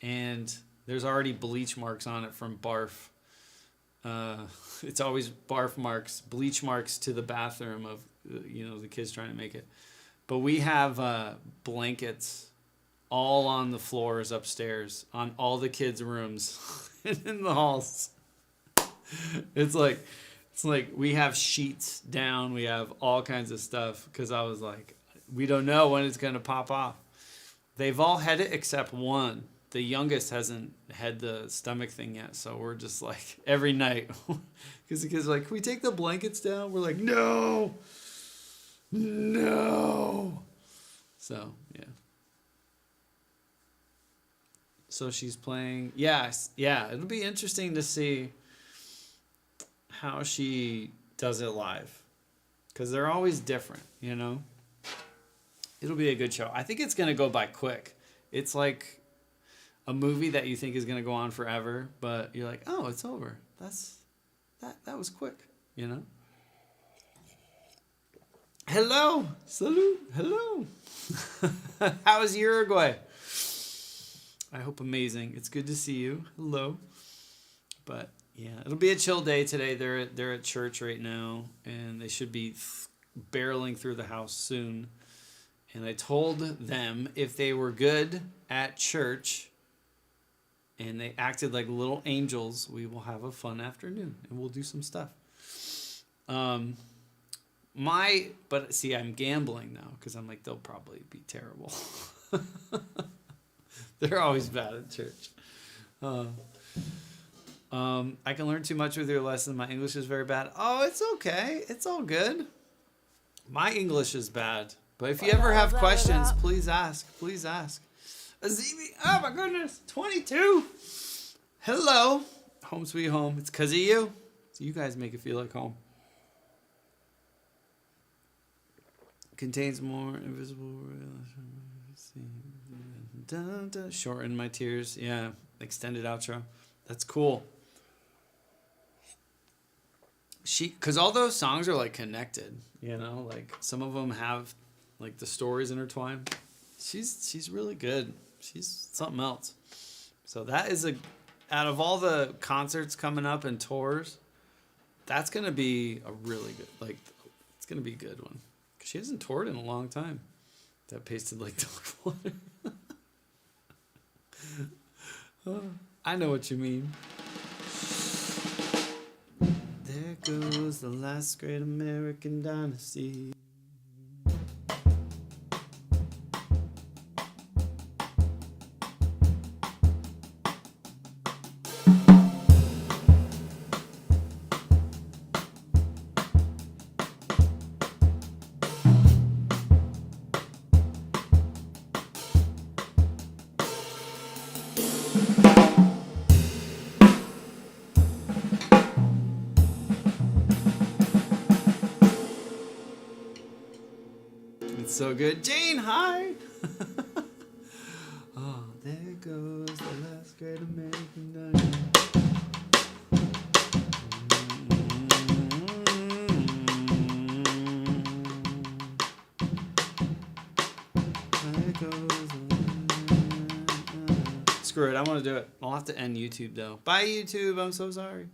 And there's already bleach marks on it from barf. It's always barf marks, bleach marks to the bathroom of the kids trying to make it. But we have blankets all on the floors upstairs, on all the kids' rooms, and in the halls. It's like we have sheets down. We have all kinds of stuff, because I was like, we don't know when it's going to pop off. They've all had it except one. the youngest hasn't had the stomach thing yet, so we're just like every night, because the kids are like, can we take the blankets down? We're like, no. So yeah. So she's playing. Yeah. It'll be interesting to see how she does it live, because they're always different, you know. It'll be a good show. I think it's gonna go by quick. It's like a movie that you think is gonna go on forever, but you're like, oh, it's over. That was quick, you know. Hello, salute, hello. How is Uruguay? I hope amazing. It's good to see you. Hello. But yeah, it'll be a chill day today. They're at church right now, and they should be barreling through the house soon. And I told them if they were good at church and they acted like little angels, we will have a fun afternoon and we'll do some stuff. But see, I'm gambling now because I'm like, they'll probably be terrible. They're always bad at church. I can learn too much with your lesson. My English is very bad. Oh, it's okay. It's all good. My English is bad. But if you ever have questions, please ask. Please ask. Azimi, oh my goodness, 22. Hello. Home sweet home. It's because of you. So you guys make it feel like home. Contains more invisible. Shorten my tears. Yeah. Extended outro. That's cool. Because all those songs are like connected, you know, like some of them have like the stories intertwined. She's really good. She's something else. So that is out of all the concerts coming up and tours, that's going to be a really good, like, it's going to be a good one. Because she hasn't toured in a long time. That pasted like dog water. I know what you mean. There goes the last great American dynasty. So good. Jane, hi. Oh, there goes the last great American dynasty. There goes Screw it, I want to do it. I'll have to end YouTube though. Bye YouTube, I'm so sorry.